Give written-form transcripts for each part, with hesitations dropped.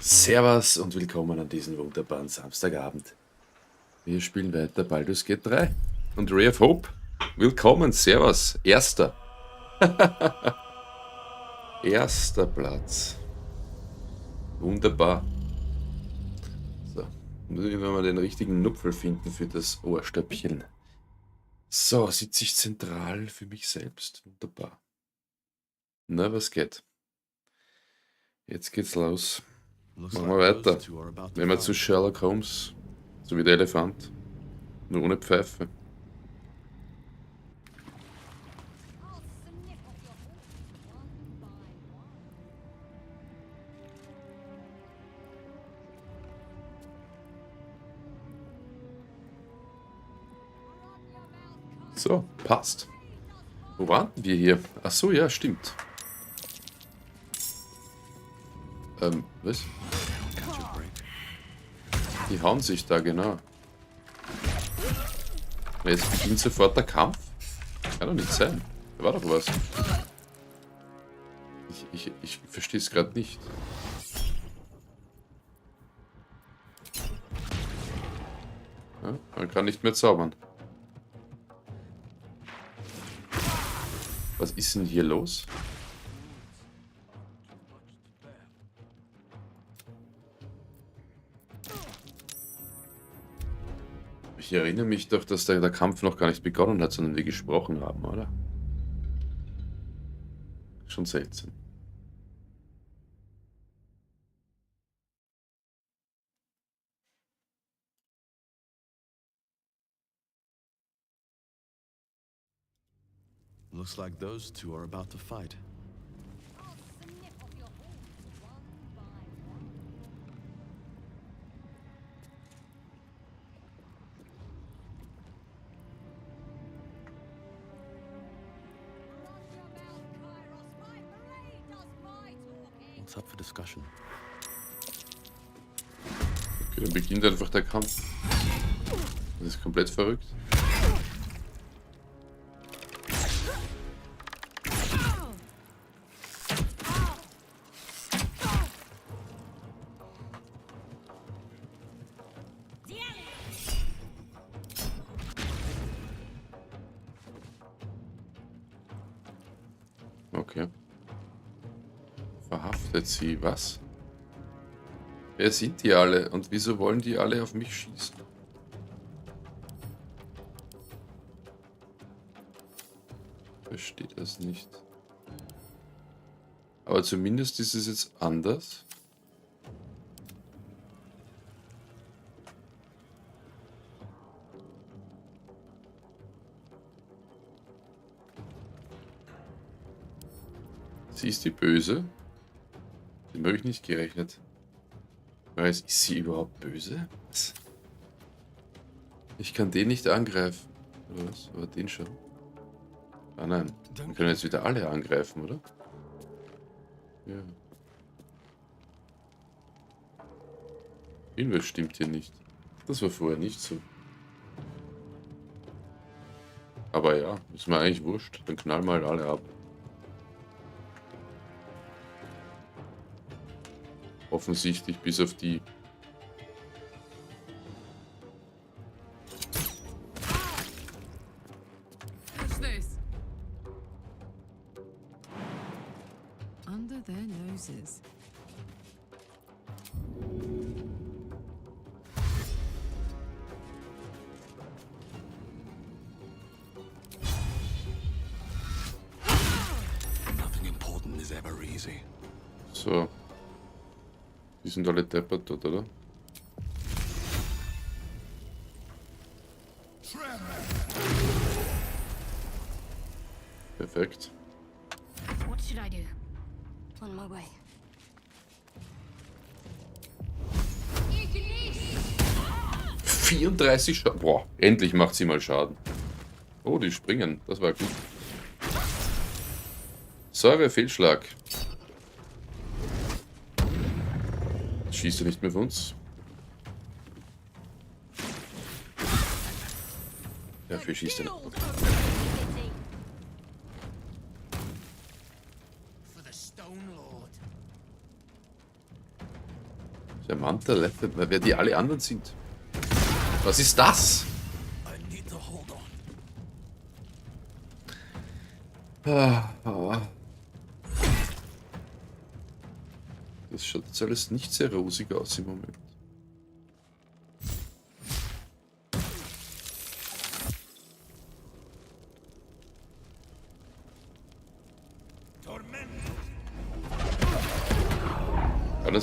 Servus und willkommen an diesem wunderbaren Samstagabend. Wir spielen weiter Baldur's Gate 3 und Ray of Hope. Willkommen, Servus, erster. Erster Platz. Wunderbar. So, muss ich mal den richtigen Nupfel finden für das Ohrstöpchen. So, sitze ich zentral für mich selbst. Wunderbar. Na, was geht? Jetzt geht's los. Machen wir weiter. Nehmen wir zu Sherlock Holmes. So wie der Elefant. Nur ohne Pfeife. So, passt. Wo waren wir hier? Ach so, ja, stimmt. Was? Die hauen sich da, genau. Jetzt beginnt sofort der Kampf? Kann doch nicht sein. Da war doch was. Ich verstehe es gerade nicht. Ja, man kann nicht mehr zaubern. Was ist denn hier los? Ich erinnere mich doch, dass der Kampf noch gar nicht begonnen hat, sondern wir gesprochen haben, oder? Schon seltsam. Looks like those two are about to fight. What's up for discussion? Okay, dann beginnt einfach der Kampf. Das ist komplett verrückt. Okay. Verhaftet sie, was? Wer sind die alle und wieso wollen die alle auf mich schießen? Verstehe das nicht. Aber zumindest ist es jetzt anders. Sie ist die Böse. Dem habe ich nicht gerechnet. Ist sie überhaupt böse? Was? Ich kann den nicht angreifen. Oder was? Aber den schon. Ah nein. Wir können jetzt wieder alle angreifen, oder? Ja. Irgendwas stimmt hier nicht. Das war vorher nicht so. Aber ja, ist mir eigentlich wurscht. Dann knallen wir halt alle ab. Offensichtlich bis auf die. What's this? Under their noses. Nothing important is ever easy. So. Die sind alle deppert dort, oder? Perfekt. What should I do? On my way. 34 Schaden. Boah, endlich macht sie mal Schaden. Oh, die springen. Das war gut. Säure, Fehlschlag. Schießt er nicht mehr auf uns? Dafür schießt er nicht. Okay. For the Stone Lord. Samantha Leffert, wer die alle anderen sind. Was ist das? I need to hold on. Das schaut jetzt alles nicht sehr rosig aus im Moment.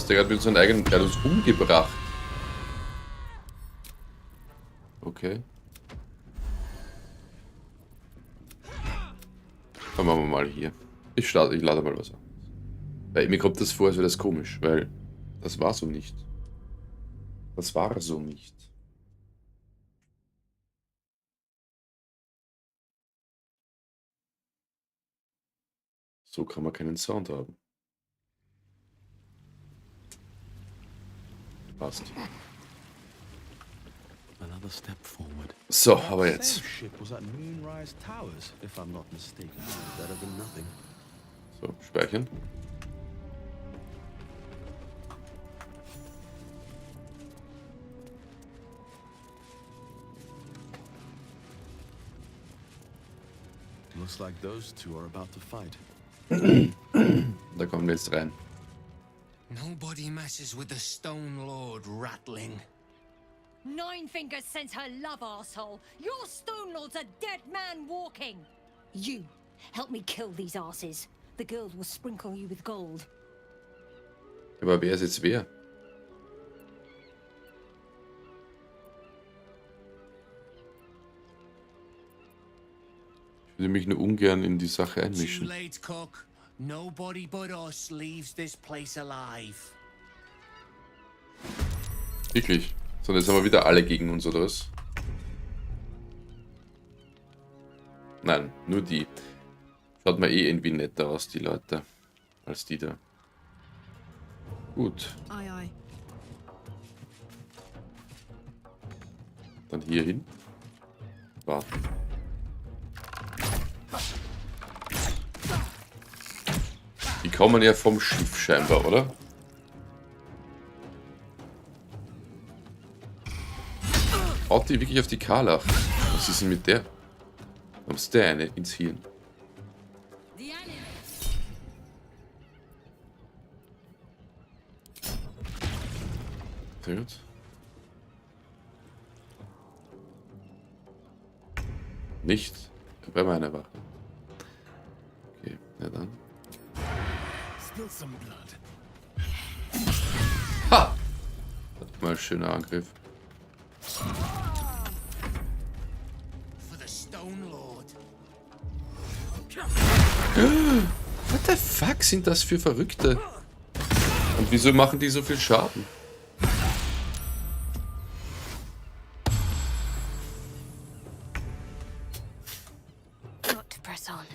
Der hat mit seinen eigenen... Der hat uns umgebracht. Okay. Dann machen wir mal hier. Ich lade mal was an. Weil mir kommt das vor, als wäre das komisch, weil das war so nicht. Das war so nicht. So kann man keinen Sound haben. Passt. Another step forward. So, aber jetzt. That ship was at Moonrise Towers, if I'm not mistaken. Better than nothing. So, speichern. Looks like those two are about to fight. Da kommen wir jetzt rein. Nobody messes with the Stone Lord, Ratling. Nine Fingers sends her love, arsehole. Your Stone Lord's a dead man walking. You, help me kill these asses. The girls will sprinkle you with gold. Aber wer ist jetzt wer? Ich würde mich nur ungern in die Sache Too einmischen. late, Cook. Nobody but us leaves this place alive. Wirklich? So, jetzt haben wir wieder alle gegen uns, oder was? Nein, nur die. Schaut mal eh irgendwie netter aus, die Leute, als die da. Gut, Aye, aye. dann hier hin. Warten. Die kommen ja vom Schiff scheinbar, oder? Haut die wirklich auf die Karlach? Was ist denn mit der? Warum ist der eine ins Hirn? Sehr gut. Nicht bei meiner Wache. Okay, na dann. Still some blood. Ha! Mal schöner Angriff. For the Stone Lord. What the fuck sind das für Verrückte? Und wieso machen die so viel Schaden? Got to press on.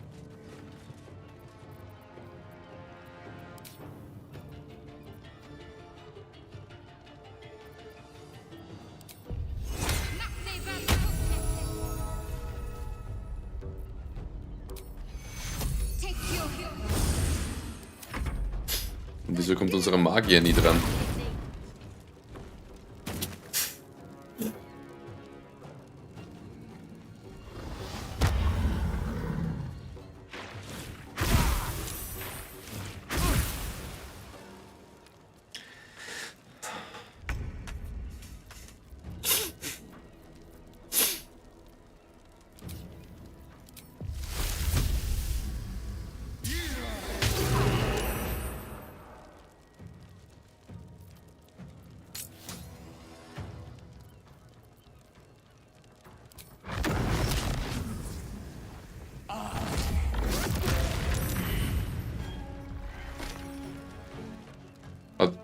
Und wieso kommt unsere Magier nie dran?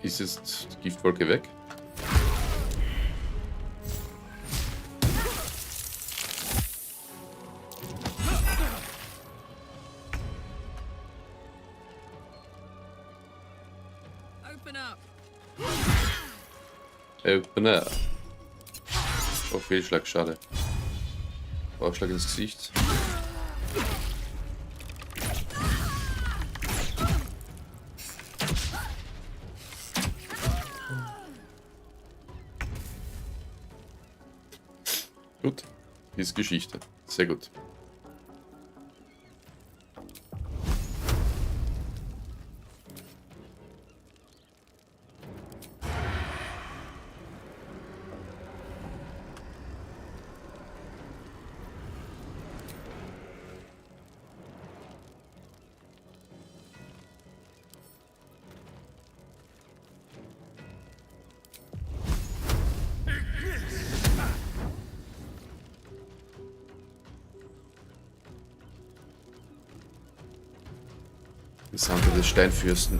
Ist jetzt die Giftwolke weg? Open up. Open up. Oh, Fehlschlag, schade. Aufschlag ins Gesicht. Gut. Ist Geschichte. Sehr gut. Gesandte des Steinfürsten.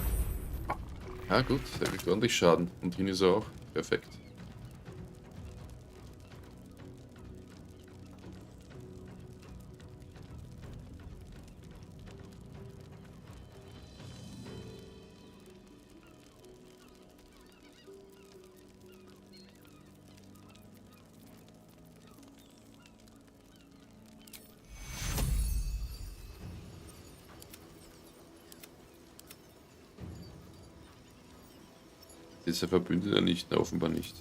Ja gut, der kriegt ordentlich Schaden. Und drin ist er auch. Perfekt. Dieser Verbündeter nicht, na, offenbar nicht.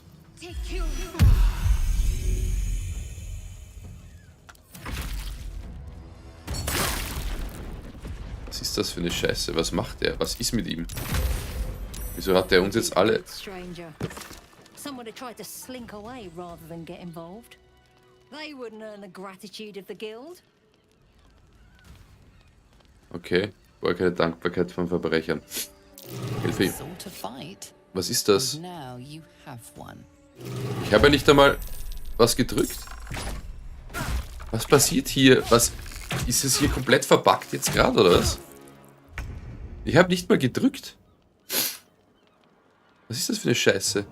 Was ist das für eine Scheiße? Was macht er? Was ist mit ihm? Wieso hat er uns jetzt alle... Stranger. Someone who tried to slink away rather than get involved. They wouldn't earn the gratitude of the guild. Okay, war keine Dankbarkeit von Verbrechern. Hilfe ihm. Sort of fight. Was ist das? Now you have one. Ich habe ja nicht einmal was gedrückt. Was passiert hier? Was ist es hier komplett verbuggt jetzt gerade oder was? Ich habe nicht mal gedrückt. Was ist das für eine Scheiße?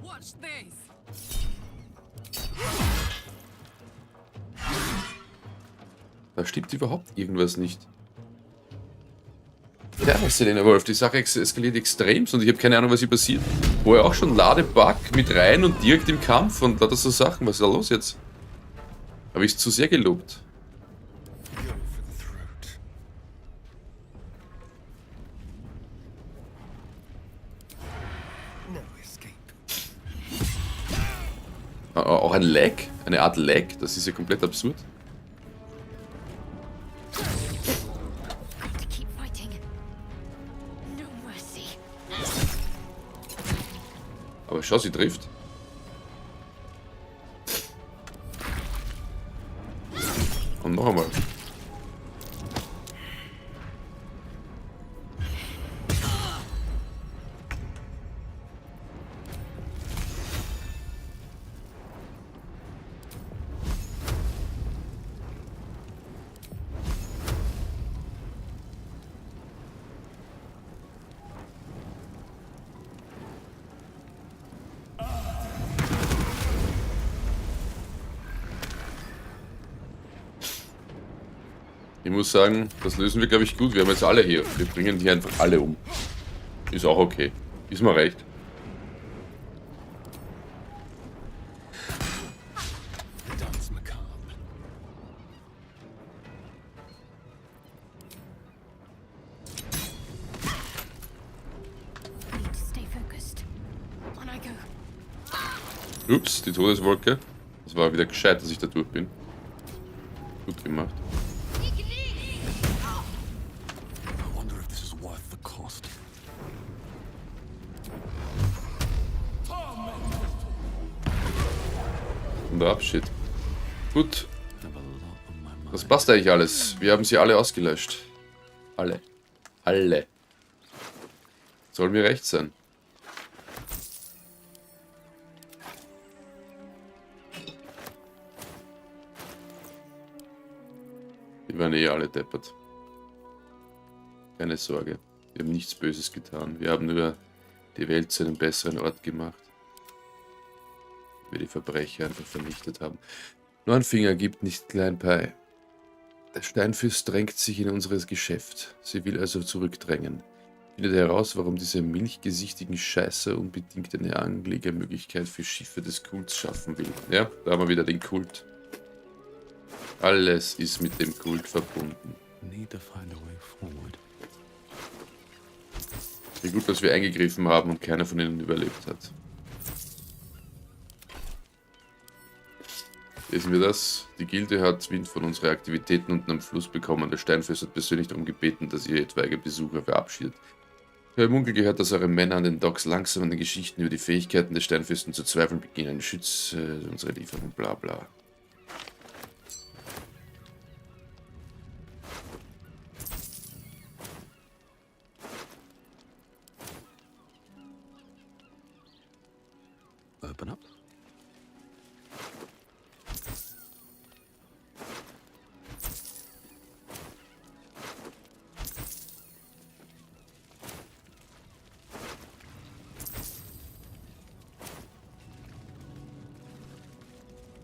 Watch this. Da stimmt überhaupt irgendwas nicht. Ja, Selena Wolf, die Sache eskaliert extremst und ich habe keine Ahnung, was hier passiert. Vorher auch schon Ladebug mit rein und direkt im Kampf und lauter so Sachen. Was ist da los jetzt? Habe ich es zu sehr gelobt? Auch ein Lag? Eine Art Lag? Das ist ja komplett absurd. To keep fighting. No mercy. Aber schau, sie trifft. Und noch einmal. Ich muss sagen, das lösen wir, glaube ich, gut. Wir haben jetzt alle hier. Wir bringen die einfach alle um. Ist auch okay. Ist mir recht. I need to stay focused. On I go. Ups, die Todeswolke. Das war wieder gescheit, dass ich da durch bin. Gut gemacht. I wonder if this is worth the cost. Und der Abschied. Gut, Have a lot on my mind. das passt eigentlich alles. Wir haben sie alle ausgelöscht. Alle. Alle. Soll mir recht sein. Die waren eh alle deppert. Keine Sorge. Wir haben nichts Böses getan. Wir haben nur die Welt zu einem besseren Ort gemacht. Wir die Verbrecher einfach vernichtet haben. Nur ein Finger gibt nicht klein Pei. Der Steinfürst drängt sich in unseres Geschäft. Sie will also zurückdrängen. Findet heraus, warum diese milchgesichtigen Scheißer unbedingt eine Anlegermöglichkeit für Schiffe des Kults schaffen will. Ja, da haben wir wieder den Kult. Alles ist mit dem Kult verbunden. Need to find a way forward. Wie gut, dass wir eingegriffen haben und keiner von ihnen überlebt hat. Lesen wir das. Die Gilde hat Wind von unseren Aktivitäten unten am Fluss bekommen. Der Steinfürst hat persönlich darum gebeten, dass ihr etwaige Besucher verabschiedet. Ich habe Munkel gehört, dass eure Männer an den Docks langsam an den Geschichten über die Fähigkeiten des Steinfürsten zu zweifeln beginnen. Schütze unsere Lieferung, bla bla. Open up.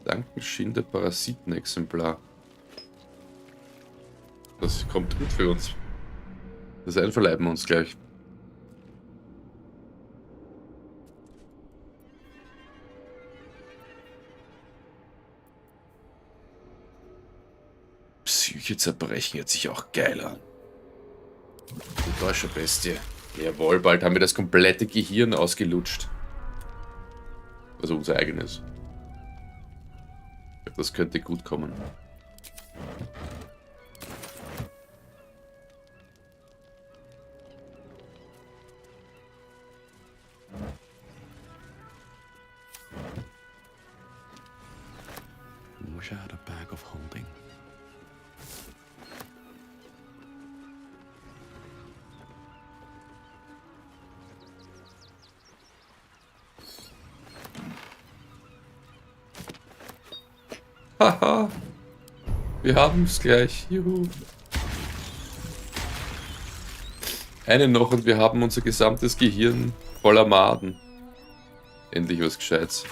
Dankenschinder Parasitenexemplar. Das kommt gut für uns. Das einverleiben wir uns gleich. Psyche zerbrechen hört sich auch geil an. Die deutsche Bestie. Jawohl, bald haben wir das komplette Gehirn ausgelutscht. Also unser eigenes. Das könnte gut kommen. Wish I had a bag of holding. Haha. Wir haben es gleich. Juhu. Eine noch und wir haben unser gesamtes Gehirn voller Maden. Endlich was Gescheites.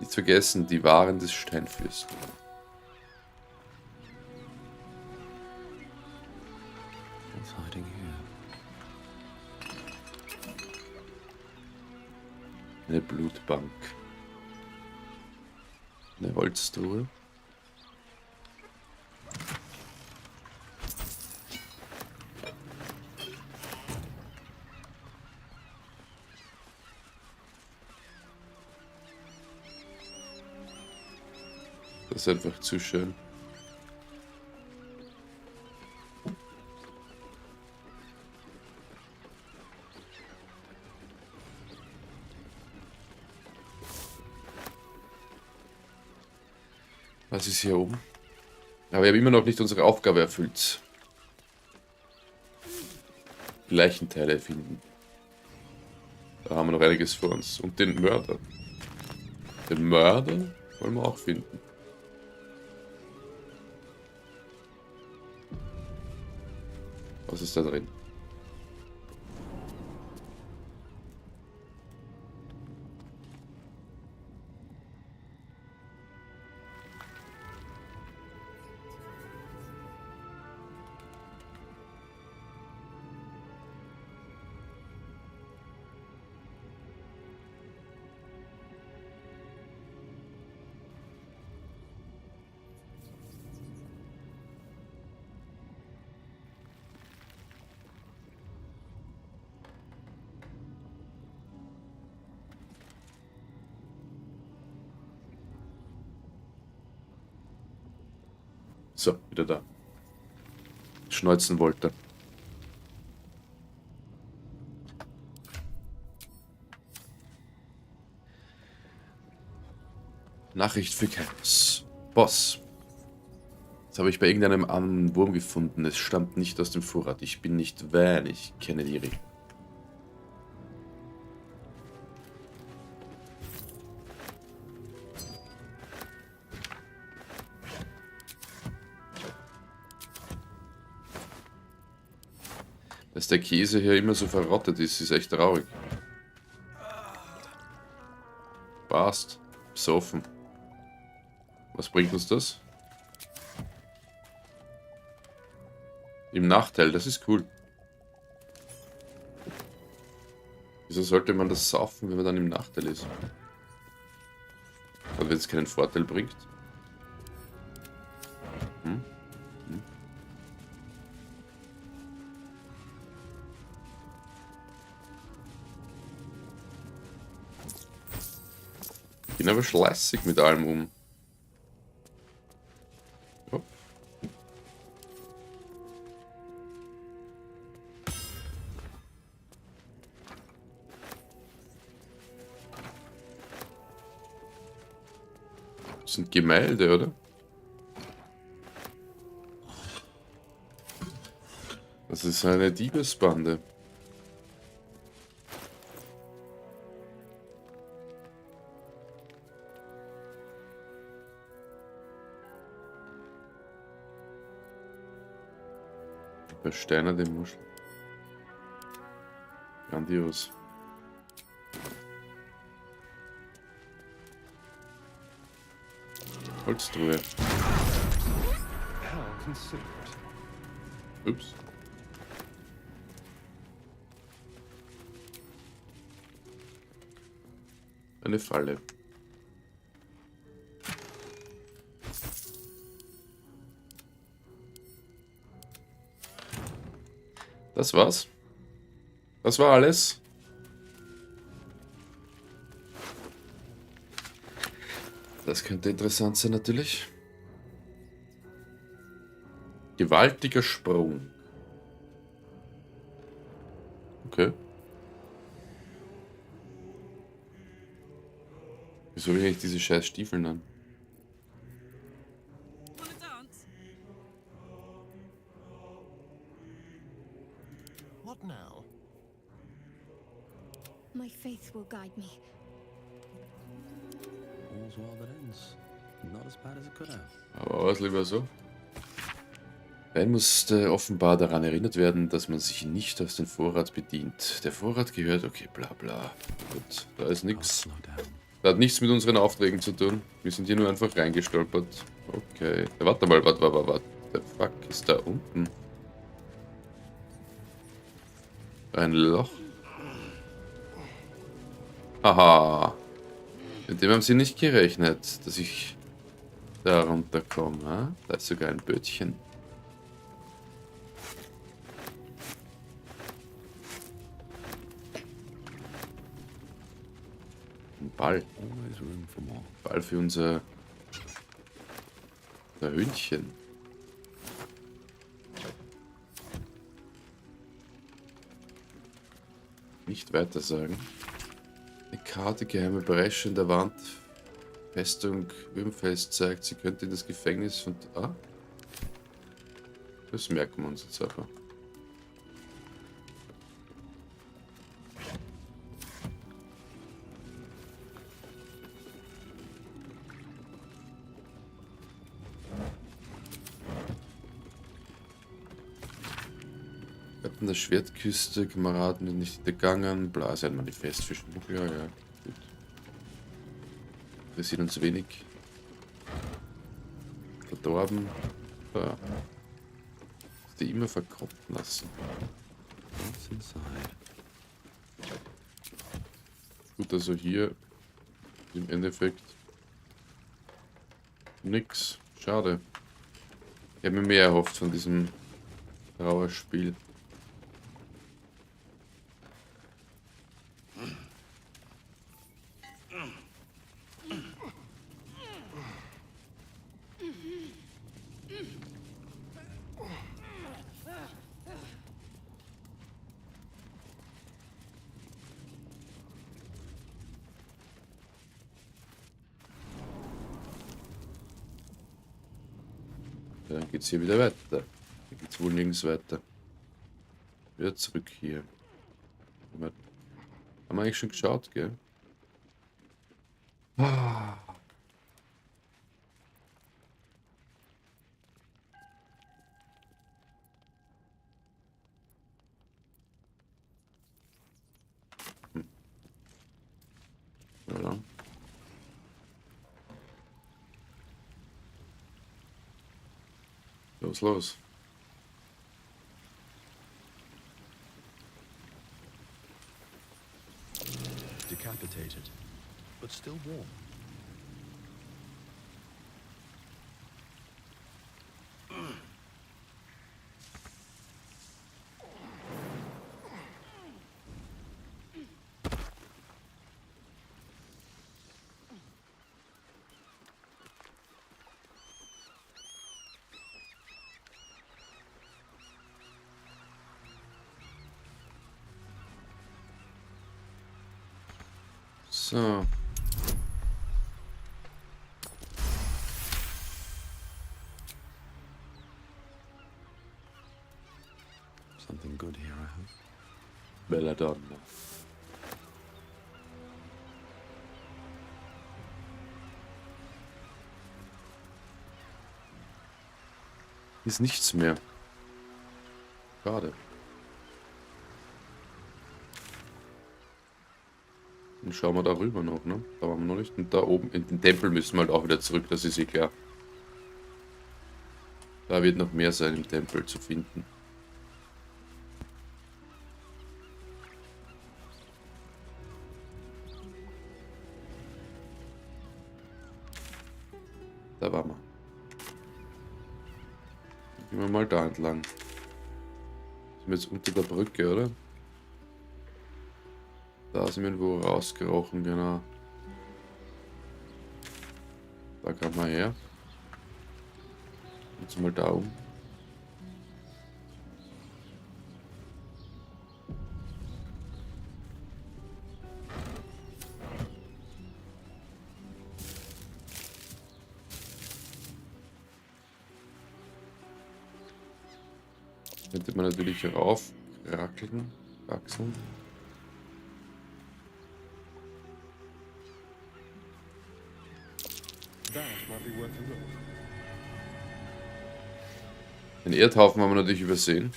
Nicht vergessen, die Waren des Steinfürsten. What's hiding here? Eine Blutbank. Eine Holztruhe. Das ist einfach zu schön. Was ist hier oben? Aber wir haben immer noch nicht unsere Aufgabe erfüllt. Die Leichenteile finden. Da haben wir noch einiges vor uns. Und den Mörder. Den Mörder wollen wir auch finden. Was ist da drin? So, wieder da. Schneuzen wollte. Nachricht für Chaos. Boss. Das habe ich bei irgendeinem armen Wurm gefunden. Es stammt nicht aus dem Vorrat. Ich bin nicht Van. Ich kenne die Regeln. Dass der Käse hier immer so verrottet ist, ist echt traurig. Passt. Besoffen. Was bringt uns das? Im Nachteil, das ist cool. Wieso sollte man das saufen, wenn man dann im Nachteil ist? Und wenn es keinen Vorteil bringt? Hm? Hm? Bin aber schleißig mit allem um. Oh. Das sind Gemälde, oder? Das ist eine Diebesbande. Versteinerte Muschel. Grandios. Holztruhe. How considerate. Ups. Eine Falle. Das war's. Das war alles. Das könnte interessant sein, natürlich. Gewaltiger Sprung. Okay. Wieso will ich eigentlich diese scheiß Stiefeln an? Wanna dance? What now? My faith will guide me. All's well that ends. Not as bad as it could have. Aber was lieber so. Ben musste offenbar daran erinnert werden, dass man sich nicht aus dem Vorrat bedient. Der Vorrat gehört, okay, bla bla. Gut, da ist nichts. Slow down. Das hat nichts mit unseren Aufträgen zu tun. Wir sind hier nur einfach reingestolpert. Okay. Ja, warte mal, warte. Der fuck ist da unten? Ein Loch. Haha. Mit dem haben sie nicht gerechnet, dass ich da runterkomme. Ha? Da ist sogar ein Bötchen. Ein Ball. Always room for more. Ball für unser Hündchen. Nicht weiter sagen. Eine Karte, geheime Bresche in der Wand. Festung Würmfels zeigt, sie könnte in das Gefängnis von... Ah? Das merken wir uns jetzt einfach. An der Schwertküste, Kameraden sind nicht hintergangen, bla, ist ein Manifest für Schmuggler, ja, gut. Wir sind uns wenig verdorben. Da. Die immer verkroppen lassen. What's inside? Gut, also hier im Endeffekt nix. Schade. Ich habe mir mehr erhofft von diesem Trauerspiel. Ja, dann geht's hier wieder weiter. Dann geht's wohl nirgends weiter. Wieder zurück hier. Haben wir eigentlich schon geschaut, gell? Ah. Ja. Los. Decapitated, but still warm. So. Something good here, I hope. Belladonna. Ist nichts mehr. Schade. Dann schauen wir da rüber noch, ne? Da waren wir noch nicht. Und da oben in den Tempel müssen wir halt auch wieder zurück, das ist eh klar. Da wird noch mehr sein im Tempel zu finden. Da waren wir. Gehen wir mal da entlang. Sind wir jetzt unter der Brücke, oder? Da sind wir irgendwo rausgerochen, genau. Da kann man her. Jetzt mal da um. Könnte man natürlich raufrackeln, wachsen. That might be worth a look. Den Erdhaufen haben wir natürlich übersehen.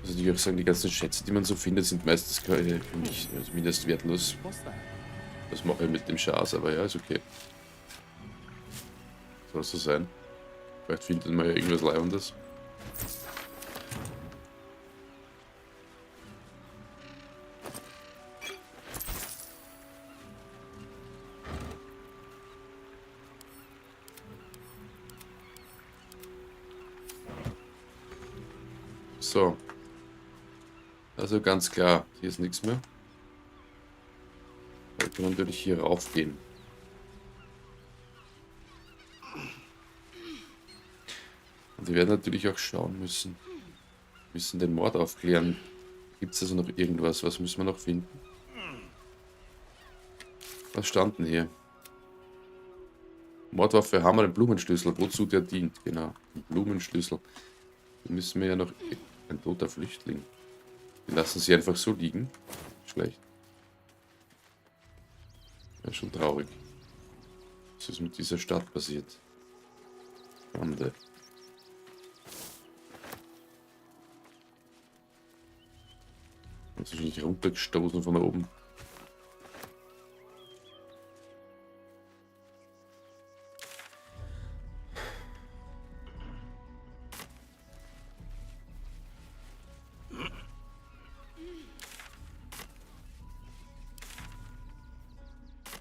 Also ich auch sagen, die ganzen Schätze, die man so findet, sind meistens für mich zumindest wertlos. What's that? Das mache ich mit dem Schaß, aber ja, ist okay. Soll so sein. Vielleicht findet man ja irgendwas Leibendes. So. Also ganz klar, hier ist nichts mehr. Wir können natürlich hier raufgehen. Und wir werden natürlich auch schauen müssen. Wir müssen den Mord aufklären. Gibt es also noch irgendwas? Was müssen wir noch finden? Was stand denn hier? Mordwaffe, Hammer, den Blumenschlüssel. Wozu der dient? Genau, den Blumenschlüssel. Den müssen wir ja noch... Ein toter Flüchtling. Die lassen sie einfach so liegen. Schlecht. Ja, schon traurig. Was ist mit dieser Stadt passiert? Schande. Wahrscheinlich runtergestoßen von oben.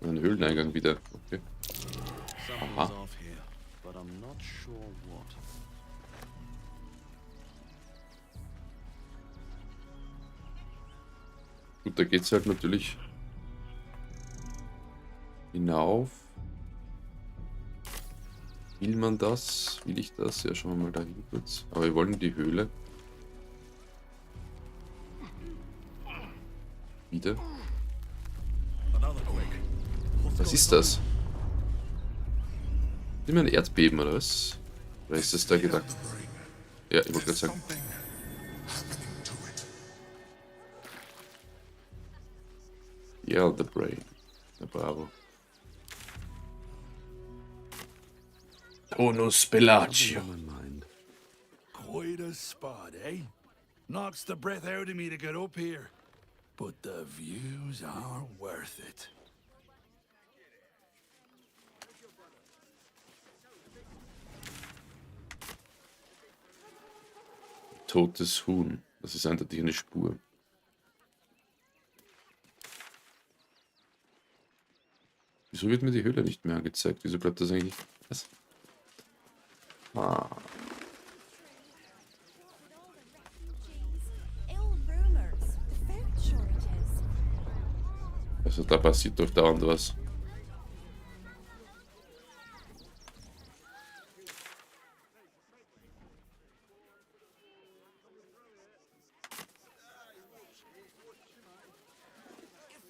Ein Höhleneingang wieder. Okay. Something's off here, but I'm not sure what. Gut, da geht's halt natürlich hinauf. Will man das? Will ich das? Ja, schauen wir mal dahin kurz. Aber wir wollen die Höhle. Wieder. Was ist das? Immer ein Erdbeben oder was? Oder ist das da gedacht? Ja, ich wollte gerade sagen. Ja, the brain. Ja, bravo. Tonus Bellagio. My mind. Quite a spot, eh? Knocks the breath out of me to get up here. But the views are worth it. Totes Huhn. Das ist eindeutig eine Spur. Wieso wird mir die Höhle nicht mehr angezeigt? Wieso bleibt das eigentlich nicht? Was? Ah. Also da passiert doch dauernd was.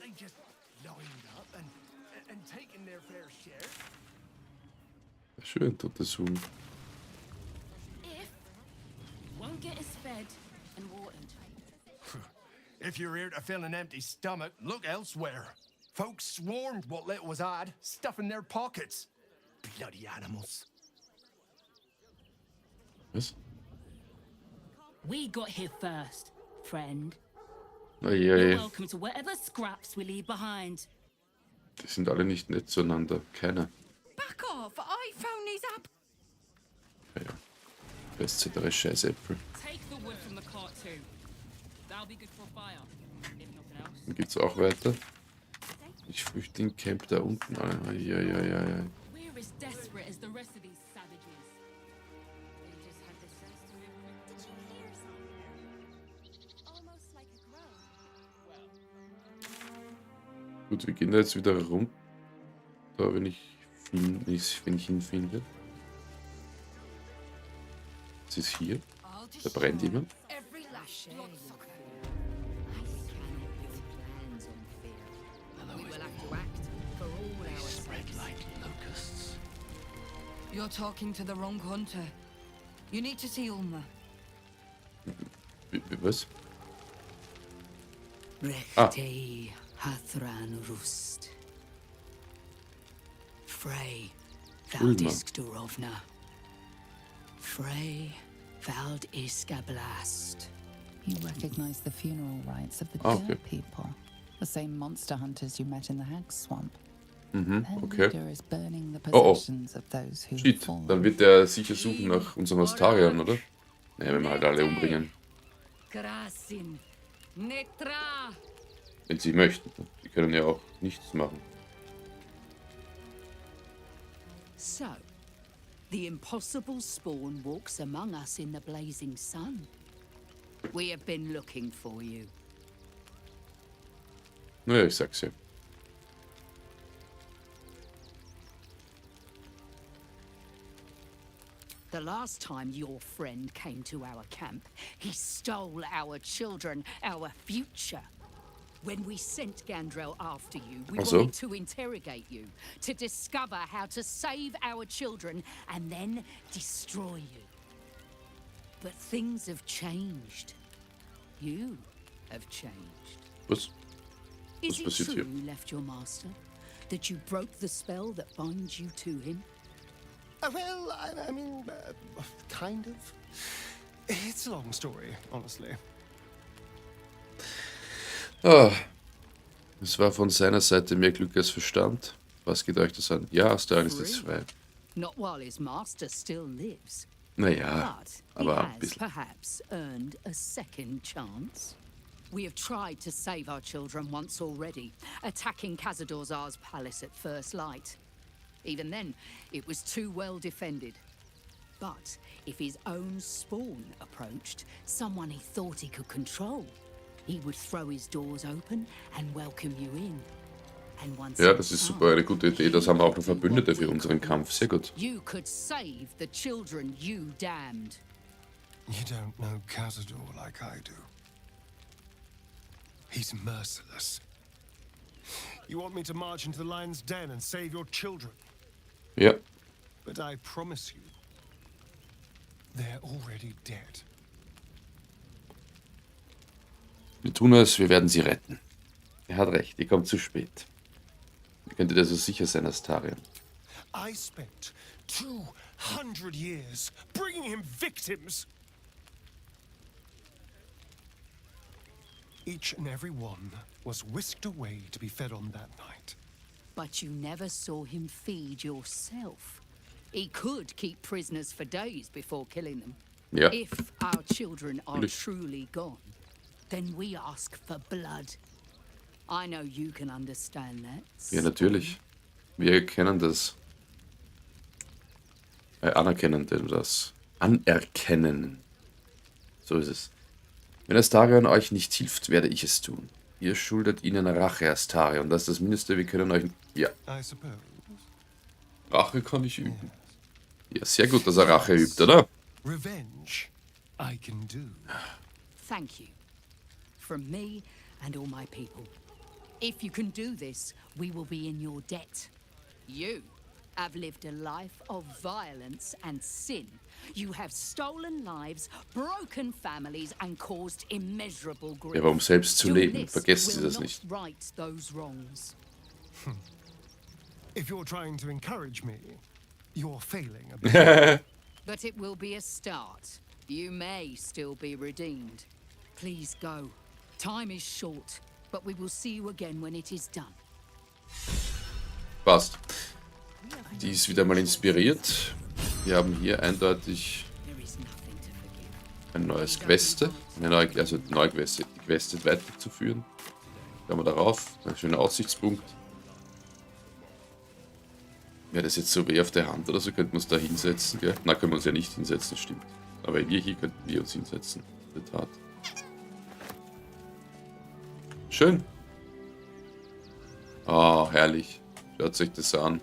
they just lined up and taken their fair share? Schön, totes Huhn. If won't get us fed and watered. If you're here to fill an empty stomach, look elsewhere. Folks swarmed what little was had, stuffing their pockets. Bloody animals. Was? We got here first, friend. You're You're welcome to whatever scraps we leave behind. Die sind alle nicht nett zueinander. Keiner. Back off! I found these apples. Ja. Beste 3 Scheißäpfel. Take the wood from the cart too. That'll be good for a fire, if nothing else. Dann geht's auch weiter. Ich fürchte den Camp da unten. Ja. We're as desperate as the rest of these savages. They just had the sense to live with it. Did you hear something? Almost like a groan. Gut, wir gehen da jetzt wieder runter, wenn ich ihn finde. Was ist hier? Da brennt jemand. Every last bloodsucker. We will have to act for all our sakes. Locusts. You're talking to the wrong hunter. You need to see Ulma. Was? Rechte Hathran Rust. Frey Ulma. Valdiskdurovna. Frey Valdiskablast. You recognize the funeral rites of the Okay. dead people. The same monster hunters you met in the hag swamp. Mhm, Their okay. leader is burning the Oh. possessions of those who Shit, fallen. dann wird er sicher suchen nach unseren Astariern, oder? Ne, wenn wir halt alle umbringen. Krasin. Netra. Wenn sie möchten. Die können ja auch nichts machen. So, the impossible spawn walks among us in the blazing sun. We have been looking for you. Naja, ich sag's ja. The last time your friend came to our camp, he stole our children, our future. When we sent Gandrel after you, we Also? wanted to interrogate you, to discover how to save our children and then destroy you. But things have changed. You have changed. Was? Is it passiert true hier? you left your master? That you broke the spell that binds you to him? Well, I mean, kind of. It's a long story, honestly. Es war von seiner Seite mehr Glück als Verstand. Was geht euch das an? Ja, Astarien ist jetzt frei. Not while his master still lives. Naja, But he aber ein has bisschen. perhaps earned a second chance. We have tried to save our children once already, attacking Khazad-dûr's palace at first light. Even then, it was too well defended. But if his own spawn approached, someone he thought he could control, he would throw his doors open and welcome you in. And once Ja, das ist super, eine gute Idee. Das haben wir auch noch Verbündete für unseren inside, Kampf. Sehr gut. you could save the children you damned. You don't know Cazador like I do. He's merciless. You want me to march into the lion's den and save your children? Ja, But I promise you, they're already dead. wir tun es, wir werden sie retten. Er hat recht, ihr kommt zu spät. Ihr könntet also sicher sein, Astarien. I spent 200 years bringing him victims. Each and every one was whisked away to be fed on that night. But you never saw him feed yourself. He could keep prisoners for days before killing them. Ja, If our children are Natürlich. truly gone, then we ask for blood. I know you can understand that. ja, natürlich. Wir kennen das. Anerkennen das. Anerkennen. So ist es. Wenn Astarion euch nicht hilft, werde ich es tun. Ihr schuldet ihnen Rache, Astarion. Das ist das Mindeste, wir können euch... Ja, I suppose. Rache kann ich üben. Ja, sehr gut, dass er Rache übt, oder? Revenge, I can do. Thank you. From me and all my people. If you can do this, we will be in your debt. You have lived a life of violence and sin. You have stolen lives, broken families, and caused immeasurable grief. Ja, aber um selbst zu Your leben, list vergessen Sie will das not nicht. right those wrongs. If you're trying to encourage me, you're failing a bit. But it will be a start. You may still be redeemed. Please go. Time is short, but we will see you again when it is done. Passt. Die ist wieder mal inspiriert. Wir haben hier eindeutig There is nothing to forgive. ein neues Queste. Eine neue, also neue Queste, die Queste weiterzuführen. Schauen wir darauf. Ein schöner Aussichtspunkt. Wäre das jetzt so weh auf der Hand oder so, könnten wir uns da hinsetzen, gell? Na, können wir uns ja nicht hinsetzen, stimmt. Aber wir hier könnten wir uns hinsetzen. In der Tat. Schön. Ah, herrlich. Schaut euch das an.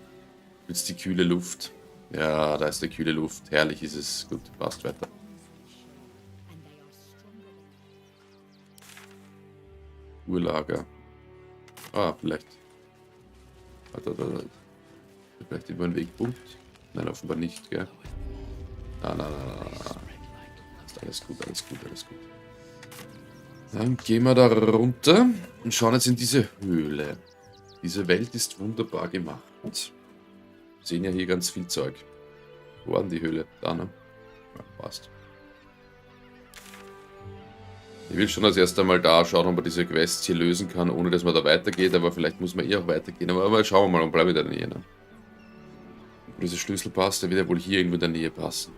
Jetzt die kühle Luft. Ja, da ist die kühle Luft. Herrlich ist es. Gut, passt weiter. Urlager. Ah, vielleicht. Vielleicht über einen Wegpunkt. Nein, offenbar nicht, gell? Nein. Ist alles gut, alles gut, alles gut. Dann gehen wir da runter und schauen jetzt in diese Höhle. Diese Welt ist wunderbar gemacht. Wir sehen ja hier ganz viel Zeug. Wo war denn die Höhle? Da, ne? Ja, passt. Ich will schon als erst einmal da schauen, ob man diese Quests hier lösen kann, ohne dass man da weitergeht, aber vielleicht muss man eh auch weitergehen. Aber schauen wir mal und bleiben in der Nähe. Ne? Wo dieser Schlüssel passt, der wird ja wohl hier irgendwo in der Nähe passen.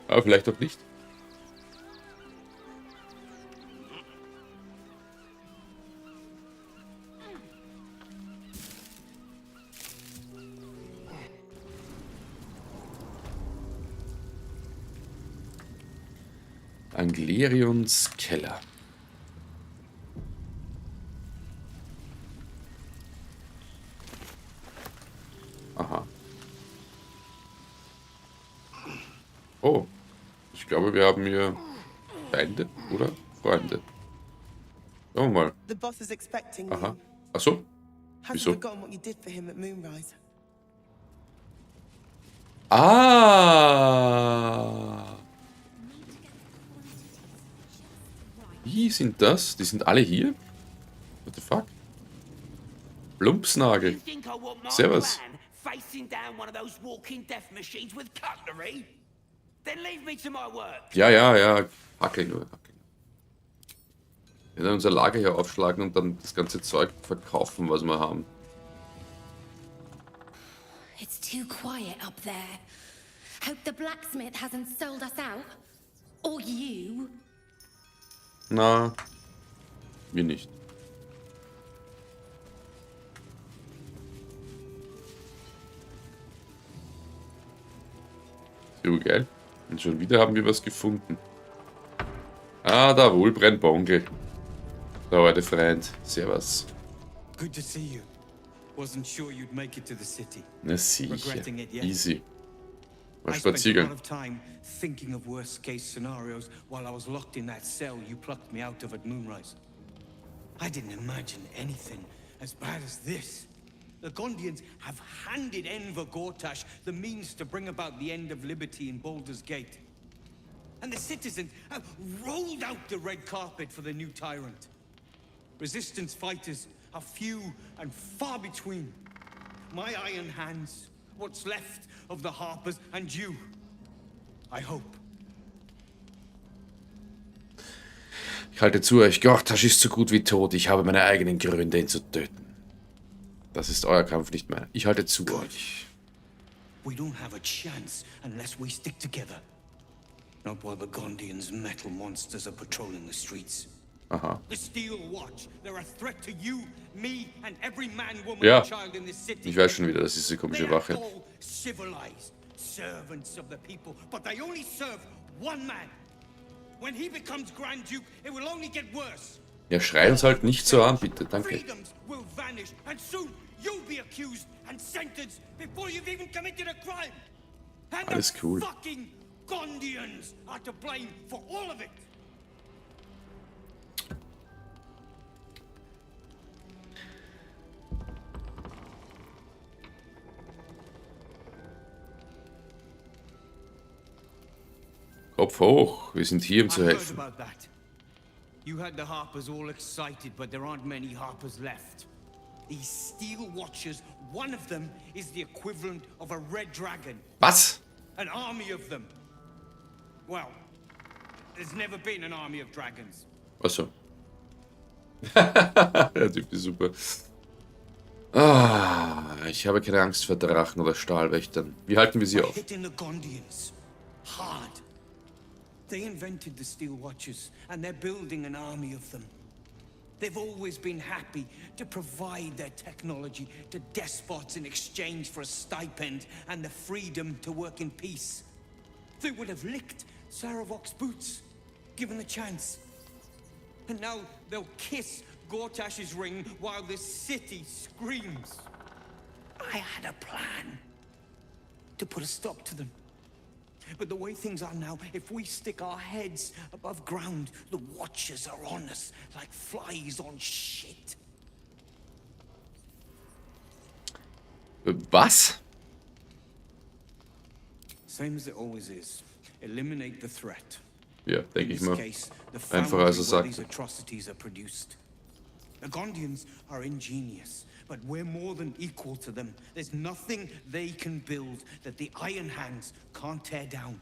Aber vielleicht auch nicht. Anglerions Keller. Aha. Oh. Ich glaube, wir haben hier Feinde oder Freunde. Schauen wir mal. The boss is expecting Aha. you. Ach so. Has he Wieso? forgotten what you did for him at Moonrise? Ah. Wie sind das? Die sind alle hier? What the fuck? Plumpsnagel. You think I want my Servus. clan facing down one of those walking death machines with cutlery? Then leave me to my work. Ja. Hackel nur. Wir werden unser Lager hier aufschlagen und dann das ganze Zeug verkaufen, was wir haben. It's too quiet up there. Hope the blacksmith hasn't sold us out. Or you. Na, wir nicht. So geil. Und schon wieder haben wir was gefunden. Ah, da wohl, Brennbonkel. Der alte Freund. Servus. Good to see you. Wasn't sure you'd make it to the city. Na sicher. Regretting it yet? Easy. Mal I spent a lot Spaziergang. of time thinking of worst-case scenarios while I was locked in that cell you plucked me out of at Moonrise. I didn't imagine anything as bad as this. The Gondians have handed Enver Gortash the means to bring about the end of liberty in Baldur's Gate. And the citizens have rolled out the red carpet for the new tyrant. Resistance fighters are few and far between. My iron hands, what's left of the Harpers, and you. I hope. Ich halte zu euch. Gortash ist so gut wie tot. Ich habe meine eigenen Gründe, ihn zu töten. Das ist euer Kampf, nicht meiner. Ich halte zu euch. We don't have a chance unless we stick together. Not while the Gondians' metal monsters are patrolling the streets. Aha. The Steel Watch, they're a threat to you, me, and every man, woman, Ja. and child in this city. Ich weiß schon wieder, das ist diese They komische are Wache. all civilized, servants of the people, but they only serve one man. When he becomes Grand Duke, it will only get worse. Ja, schrei uns halt nicht so an, bitte. Danke. Freedoms will vanish, and soon you'll be accused and sentenced before you've even committed a crime. And Alles the cool. fucking Gondians are to blame for all of it. Kopf hoch, wir sind hier, um I zu heard helfen. about that. You had the Harpers all excited, but there aren't many Harpers left. These Steel Watchers, one of them is the equivalent of a red dragon. Was? An army of them. Well, there's never been an army of dragons. Achso. Der Typ ist super. Ah, ich habe keine Angst vor Drachen oder Stahlwächtern. Wie halten wir sie auf? Hitting the Gondians. Hard. They invented the Steel Watchers, and they're building an army of them. They've always been happy to provide their technology to despots in exchange for a stipend and the freedom to work in peace. They would have licked Saravok's boots, given a chance. And now they'll kiss Gortash's ring while this city screams. I had a plan to put a stop to them. But the way things are now, if we stick our heads above ground, the Watchers are on us like flies on shit. Was? Same as it always is. Eliminate the threat. Ja, denke In ich this mal. case, the Einfacher als foundry er where these sagt. atrocities are produced. The Gondians are ingenious, but we're more than equal to them. There's nothing they can build that the Iron Hands can't tear down.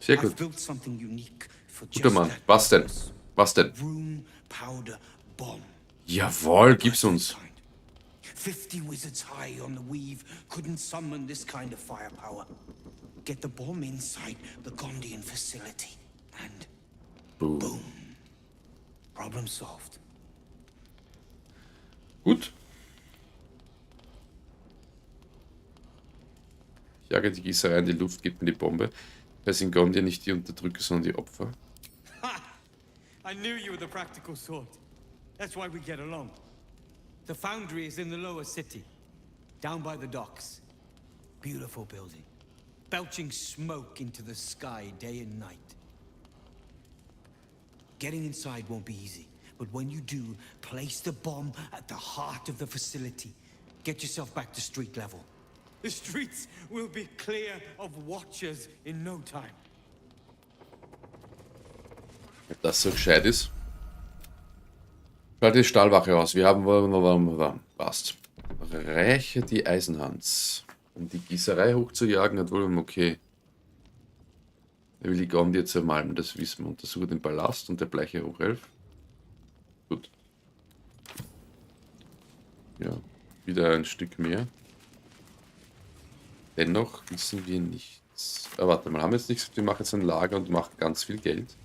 Sehr I've gut. built something unique for Guter just Mann. that Was denn? purpose. Was denn? Room powder bomb. Jawohl, gib's uns. 50 wizards high on the weave couldn't summon this kind of firepower. Get the bomb inside the Gondian facility, and Boom. problem solved. Gut. Ich jage die Gießerei in die Luft, gebe mir die Bombe. Weil sind Gondian nicht die Unterdrücker, sondern die Opfer. Ha! I knew you were the practical sort. That's why we get along. The foundry is in the lower city, down by the docks. Beautiful building, belching smoke into the sky day and night. Getting inside won't be easy, but when you do, place the bomb at the heart of the facility. Get yourself back to street level. The streets will be clear of Watchers in no time. Ob das so gescheit ist. Schalte die Stahlwache aus. Wir haben... Passt. Räche die Eisenhans. Um die Gießerei hochzujagen, hat wohl okay. Er will die Gondier zermalmen, das wissen wir. Untersuche den Ballast und der bleiche Hochelf. Gut. Ja, wieder ein Stück mehr. Dennoch wissen wir nichts. Warte mal, haben wir jetzt nichts? Wir machen jetzt ein Lager und machen ganz viel Geld.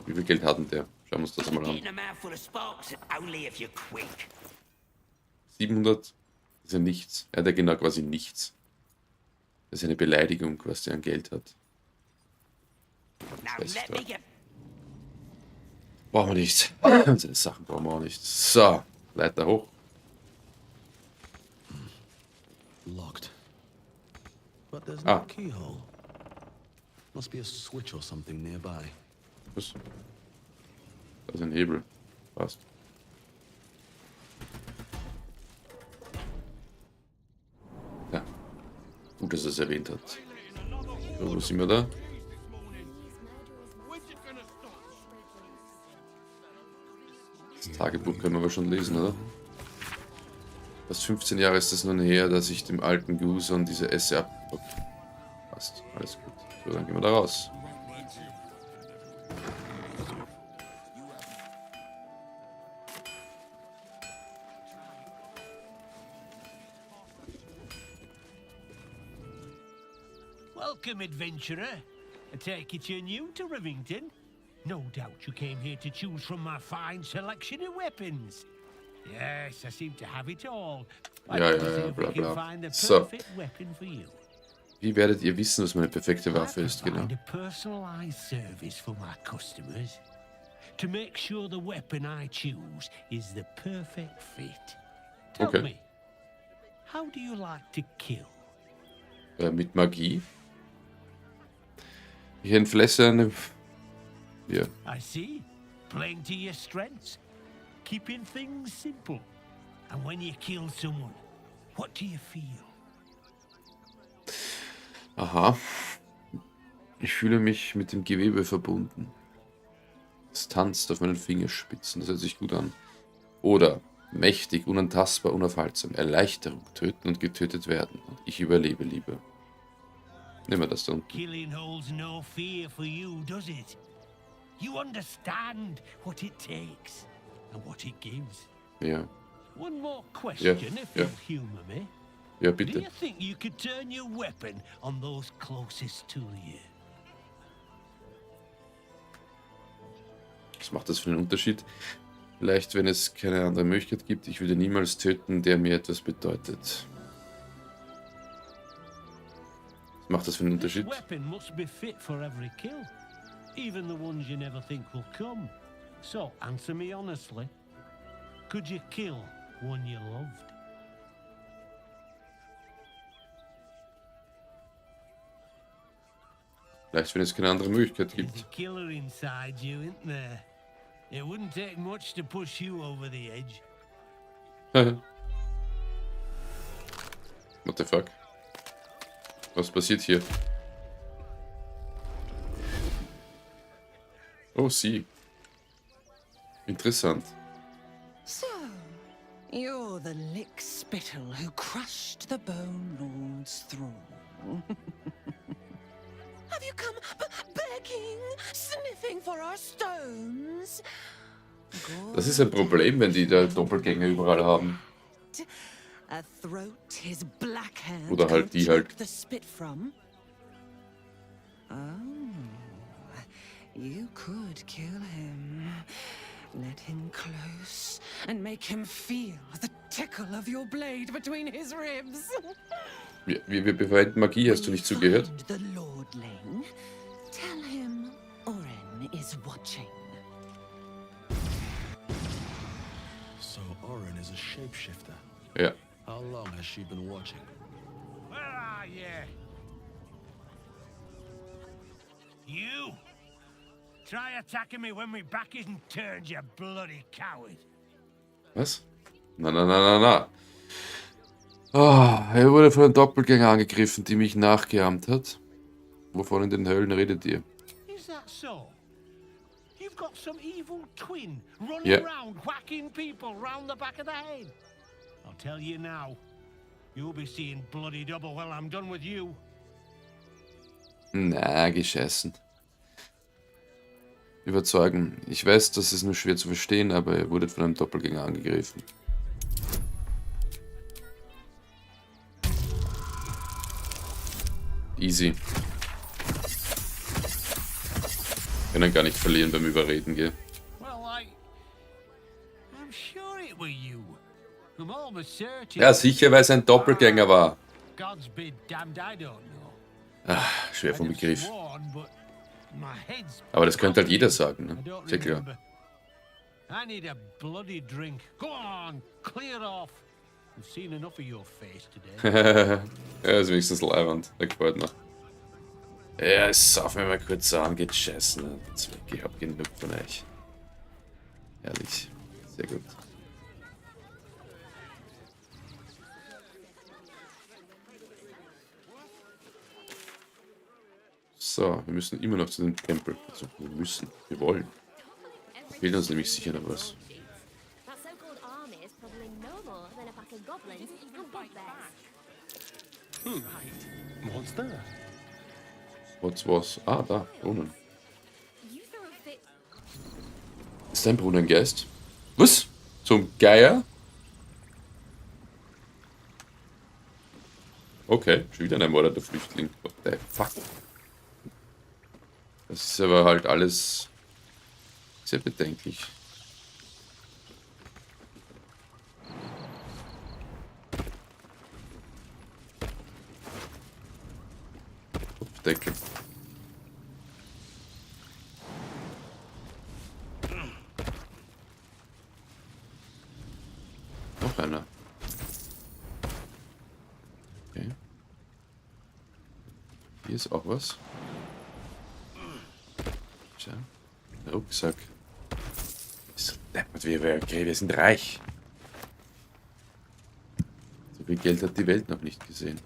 Wie viel Geld hat denn der? Schauen wir uns das mal an. 700 ist ja nichts. Er hat ja genau quasi nichts. Das ist eine Beleidigung, was der an Geld hat. Das heißt, brauchen wir nicht. Seine Sachen brauchen wir auch nicht. So, Leiter hoch. Locked. But there's Ah. no keyhole. Must be a switch or something nearby. Was? Da ist ein Hebel. Passt. Ja. Gut, dass er es erwähnt hat. So, wo sind wir da? Das Tagebuch können wir aber schon lesen, oder? Fast 15 Jahre ist es nun her, dass ich dem alten Guson diese Esse ab... Okay. Passt, alles gut. So, dann gehen wir da raus. Welcome, adventurer. I take it you're new to Rivington. No doubt you came here to choose from my fine selection of weapons. Yes, I seem to have it all. Ja, bla bla. So. Wie werdet ihr wissen, was meine perfekte Waffe ist, genau? A personalized service for my customers to make sure the weapon I choose is the perfect fit. Tell me, how do you like to kill? Mit Magie? Ich entflesse eine... Ja. I see. Playing to your strengths. Keeping things simple. And when you kill someone, what do you feel? Aha. Ich fühle mich mit dem Gewebe verbunden. Es tanzt auf meinen Fingerspitzen. Das hört sich gut an. Oder mächtig, unantastbar, unaufhaltsam. Erleichterung, töten und getötet werden. Und ich überlebe lieber. Nehmen wir das da unten. Killing holds no fear for you, does it? You understand what it takes and what it gives. Ja. One more question, if ja. you'll humor me. Ja, Do bitte. you think you could turn your weapon on those closest to you? Was macht das für einen Unterschied? Vielleicht, wenn es keine andere Möglichkeit gibt. Ich würde niemals töten, der mir etwas bedeutet. Was macht das für einen Unterschied? This weapon must be fit for every kill, even the ones you never think will come. So, answer me honestly. Could you kill one you loved? Vielleicht, wenn es keine andere Möglichkeit There's gibt. a killer inside you, isn't there? It wouldn't take much to push you over the edge. What the fuck? Was passiert hier? Oh, sie. Interessant. So, you're the lick spittle who crushed the Bone Lord's thrall. Have you come begging, sniffing for our stones? Das ist ein Problem, wenn die da Doppelgänger überall haben. A throat his black hand Oder halt die can't halt. choke the spit from. Oh, you could kill him. Let him close and make him feel the tickle of your blade between his ribs. Wir verwenden Magie, hast du nicht zugehört? The Lordling. Tell him Oren is watching. So Oren is a shapeshifter. Ja. How long has she been watching? Where are you? You! Try attacking me when my back isn't turned, you bloody coward. Was? Na. Er wurde von einem Doppelgänger angegriffen, die mich nachgeahmt hat. Wovon in den Höllen redet ihr? Is that so? You've got some evil twin running Yeah. around whacking people round the back of the head. I'll tell you now, you'll be seeing bloody double when I'm done with you. Na, gescheißen. Überzeugen. Ich weiß, das ist nur schwer zu verstehen, aber er wurde von einem Doppelgänger angegriffen. Easy. Können gar nicht verlieren beim Überreden, gell? Well, I'm sure it were you. I'm almost certain. Ja, sicher, weil es ein Doppelgänger war. God's be damned, I don't know. Schwer vom Begriff. Sworn, but my head's Aber das könnte halt jeder sagen, ne? I don't Sehr klar. remember. I need a bloody drink. Go on, clear off. I've seen enough of your face today. Ja, ist wenigstens leibend. Der gefällt mir. Ja, sauf mir mal kurz an, geht scheißen. Ich hab genug von euch. Ehrlich. Sehr gut. So, wir müssen immer noch zu dem Tempel. Also, wir wollen. Fehlt uns nämlich sicher noch was. That so-called army is probably no more than a pack of goblins and bugbears. What's that? Was? Ah, da, Brunnen. You throw a fit. Ist ein Brunnengeist? Was? Zum Geier? Okay, schon wieder ein ermordeter Flüchtling. What the fuck? Das ist aber halt alles sehr bedenklich. Kopfdeckel. Noch einer. Okay. Hier ist auch was. Tja, ein Rucksack. So deppert, wir sind reich. So viel Geld hat die Welt noch nicht gesehen.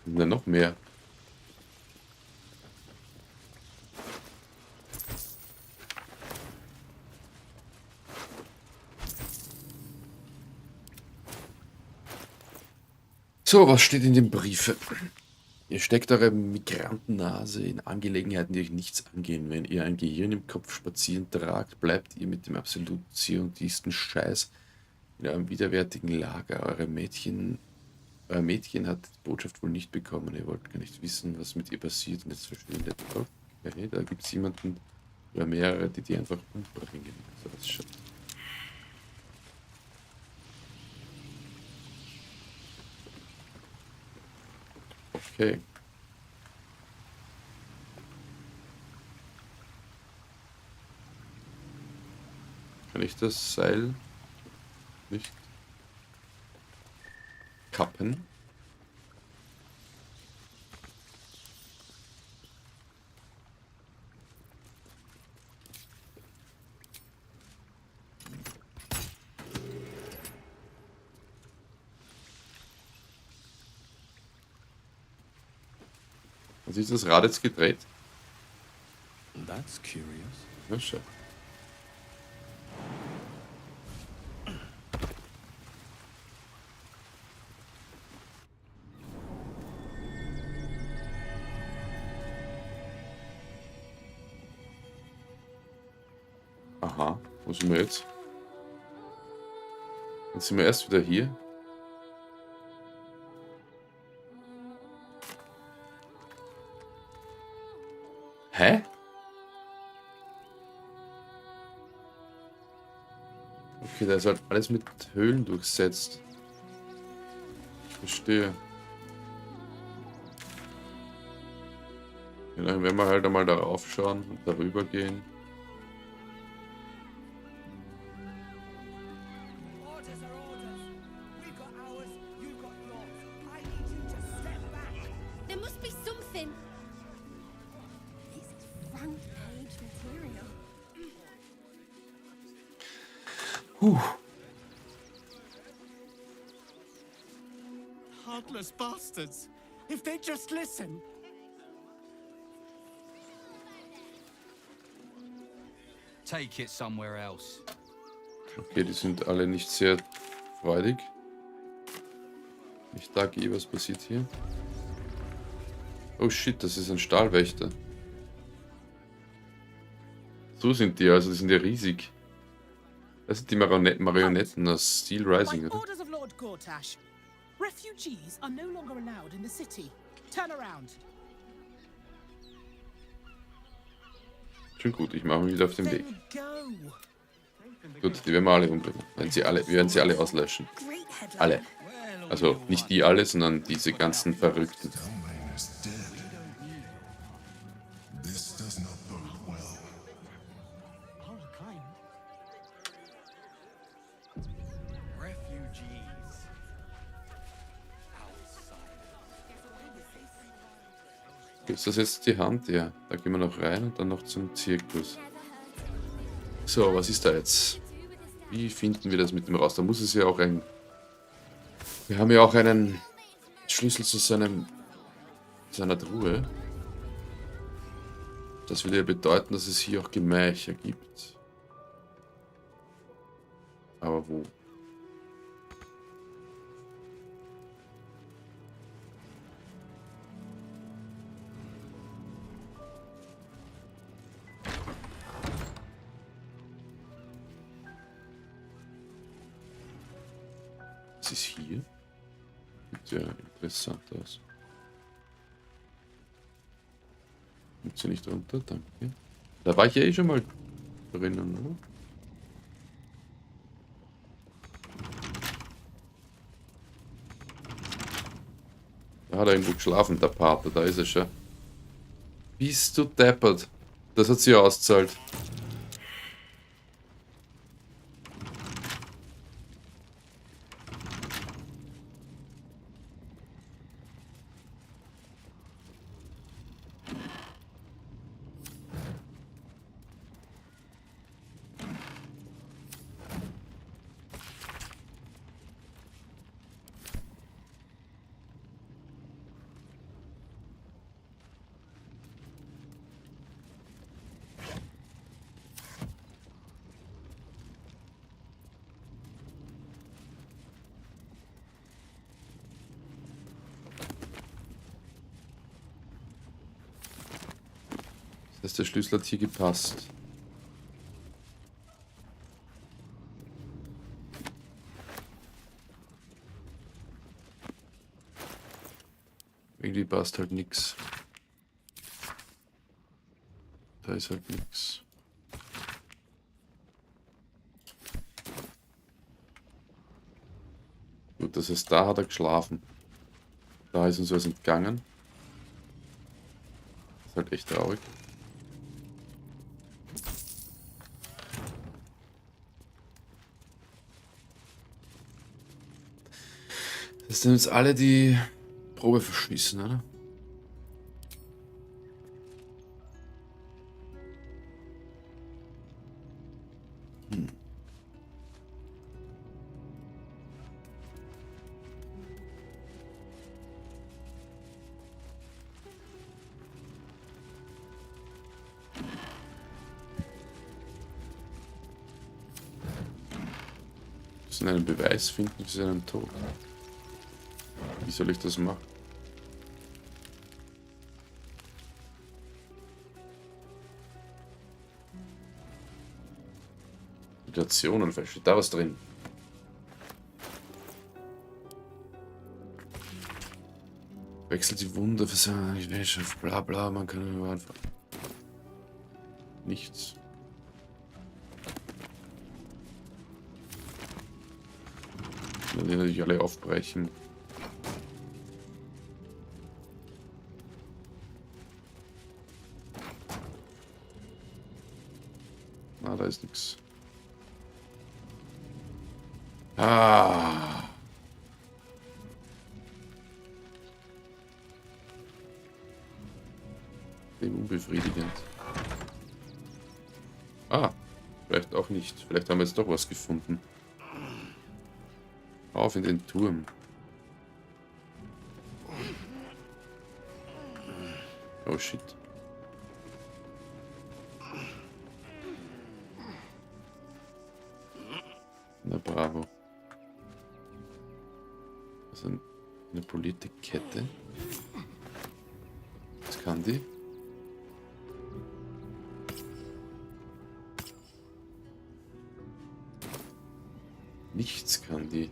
Sind da noch mehr? So, was steht in dem Brief? Ihr steckt eure Migrantennase in Angelegenheiten, die euch nichts angehen. Wenn ihr ein Gehirn im Kopf spazieren tragt, bleibt ihr mit dem absolut zionistischen Scheiß in eurem widerwärtigen Lager. Euer Mädchen hat die Botschaft wohl nicht bekommen. Ihr wollt gar nicht wissen, was mit ihr passiert. Und jetzt verschwindet. Okay, da gibt es jemanden oder mehrere, die einfach umbringen. So, das schaut. Okay. Kann ich das Seil nicht kappen? Also ist das Rad jetzt gedreht? That's curious. Ja, schau. Aha, wo sind wir jetzt? Jetzt sind wir erst wieder hier. Hä? Okay, da ist halt alles mit Höhlen durchsetzt. Verstehe. Ja, dann werden wir halt einmal darauf schauen und darüber gehen. There must be something. This is front page material. Heartless bastards. If they just listen. Take it somewhere else. Okay, die sind alle nicht sehr freudig. Ich sage was passiert hier? Oh shit, das ist ein Stahlwächter. So sind die, also die sind ja riesig. Das sind die Marionetten aus Steel Rising, By oder? orders of Lord Gortash, refugees are no longer allowed in the city. Turn around. Schon gut, ich mache mich wieder auf den Weg. Then go. Gut, die werden wir alle umbringen. Wir werden sie alle auslöschen. Alle. Also nicht die alle, sondern diese ganzen Verrückten. Ist das jetzt die Hand? Ja, da gehen wir noch rein und dann noch zum Zirkus. So, was ist da jetzt? Wie finden wir das mit dem raus? Da muss es ja auch ein... Wir haben ja auch einen Schlüssel zu seiner Truhe. Das würde ja bedeuten, dass es hier auch Gemächer gibt. Aber wo? Was ist hier? Sieht ja interessant aus. Kommt sie nicht runter? Danke. Da war ich ja eh schon mal drinnen, oder? Da hat er irgendwo geschlafen, der Pater. Da ist er schon. Bist du deppert? Das hat sie ausgezahlt. Das heißt, der Schlüssel hat hier gepasst. Irgendwie passt halt nichts. Da ist halt nichts. Gut, das heißt, da hat er geschlafen. Da ist uns was entgangen. Das ist halt echt traurig. Das sind uns alle die Probe verschmissen, oder? Wir müssen einen Beweis finden für seinen Tod. Wie soll ich das machen? Situationen, vielleicht steht da was drin. Wechselt die Wunder für seine Gesellschaft, bla bla, man kann einfach. Nichts. Die natürlich alle aufbrechen. Na, da ist nichts. Ah. Dem unbefriedigend. Ah, vielleicht auch nicht. Vielleicht haben wir jetzt doch was gefunden. Auf in den Turm. Oh shit. Na bravo. Also eine polierte Kette. Was kann die? Nichts kann die.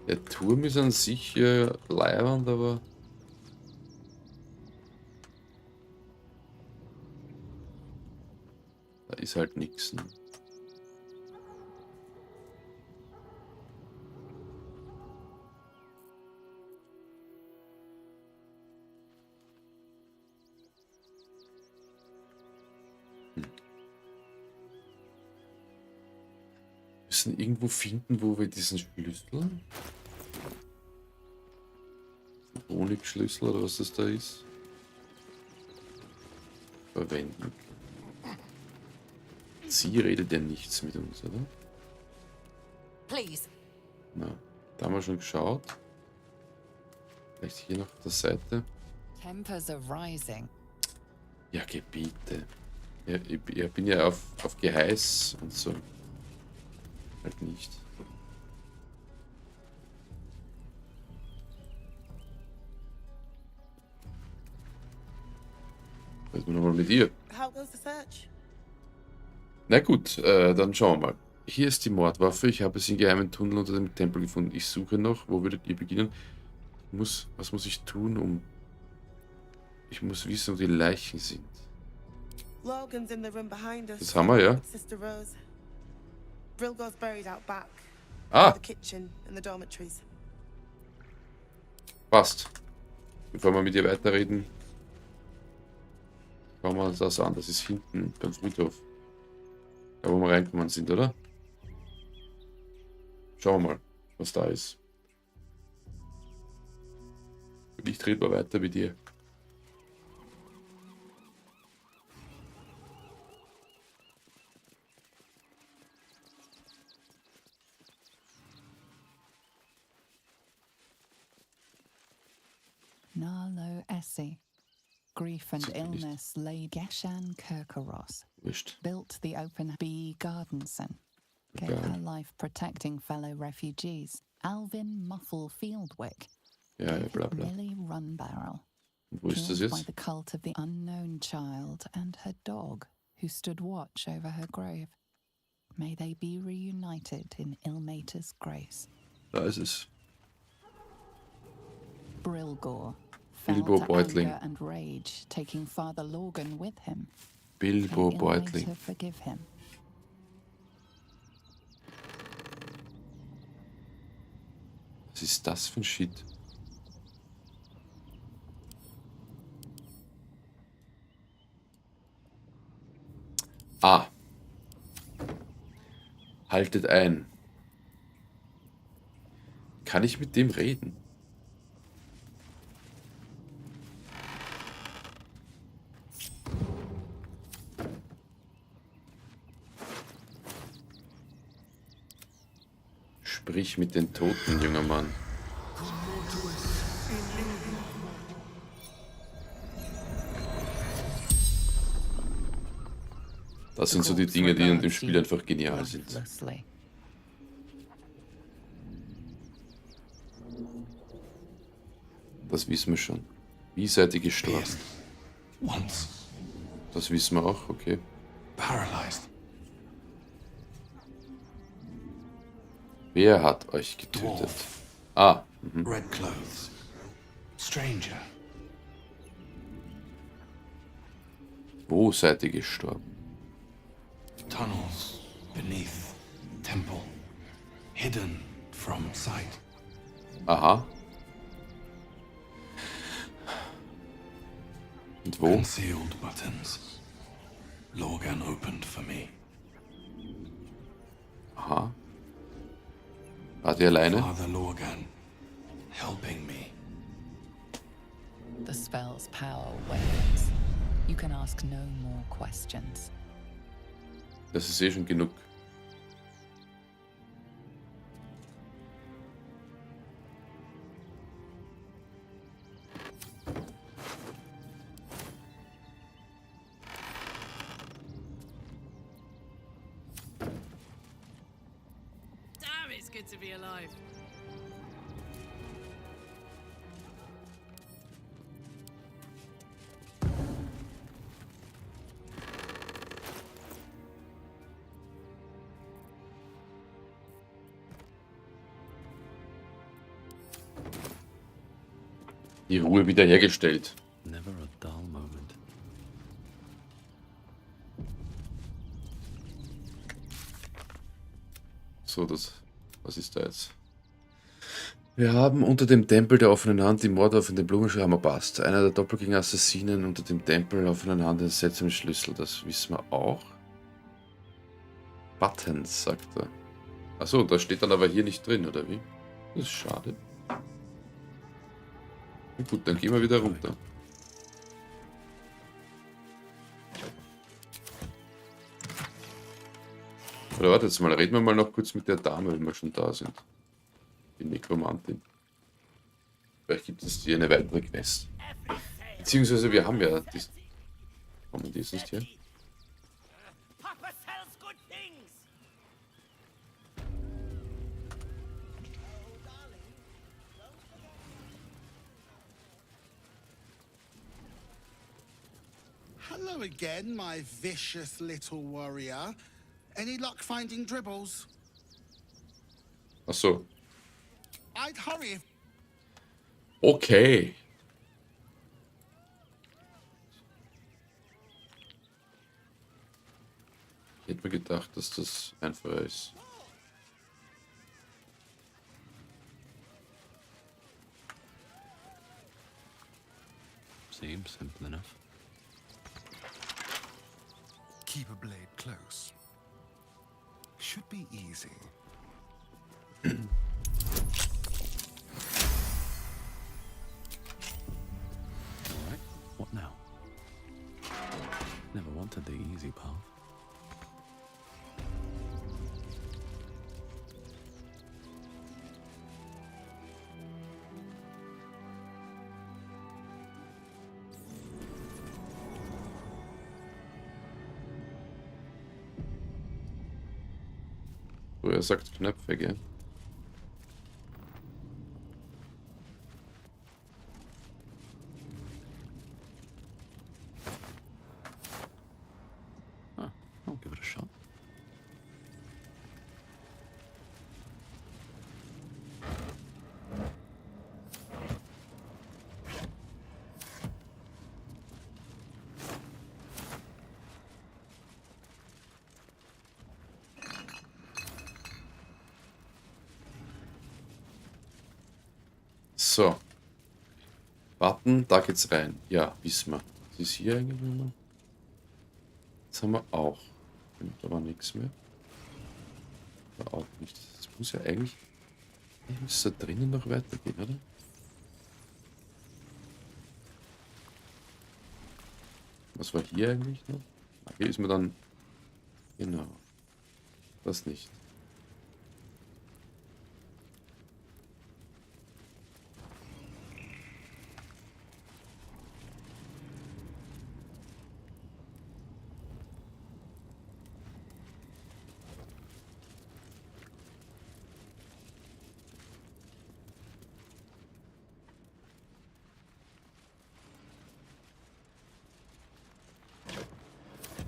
Der Turm ist an sich leiwand, aber da ist halt nichts. Ne? Wir müssen irgendwo finden, wo wir diesen Schlüssel, Honigschlüssel oder was das da ist, verwenden. Sie redet ja nichts mit uns, oder? Please. Na, da haben wir schon geschaut. Vielleicht hier noch auf der Seite. Tempers are rising. Ja, Gebiete. Ja, ich bin ja auf Geheiß und so. Halt nicht. Was wir nochmal mit ihr? How goes the search? Na gut, dann schauen wir mal. Hier ist die Mordwaffe. Ich habe sie im geheimen Tunnel unter dem Tempel gefunden. Ich suche noch. Wo würdet ihr beginnen? Was muss ich tun, Ich muss wissen, wo die Leichen sind. Logan's in the room behind us. Das haben wir, ja? Sister Rose. Brilgo's buried out back. Ah! The kitchen and the dormitories. Passt. Bevor wir mit ihr weiterreden, schauen wir uns das an. Das ist hinten beim Friedhof. Da, wo wir reinkommen sind, oder? Schauen wir mal, was da ist. Und ich rede mal weiter mit dir. Narlo Essie. Grief and illness laid Geshan Kirkaros. Built the open B. Gardenson. Gave her life protecting fellow refugees. Alvin Muffle Fieldwick. Ja, bla bla. Millie Runbarrel. Wo ist das Killed by jetzt? the cult of the unknown child and her dog, who stood watch over her grave. May they be reunited in Ilmater's grace. Da ist es. Brilgor Bilbo fell to Beutling. anger and rage, taking Father Logan with him. Bilbo May Beutling. Ilmater forgive him. Was ist das für ein Shit? Ah. Haltet ein. Kann ich mit dem reden? Sprich mit den Toten, junger Mann. Das sind so die Dinge, die in dem Spiel einfach genial sind. Das wissen wir schon. Wie seid ihr gestorben? Das wissen wir auch, okay. Paralyzed. Wer hat euch getötet? Ah. Mhm. Red clothes. Stranger. Wo seid ihr gestorben? Tunnels beneath temple. Hidden from sight. Aha. Und wo? Concealed buttons. Logan opened for me. Aha. Wart ihr alleine? Father Logan helping me. The spell's power wanes. You can ask no more questions. Das ist eh schon genug. Damn, it's good to be alive. Die Ruhe wiederhergestellt. Never a dull moment. So, was ist da jetzt? Wir haben unter dem Tempel der offenen Hand die Morde auf den Blumenschirm passt. Einer der Doppelgänger-Assassinen unter dem Tempel der offenen Hand den seltsamen Schlüssel. Das wissen wir auch. Buttons, sagt er. Achso, da steht dann aber hier nicht drin, oder wie? Das ist schade. Na gut, dann gehen wir wieder runter. Oder warte jetzt mal, reden wir mal noch kurz mit der Dame, wenn wir schon da sind. Die Nekromantin. Vielleicht gibt es hier eine weitere Quest. Beziehungsweise wir haben ja die... Kommen die sonst hier? Hello again, my vicious little warrior. Any luck finding dribbles? Ach so. I'd hurry if... Okay. Ich hätte mir gedacht, dass das einfacher ist. Seems simple enough. Keep a blade close. Should be easy. Alright, what now? Never wanted the easy path. So, er sagt Knöpfe, gell? So. Warten, da geht's rein. Ja, wissen wir. Was ist hier eigentlich nochmal? Das haben wir auch. Da war nichts mehr. Da auch nicht. Das muss ja eigentlich... Müsste da drinnen noch weitergehen, oder? Was war hier eigentlich noch? Hier ist mir dann... Genau. Das nicht.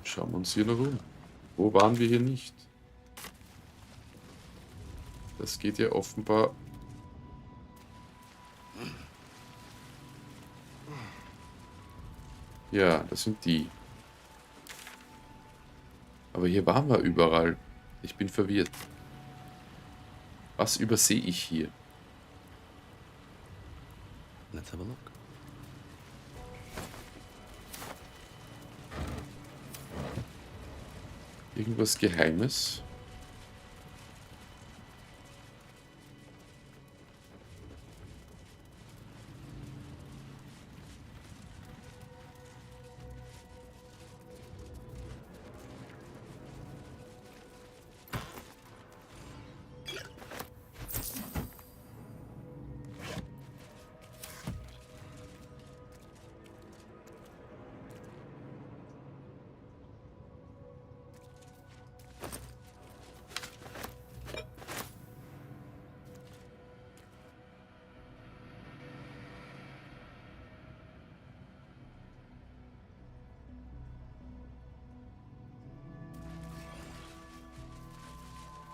Schauen wir uns hier noch um. Wo waren wir hier nicht? Das geht ja offenbar... Ja, das sind die. Aber hier waren wir überall. Ich bin verwirrt. Was übersehe ich hier? Let's have a look. Irgendwas Geheimes?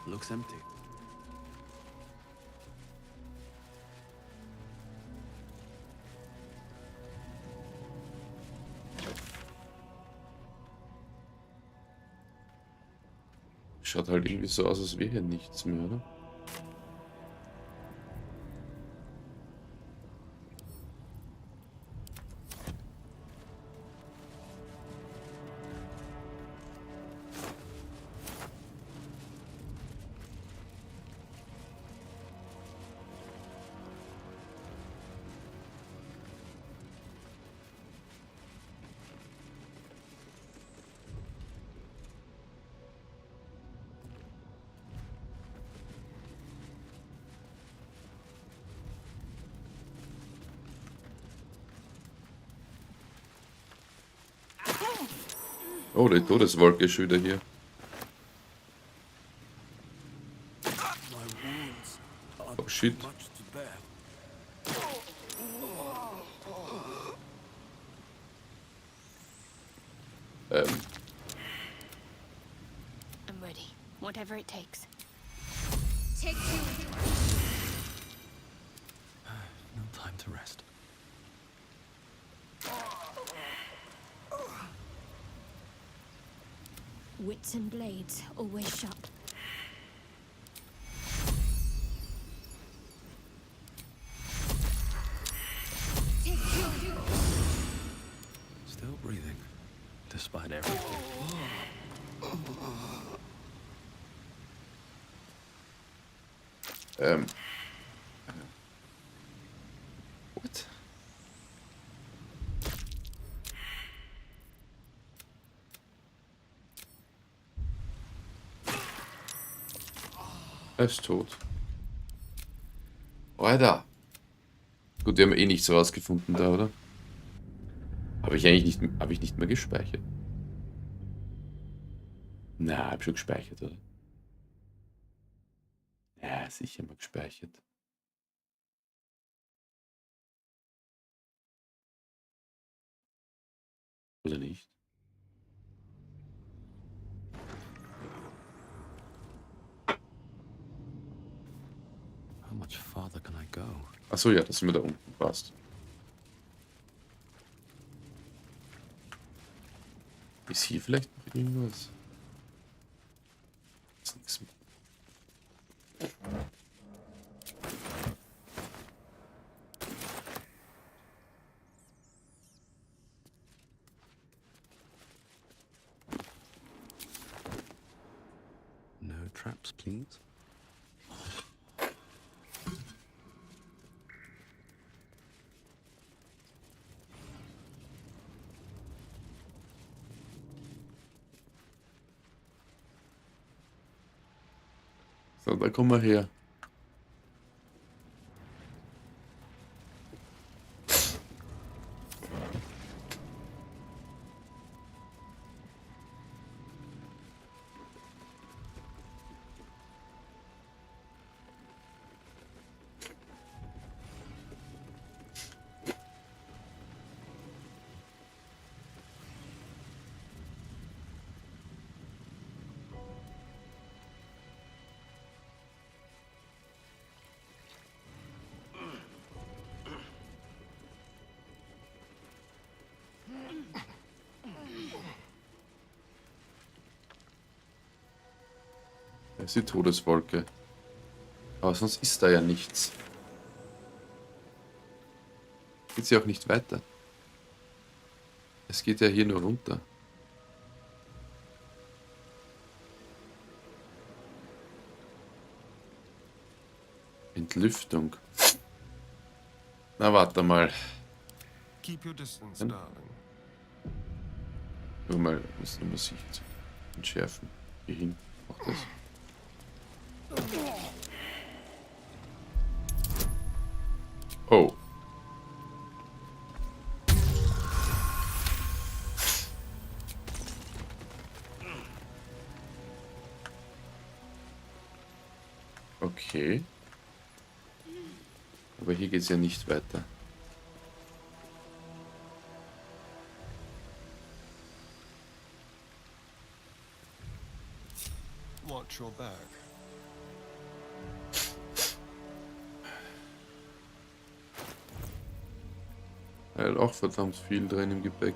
Looks empty. Schaut halt irgendwie so aus, als wäre hier nichts mehr, oder? Oh, die Todeswolke ist wieder hier. Oh shit. I'm ready. Whatever it takes. Take two. No time to rest. Wits and blades always sharp. Still breathing, despite everything. What? Er ist tot. Alter. Gut, wir haben eh nichts rausgefunden da, oder? Habe ich eigentlich nicht, habe ich nicht mehr gespeichert? Na, habe schon gespeichert, oder? Ja, sicher mal gespeichert. Oder nicht? How much farther can I go? Achso, ja, das sind wir da unten. Passt. Ist hier vielleicht noch irgendwas? Ist nichts mehr. Maps, please. So, da kommen wir her. Das ist die Todeswolke. Aber sonst ist da ja nichts. Geht sie auch nicht weiter. Es geht ja hier nur runter. Entlüftung. Na, warte mal. Keep your distance, darling. Nur mal, muss nur mal Sicht entschärfen. Hier hin. Auch das. Oh. Okay. Aber hier geht es ja nicht weiter. Watch your back. Er hat auch verdammt viel drin im Gepäck.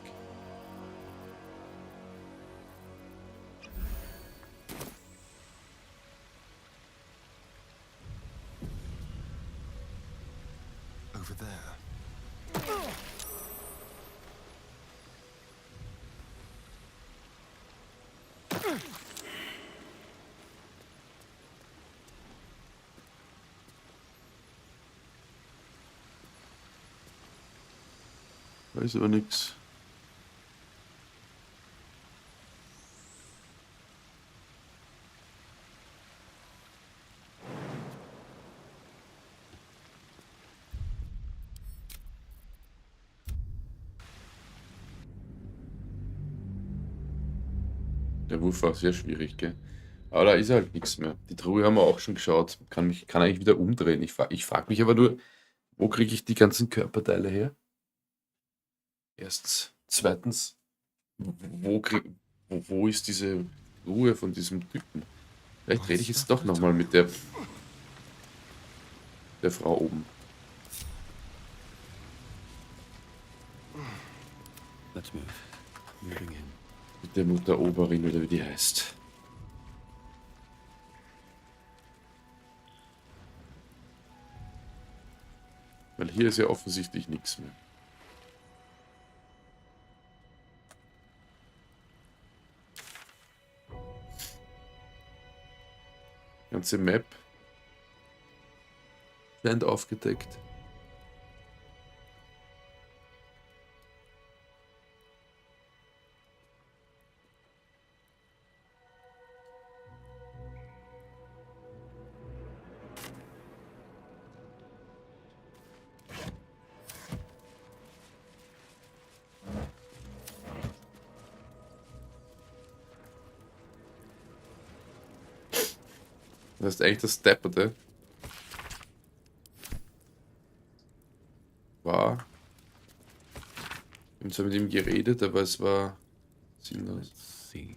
Over there. Da ist aber nichts. Der Wurf war sehr schwierig, gell? Aber da ist halt nichts mehr. Die Truhe haben wir auch schon geschaut. Kann eigentlich wieder umdrehen. Ich frage mich aber nur, wo kriege ich die ganzen Körperteile her? Erstens. Zweitens, wo ist diese Ruhe von diesem Typen? Vielleicht rede ich jetzt doch nochmal mit der Frau oben. Let's move. Moving in. Mit der Mutter Oberin oder wie die heißt. Weil hier ist ja offensichtlich nichts mehr. Ganze Map. Land aufgedeckt. Das ist eigentlich das Depperte. War. Wir haben zwar mit ihm geredet, aber es war sinnlos. Let's see.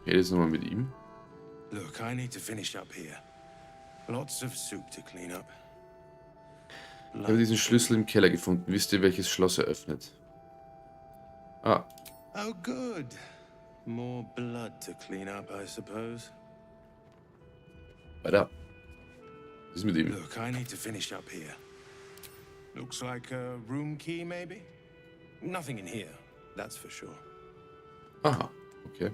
rede jetzt nochmal mit ihm. Look, I need to finish up here. Lots of soup to clean up. Ich habe diesen Schlüssel im Keller gefunden. Wisst ihr, welches Schloss er öffnet? Ah. Oh, good. More blood to clean up, I suppose. Weiter. Was ist mit ihm? Look, I need to finish up here. Looks like a room key, maybe? Nothing in here, that's for sure. Aha, okay.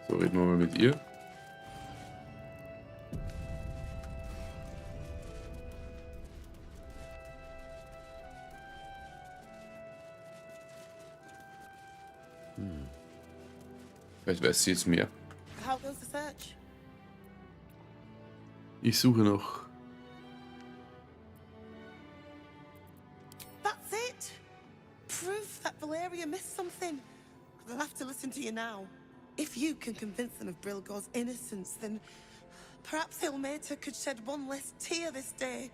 So, reden wir mal mit ihr. Vielleicht weiß sie jetzt mehr. How goes the search? Ich suche noch. That's it. Proof that Valeria missed something. They'll have to listen to you now. If you can convince them of Brilgor's innocence, then perhaps Ilmater could shed one less tear this day.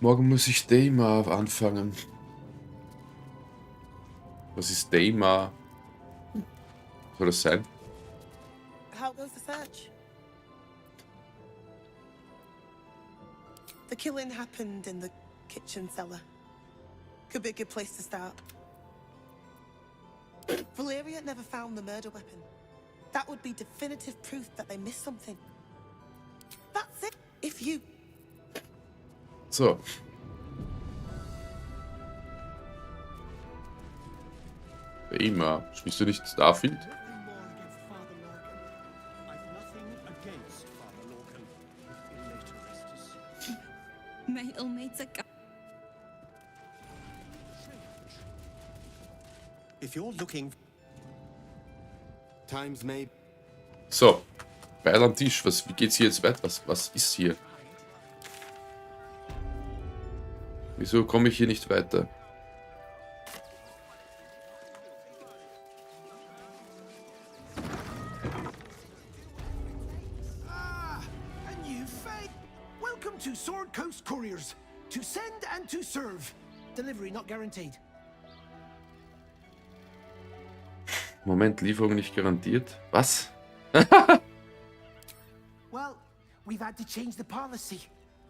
Morgen muss ich Daymar anfangen. Was ist Daymar? Soll das sein? How goes the search? The killing happened in the kitchen cellar. Could be a good place to start. Valeria never found the murder weapon. That would be definitive proof that they missed something. That's it. If you... So. Daymar. Spielst du nicht Starfield? May Ilmater go. If you're looking... Times may... So. Beil am Tisch. Wie geht's hier jetzt weiter? Was ist hier? Wieso komme ich hier nicht weiter? Welcome to Sword Coast Couriers. To send and to serve. Delivery not guaranteed. Moment, Lieferung nicht garantiert. Was? Well, we've had to change the policy.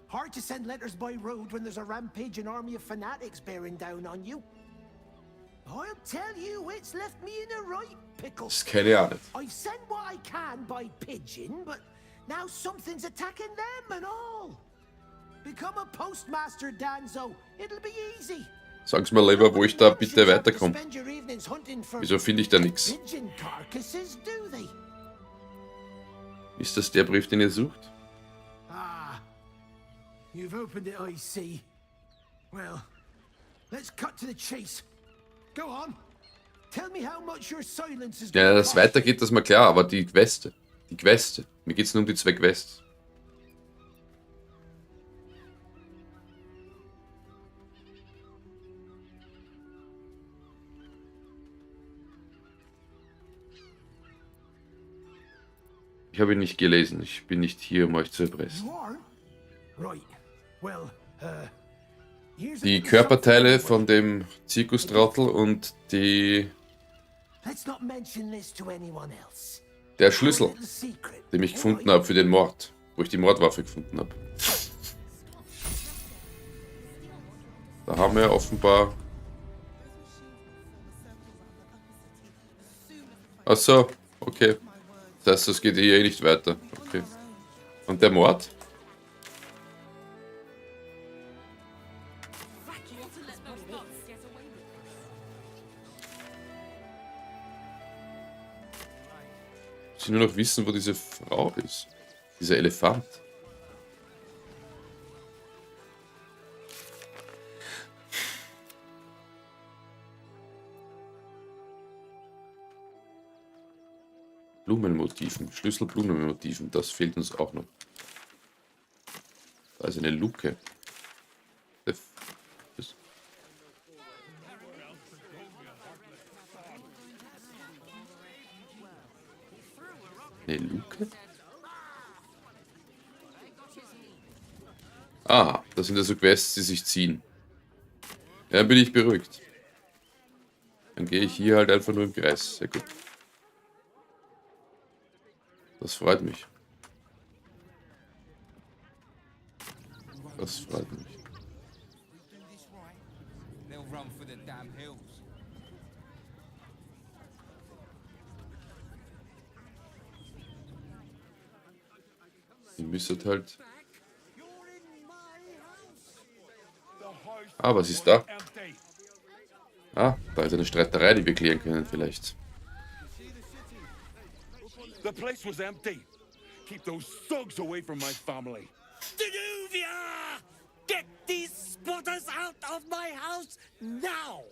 Hard to send letters by road when there's a rampaging army of fanatics bearing down on you. I'll tell you, it's left me in a right pickle. Das ist keine Ahnung. I've sent what I can by pigeon, but now something's attacking them and all. Become a postmaster, Danzo. It'll be easy. Sag's mir lieber, wo ich da bitte weiterkomme. Wieso finde ich da nichts? Ist das der Brief, den ihr sucht? Ah, you've opened it, I see. Well, let's cut to the chase. Go on. Tell me how much your silence is. Ja, dass es weitergeht, das ist mir klar, aber die Queste. Die Queste. Mir geht's nur um die zwei Quests. Ich habe ihn nicht gelesen. Ich bin nicht hier, um euch zu erpressen. Die Körperteile von dem Zirkustrottel und der Schlüssel, den ich gefunden habe für den Mord, wo ich die Mordwaffe gefunden habe. Da haben wir offenbar... Ach so, okay. Das heißt, das geht hier eh nicht weiter. Okay. Und der Mord? Ich will nur noch wissen, wo diese Frau ist. Dieser Elefant. Blumenmotiven, Schlüsselblumenmotiven, das fehlt uns auch noch. Da ist eine Luke. Eine Luke? Ah, Das sind also Quests, die sich ziehen. Ja, dann bin ich beruhigt. Dann gehe ich hier halt einfach nur im Kreis. Sehr gut. Das freut mich. Das freut mich. Ihr müsstet halt... Ah, was ist da? Ah, da ist eine Streiterei, die wir klären können vielleicht. The place was empty. Keep those thugs away from my family. Danuvia! Get these spotters out of my house now!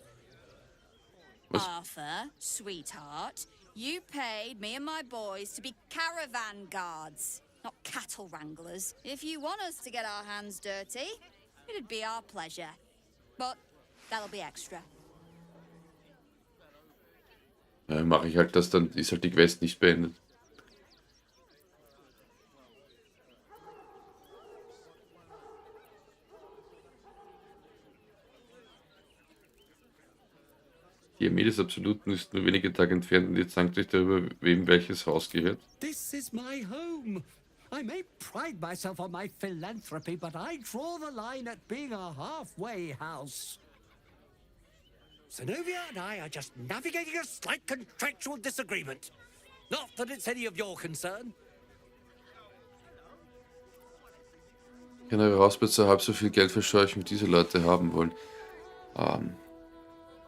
Arthur, sweetheart, you paid me and my boys to be caravan guards, not cattle wranglers. If you want us to get our hands dirty, it'd be our pleasure. But that'll be extra. Ja, mache ich halt das, dann ist halt die Quest nicht beendet. Die Armee des Absoluten ist nur wenige Tage entfernt und jetzt zankt euch darüber, wem welches Haus gehört. This is my home. I may pride myself on my philanthropy, but I draw the line at being a halfway house. Zenobia and I are just navigating a slight contractual disagreement. Not that it's any of your concern. Kann eure Hausbesitzer halb so viel Geld verscheuchen, wie diese Leute haben wollen.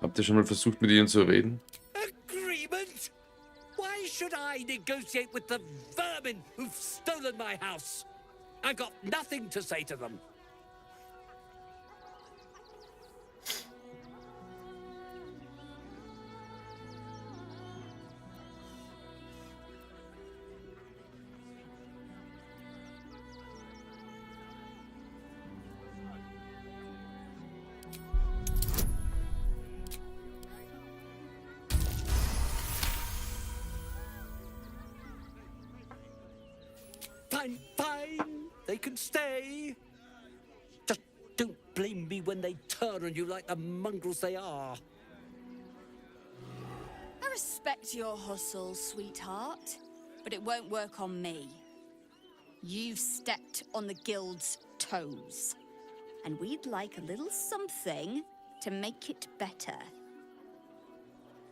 Habt ihr schon mal versucht, mit ihnen zu reden? Agreement? Why should I negotiate with the vermin who've stolen my house? I've got nothing to say to them. Fine, fine. They can stay. Just don't blame me when they turn on you like the mongrels they are. I respect your hustle, sweetheart, but it won't work on me. You've stepped on the guild's toes, and we'd like a little something to make it better.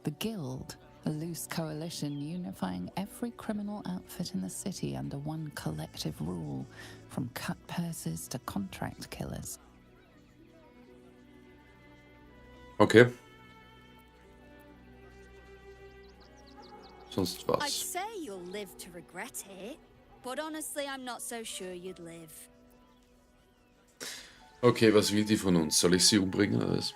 The Guild, a loose coalition unifying every criminal outfit in the city under one collective rule, from cut purses to contract killers. Okay. Sonst I'd was. say you'll live to regret it, but honestly, I'm not so sure you'd live. Okay, was will die von uns? Soll ich sie umbringen oder was?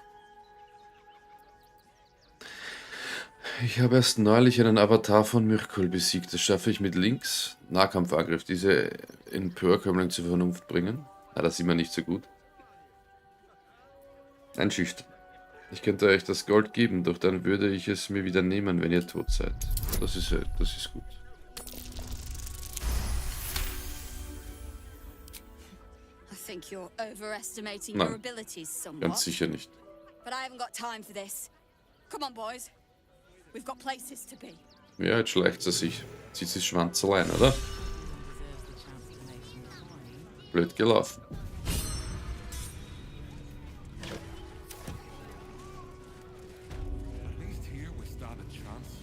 Ich habe erst neulich einen Avatar von Myrkul besiegt. Das schaffe ich mit links. Nahkampfangriff. Diese Emporkömmling zur Vernunft bringen. Na, das sieht man nicht so gut. Einschüchtern. Ich könnte euch das Gold geben, doch dann würde ich es mir wieder nehmen, wenn ihr tot seid. Das ist gut. I think you're overestimating Nein, your abilities somewhat. ganz sicher nicht. But I haven't got time for this. Come on, boys. We've got places to be. Ja, jetzt schleicht sie sich. Zieht sich Schwanz allein, oder? Blöd gelaufen. At least here we stand a chance.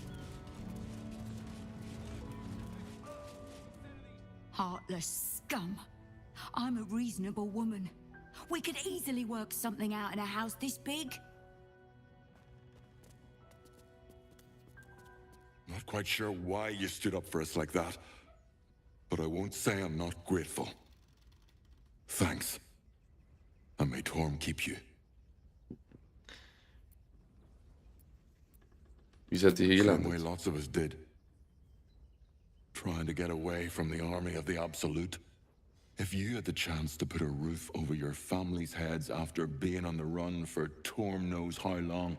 Heartless scum. I'm a reasonable woman. We could easily work something out in a house this big. Not quite sure why you stood up for us like that, but I won't say I'm not grateful. Thanks. And may Torm keep you. Wie seid ihr hier Same gelandet? way lots of us did. Trying to get away from the army of the Absolute. If you had the chance to put a roof over your family's heads after being on the run for Torm knows how long,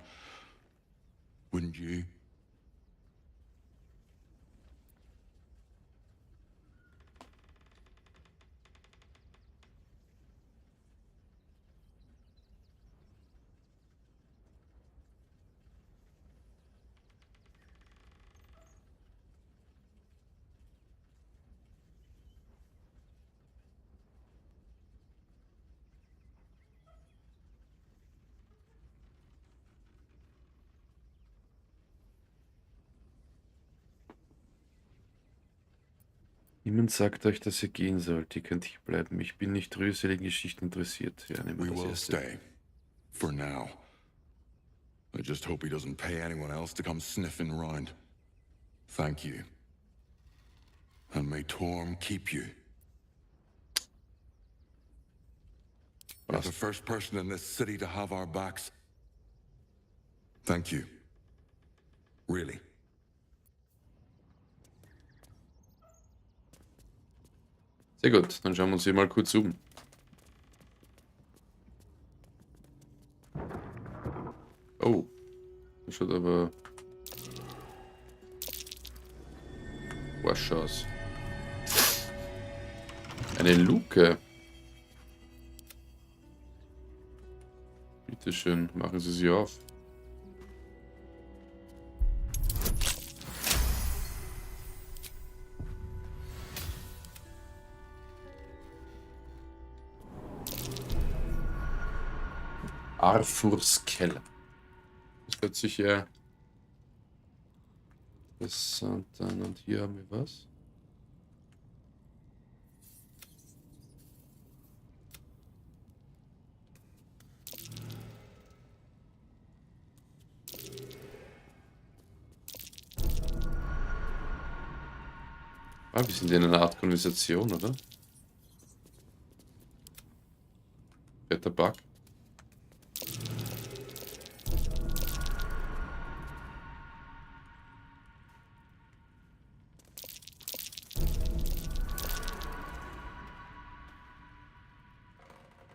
wouldn't you? Niemand sagt euch, dass ihr gehen sollt. Ihr könnt hier bleiben. Ich bin nicht rührseligen Geschichten interessiert. Ja, nehmen wir We das will erste. stay. For now. I just hope he doesn't pay anyone else to come sniffing around. Thank you. And may Torm keep you. You're the first person in this city to have our backs. Thank you. Really. Sehr gut, dann schauen wir uns hier mal kurz um. Oh, das schaut aber wasch aus. Eine Luke. Bitte schön, machen Sie sie auf. Arthurs Keller. Das hört sich ja interessant an. Und hier haben wir was? Ah, wir sind in einer Art Konversation, oder? Fetter Bug.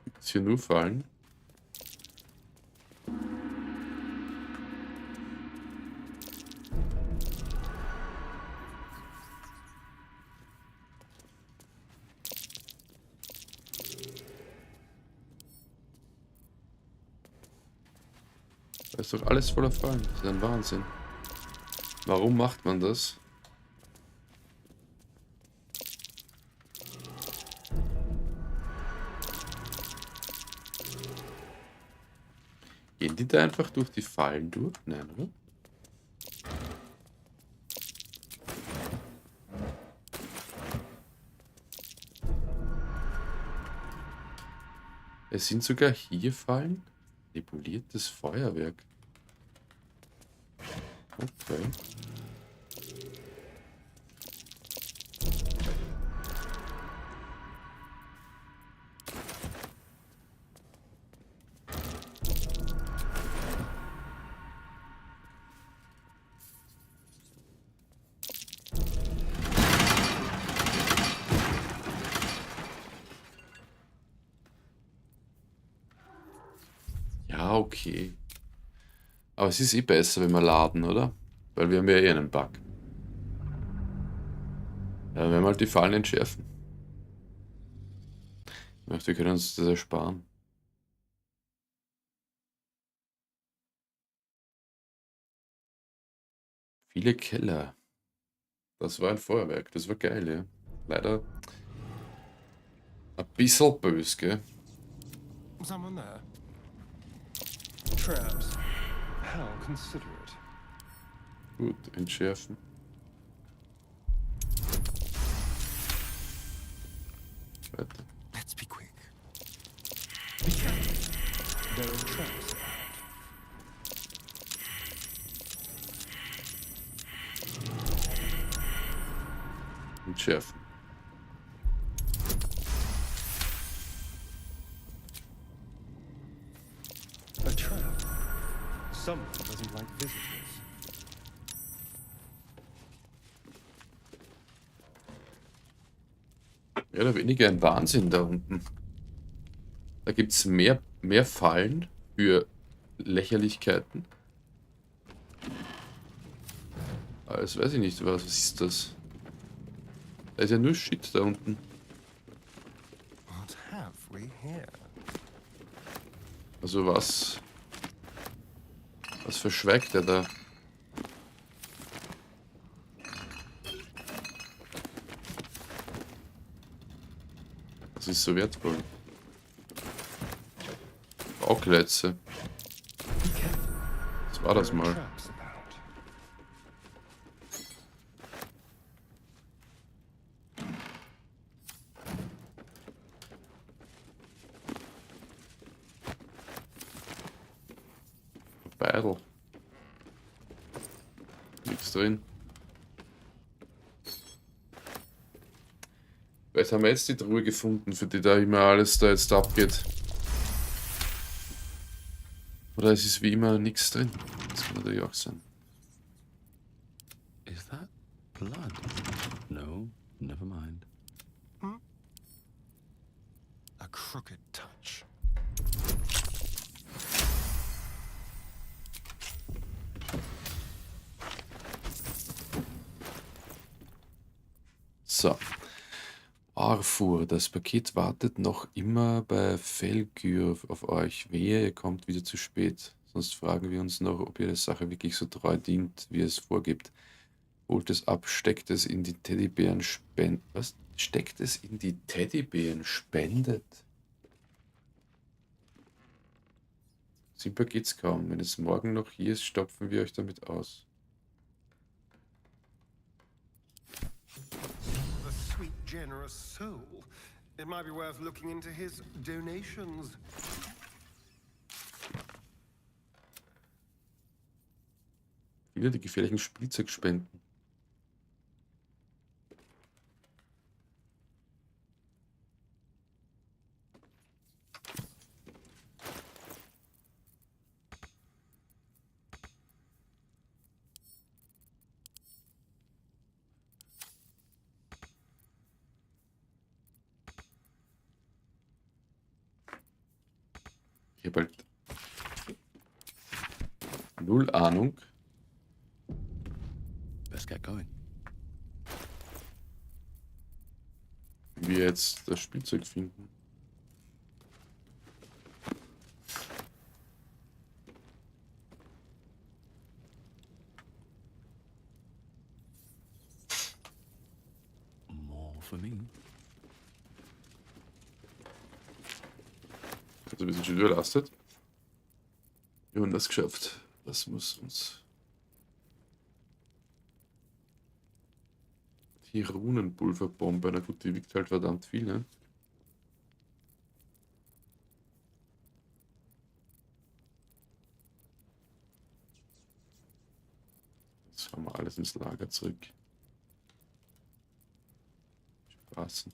Gibt's hier nur Fallen? Da ist doch alles voller Fallen. Das ist ein Wahnsinn. Warum macht man das? Gehen die da einfach durch die Fallen durch? Nein, oder? Es sind sogar hier Fallen? Manipuliertes Feuerwerk. Okay. Ja, okay. Aber es ist eh besser, wenn wir laden, oder? Weil wir haben ja eh einen Bug. Ja, dann werden wir halt die Fallen entschärfen. Ich möchte, wir können uns das ersparen. Viele Keller. Das war ein Feuerwerk. Das war geil, ja. Leider ein bisschen böse, gell? Someone there. Traps. How considerate. Gut, entschärfen. Weiter. Let's be quick. Be careful. There are traps about. Entschärfen. A trap. Someone doesn't like visitors. Mehr oder weniger ein Wahnsinn da unten. Da gibt es mehr Fallen für Lächerlichkeiten. Als weiß ich nicht, was ist das? Da ist ja nur Shit da unten. What have we here? Also was verschweigt er da? Das ist so wertvoll. Bauklötze. Was war das mal? Nichts drin. Vielleicht haben wir jetzt die Truhe gefunden, für die da immer alles da jetzt abgeht. Oder es ist wie immer nichts drin. Das kann natürlich auch sein. Is that blood? No, never mind. A crooked touch. So. Arfur, das Paket wartet noch immer bei Felgyr auf euch. Wehe, ihr kommt wieder zu spät. Sonst fragen wir uns noch, ob ihr der Sache wirklich so treu dient, wie es vorgibt. Holt es ab, steckt es in die Teddybären, spendet. Was? Steckt es in die Teddybären, spendet? Simpler geht's kaum. Wenn es morgen noch hier ist, stopfen wir euch damit aus. A sweet, generous soul. It might be worth looking into his donations. Wieder die gefährlichen Spielzeugspenden. Ich habe halt null Ahnung. Let's get going. Wie wir jetzt das Spielzeug finden. More for me. Also wir sind schon überlastet. Wir haben das geschafft. Das muss uns... Die Runenpulverbombe, na gut, die wiegt halt verdammt viel, ne? Jetzt haben wir alles ins Lager zurück. Straßen.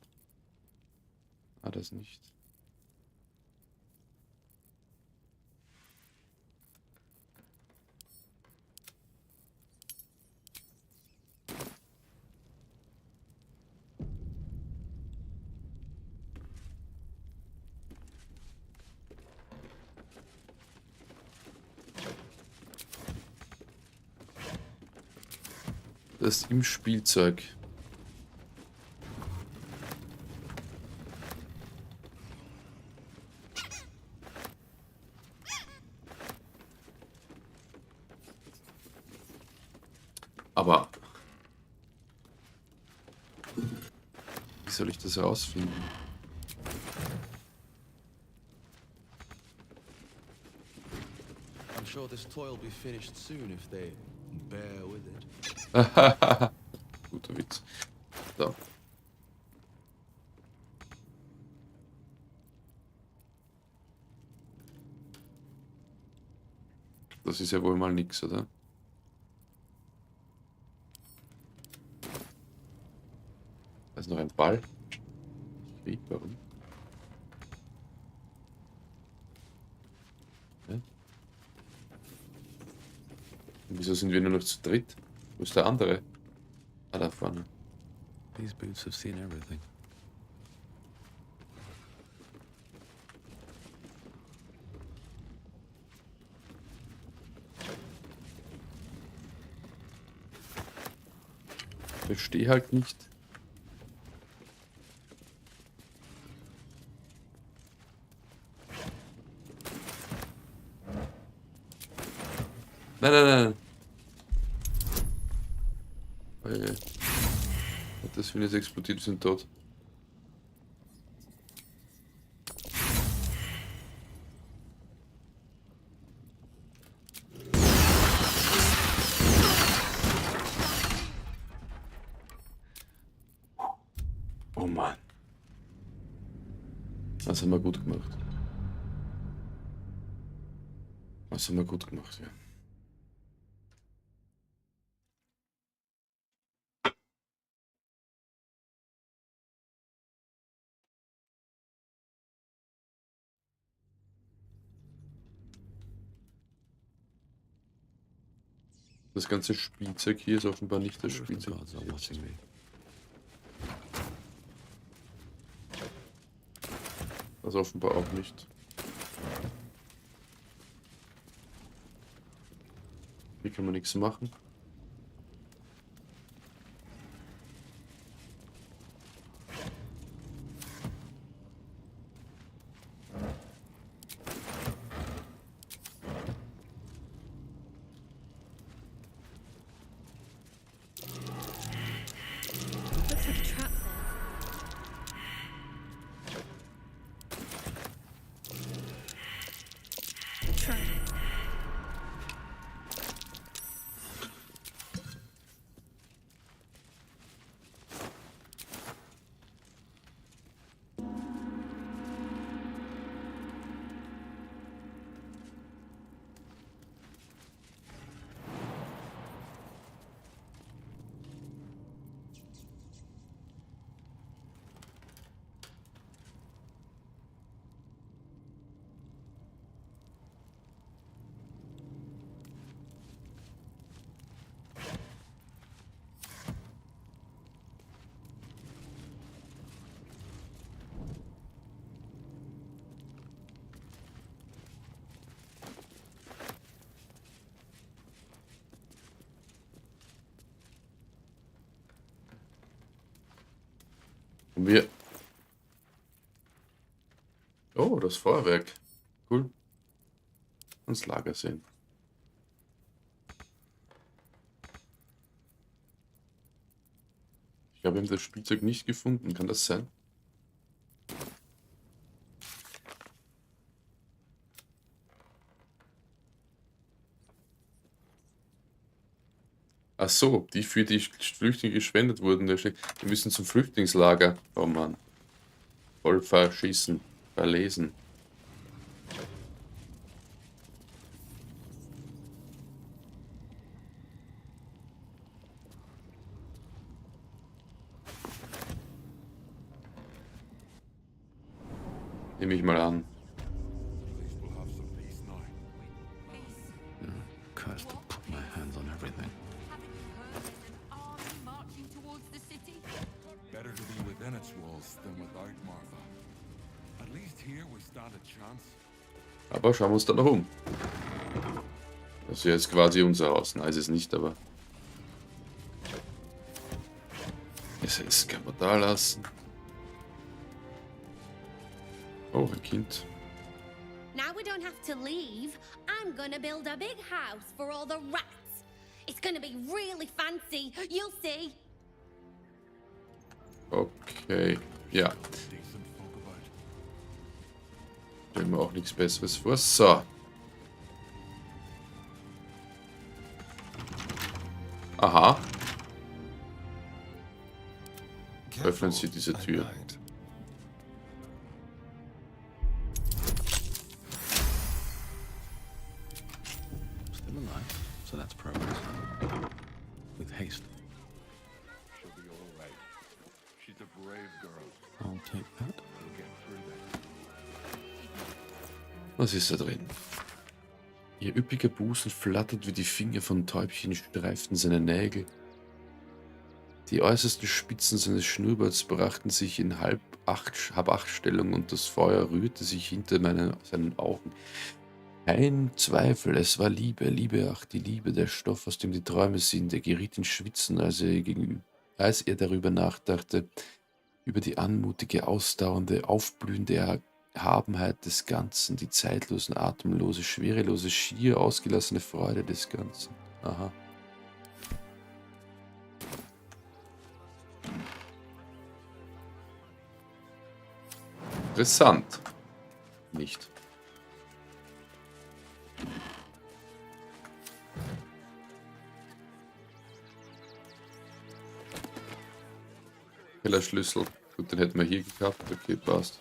Ah, das nicht. Das im Spielzeug. Aber wie soll ich das herausfinden? I'm sure this toy will be finished soon if they bear with it. Guter Witz. So. Das ist ja wohl mal nix, oder? Da ist noch ein Ball. Krieg, warum? Ja. Und wieso sind wir nur noch zu dritt? Wo ist der andere? Ah, da vorne. These boots have seen everything. Ich verstehe halt nicht. Nein, nein, nein. Das Film ist explodiert, wir sind tot. Oh Mann. Das haben wir gut gemacht. Das haben wir gut gemacht, ja. Das ganze Spielzeug hier ist offenbar nicht das Spielzeug. Das offenbar auch nicht. Hier kann man nichts machen. Looks like a trap there. Trap. Und wir... Oh, das Feuerwerk. Cool. Ins Lager sehen. Ich habe eben das Spielzeug nicht gefunden. Kann das sein? Ach so, die für die Flüchtlinge gespendet wurden. Die müssen zum Flüchtlingslager. Oh Mann. Voll verschießen. Verlesen. Nehme ich mal an. Cursed to put my hands on everything. Better to be within its walls than without, Martha. At least here we stand a chance. Aber schauen wir uns da noch um. Das ist jetzt quasi unser Haus. Nein, ist es nicht, aber... Das Essen kann man da lassen. Oh, ein Kind. Now we don't have to leave. I'm gonna build a big house for all the rats. It's gonna be really fancy. You'll see. Okay, ja. Stellen wir auch nichts Besseres vor. So. Aha. Öffnen Sie diese Tür. Still alive, so that's progress. With haste. She'll be all right. She's a brave girl. I'll take that. We'll get through this. Was ist da drin? Ihr üppiger Busen flattert wie die Finger von Täubchen, streiften seine Nägel. Die äußersten Spitzen seines Schnurrbarts brachten sich in Halb-Acht-Stellung und das Feuer rührte sich hinter seinen Augen. Kein Zweifel, es war Liebe, Liebe, ach die Liebe, der Stoff, aus dem die Träume sind. Er geriet in Schwitzen, als er darüber nachdachte, über die anmutige, ausdauernde, aufblühende Erhabenheit des Ganzen, die zeitlosen, atemlose, schwerelose, schier ausgelassene Freude des Ganzen. Aha. Interessant. Nicht. Kellerschlüssel. Gut, den hätten wir hier gehabt. Okay, passt.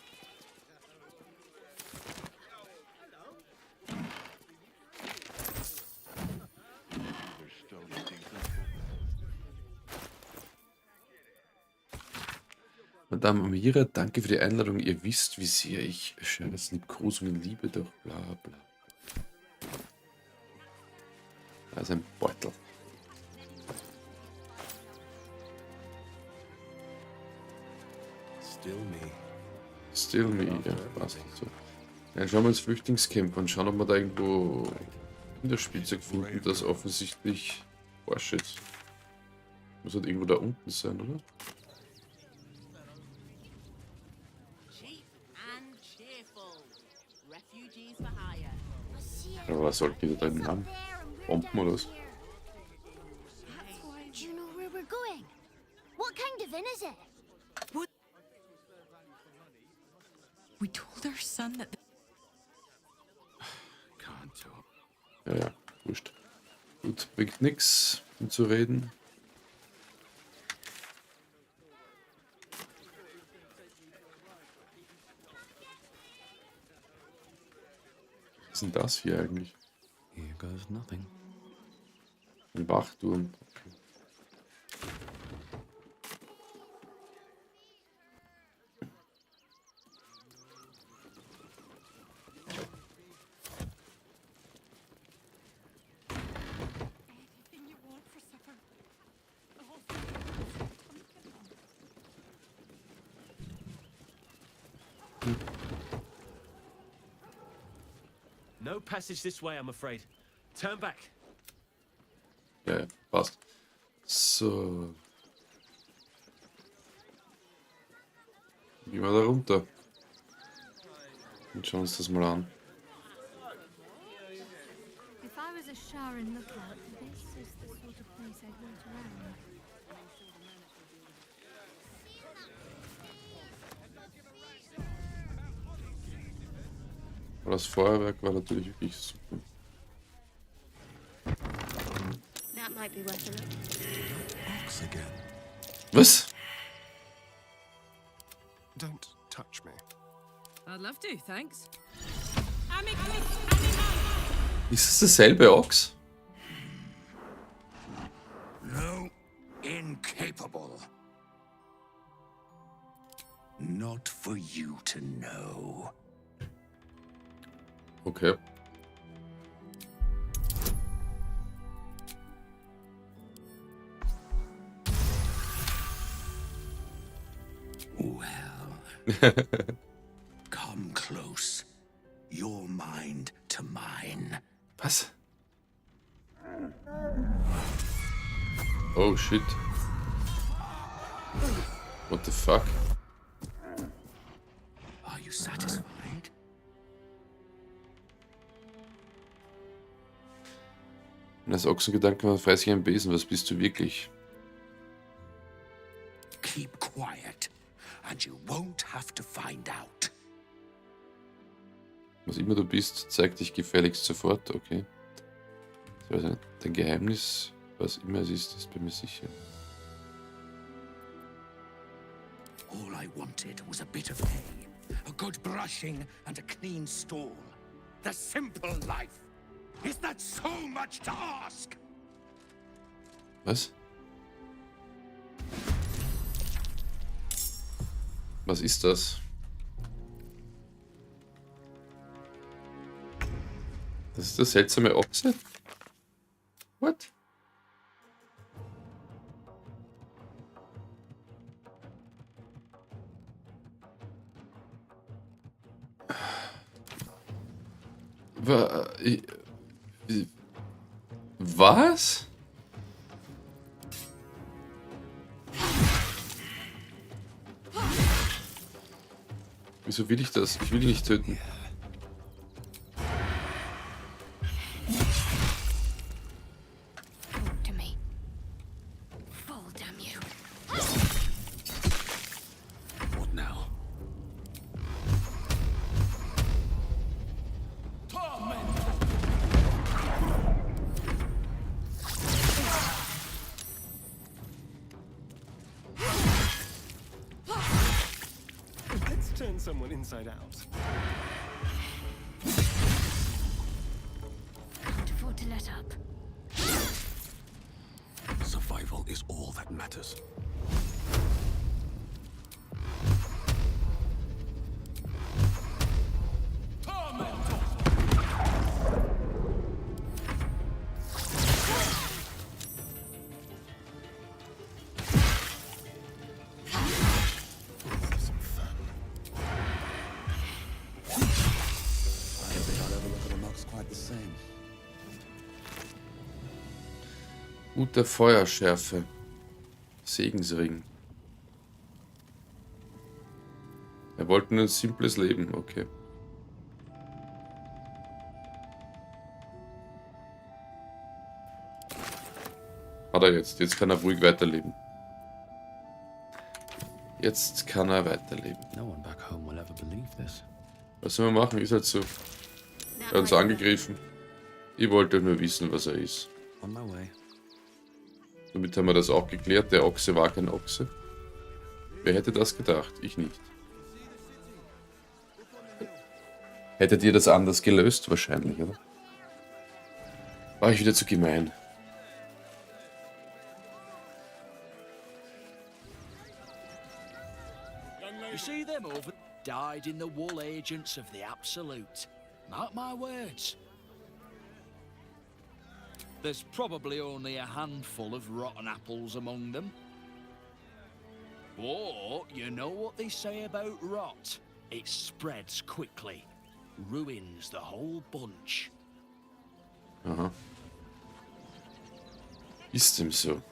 Madame Amira, danke für die Einladung. Ihr wisst, wie sehr ich Sharas Liebkosungen liebe, doch bla bla. Da ist ein Beutel. Still me, ja, passt so. Dann schauen wir ins Flüchtlingscamp und schauen, ob wir da irgendwo in der Spitze gefunden, das offensichtlich Arsch ist. Muss halt irgendwo da unten sein, oder? Aber was soll die da drin haben? Bomben oder was? Do you know where we're going? What kind of inn is it? What? We told our son that. Ja, ja, wurscht. Gut, bringt nix, um zu reden. Was ist denn das hier eigentlich? Here goes nothing. Ein Wachturm. Okay. No passage this way, I'm afraid. Turn back. Ja, ja, passt. So. Gehen wir da runter. Und schauen uns das mal an. If I was a Sharon lookout, this is the sort of place I'd want around. Aber das Feuerwerk war natürlich wirklich super. That might be worth a look. Ox again. Was? Don't touch me. I'd love to, thanks. Ist es derselbe Ochs? No, incapable. Not for you to know. Okay. Well, come close. Your mind to mine. Was? Oh shit. What the fuck? Are you satisfied? Wenn das Ochsengedanken war, fress ich einen Besen. Was bist du wirklich? Keep quiet, and you won't have to find out. Was immer du bist, zeig dich gefälligst sofort. Okay. Also dein Geheimnis, was immer es ist bei mir sicher. All I wanted was a bit of hay, a good brushing, and a clean stall. The simple life. Is that so much to ask? Was? Was ist das? Das ist der seltsame Ochse? What? Was? Wieso will ich das? Ich will ihn nicht töten. To me. Fall, damn you. What now? Let's turn someone inside out. Can't afford to let up. Survival is all that matters. Some Gute Feuerschärfe. Segensring. Er wollte nur ein simples Leben, okay. Hat er jetzt. Jetzt kann er ruhig weiterleben. Jetzt kann er weiterleben. Was soll man machen? Ist halt so. Er hat uns angegriffen. Ich wollte nur wissen, was er ist. Damit haben wir das auch geklärt. Der Ochse war kein Ochse. Wer hätte das gedacht? Ich nicht. Hättet ihr das anders gelöst? Wahrscheinlich, oder? War ich wieder zu gemein. You see them over died in the wool agents of the Absolute. Mark my words. There's probably only a handful of rotten apples among them. But you know what they say about rot? It spreads quickly. Ruins the whole bunch. Aha. Ist ihm so.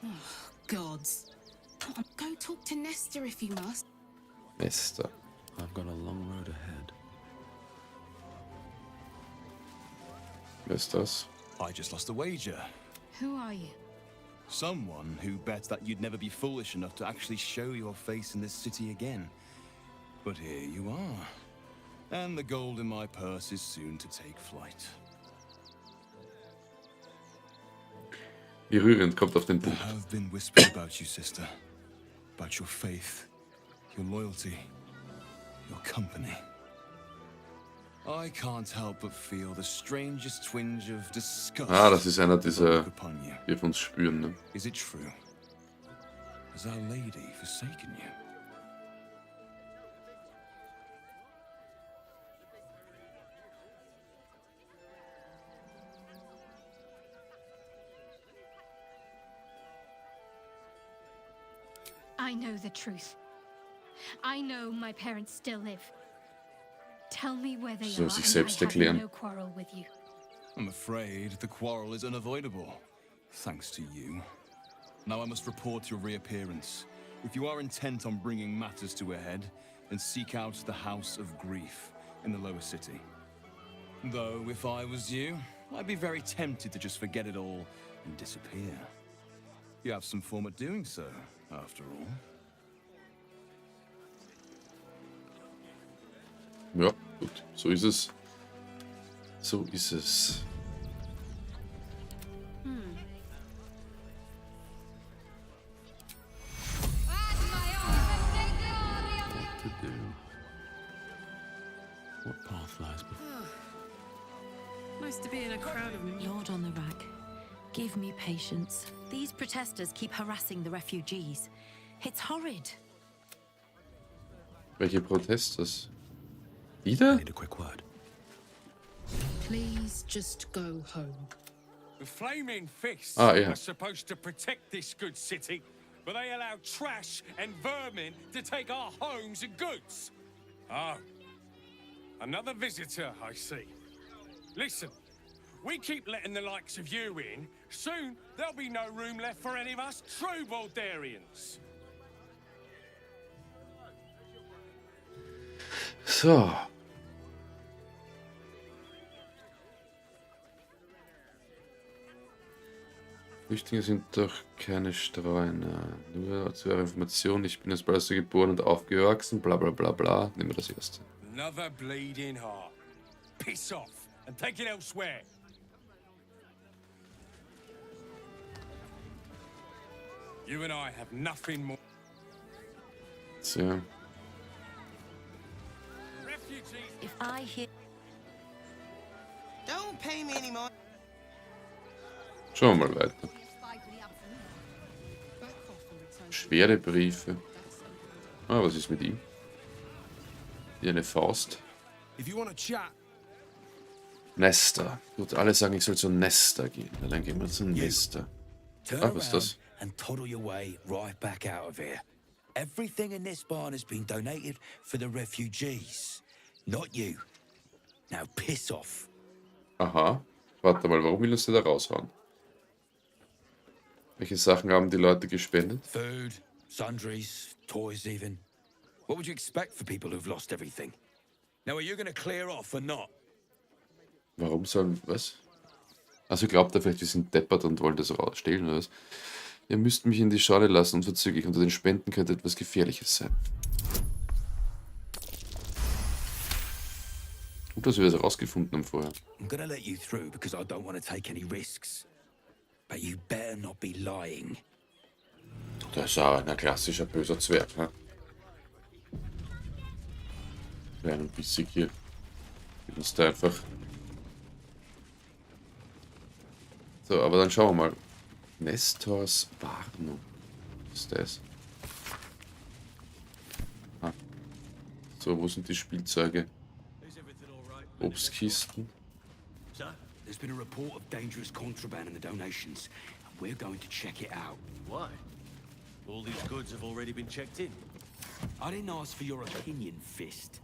Oh, gods. Come on, go talk to Nestor if you must. Nestor. I've got a long road ahead. Wer ist das? I just lost a wager. Who are you? Someone who bet that you'd never be foolish enough to actually show your face in this city again. But here you are. And the gold in my purse is soon to take flight. Wie rührend, kommt auf den There Punkt. have been whispers about you, sister. About your faith, your loyalty, your company. I can't help but feel the strangest twinge of disgust. Ah, das ist einer dieser, upon you. die wir uns spüren, ne? Is it true? Has Our Lady forsaken you? I know the truth. I know my parents still live. Tell me where they Soll are, sich and selbst I have erklären. no quarrel with you. I'm afraid the quarrel is unavoidable, thanks to you. Now I must report your reappearance. If you are intent on bringing matters to a head, then seek out the House of Grief in the lower city. Though, if I was you, I'd be very tempted to just forget it all and disappear. You have some form at doing so, after all. Ja, gut. So ist es. So ist es. What to do? What path lies before? Nice to be in a crowd of... Lord on the rack, give me patience. These protesters keep harassing the refugees. It's horrid. Welche Protestes? Wieder? Need a quick word. Please just go home. The flaming fists Ah, yeah. are supposed to protect this good city, but they allow trash and vermin to take our homes and goods. Oh, another visitor, I see. Listen, we keep letting the likes of you in, soon there'll be no room left for any of us true Baldurians. So. Flüchtlinge sind doch keine Streuner. Nur zu eurer Information, ich bin als Baldur geboren und aufgewachsen, bla bla bla bla. Nehmen wir das erste. Another bleeding heart. Piss off and take it elsewhere. You and I have nothing more. So. If I hear... Don't pay me anymore. Schauen wir mal weiter. Schwere Briefe. Ah, was ist mit ihm? Wie eine Faust. If you want to chat, Nestor. Gut, alle sagen, ich soll zu Nestor gehen. Na, dann gehen wir zu Nestor. turn Ah, was ist das? around and toddle your way right back out of here. Everything in this barn has been donated for the refugees, not you. Now piss off. Aha. Warte mal, warum will uns der da raushauen? Welche Sachen haben die Leute gespendet? Food, sundries, toys even. What would you expect for people who've lost everything? Now are you gonna clear off or not? Warum sollen... Was? Also glaubt er vielleicht, wir sind deppert und wollen das rausstehlen oder was? Ihr müsst mich in die Schale lassen, unverzüglich. Unter den Spenden könnte etwas Gefährliches sein. Gut, dass wir das rausgefunden haben vorher. I'm gonna let you through because I don't want to take any risks. But you better not be lying. Das ist auch ein klassischer böser Zwerg, ne? Klein und bissig hier. Ist da einfach. So, aber dann schauen wir mal. Nestors Warnung. Was ist das? Ah. So, wo sind die Spielzeuge? Obstkisten. Sir, there's been a report of dangerous contraband in the donations, and we're going to check it out. Why? All these goods have already been checked in. I didn't ask for your opinion, Fist.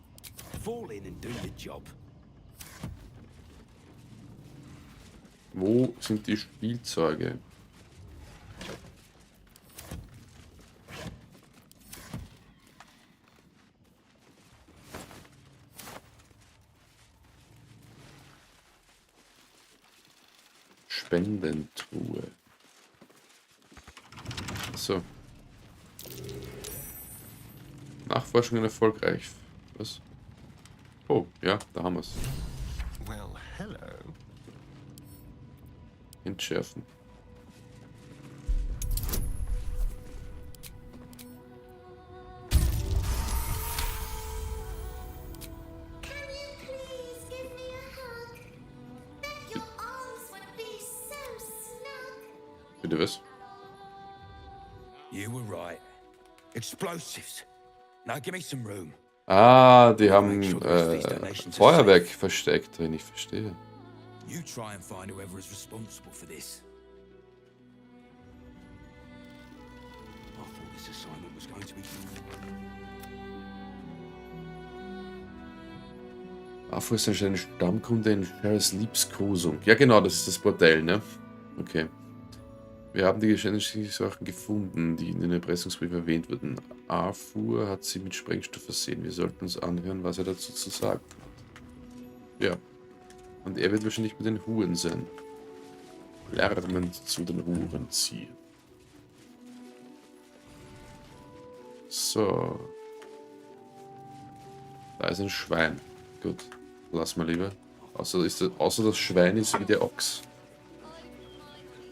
Fall in and do the job. Wo sind die Spielzeuge? Spendentruhe. So. Nachforschungen erfolgreich. Was? Oh, ja, da haben wir es. Well, hello. Entschärfen. Bitte was? You were right. Explosives. Now give me some room. Ah, die haben Feuerwerk versteckt drin, ich verstehe. You try and find whoever is responsible for this. I thought this assignment was going to be... Afro ist anscheinend Stammkunde in Sheriff's Liebskosung. Ja genau, das ist das Bordell, ne? Okay. Wir haben die geschädigten Sachen gefunden, die in den Erpressungsbrief erwähnt wurden. Arthur hat sie mit Sprengstoff versehen. Wir sollten uns anhören, was er dazu zu sagen hat. Ja. Und er wird wahrscheinlich mit den Huren sein. Lärmend zu den Huren ziehen. So. Da ist ein Schwein. Gut. Lass mal lieber. Außer das Schwein ist wie der Ochs.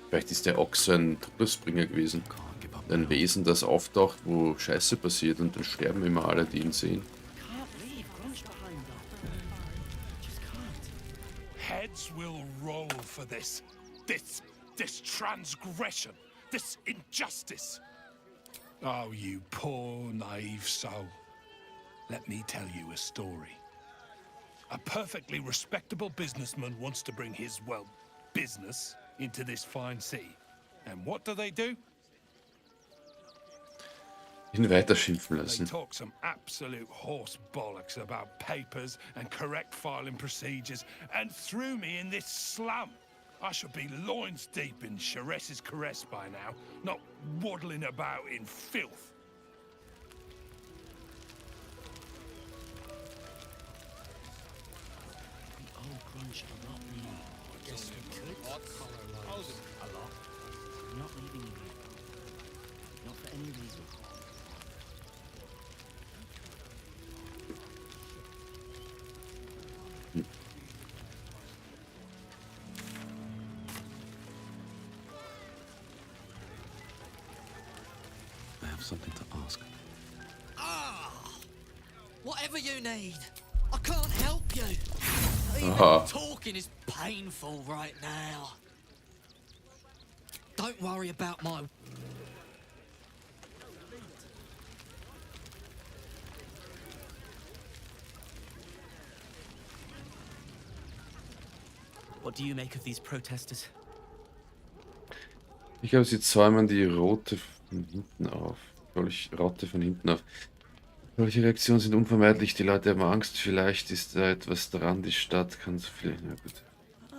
Vielleicht ist der Ochs so ein Todesbringer gewesen. Ein Wesen, das auftaucht, wo Scheiße passiert und dann sterben immer alle, die ihn sehen. Heads will roll for this transgression, this injustice. Oh, you poor, naive soul. Let me tell you a story. A perfectly respectable businessman wants to bring his, well, business into this fine city. And what do? Ihn weiter schimpfen They lassen. talk some absolute horse bollocks about papers and correct filing procedures and threw me in this slum. I should be loins deep in Chares's caress by now, not waddling about in filth. The old grunge a lot new. Guess we could. A lot. I'm not leaving you here. Not for any reason. I have something to ask. Whatever you need. I can't help you. Even talking is painful right now. Don't worry about my... What do you make of these protesters? Ich glaube, sie zäumen die Rote von hinten auf. Raute von hinten auf. Solche Reaktionen sind unvermeidlich. Die Leute haben Angst. Vielleicht ist da etwas dran. Die Stadt kann so viel... Na gut.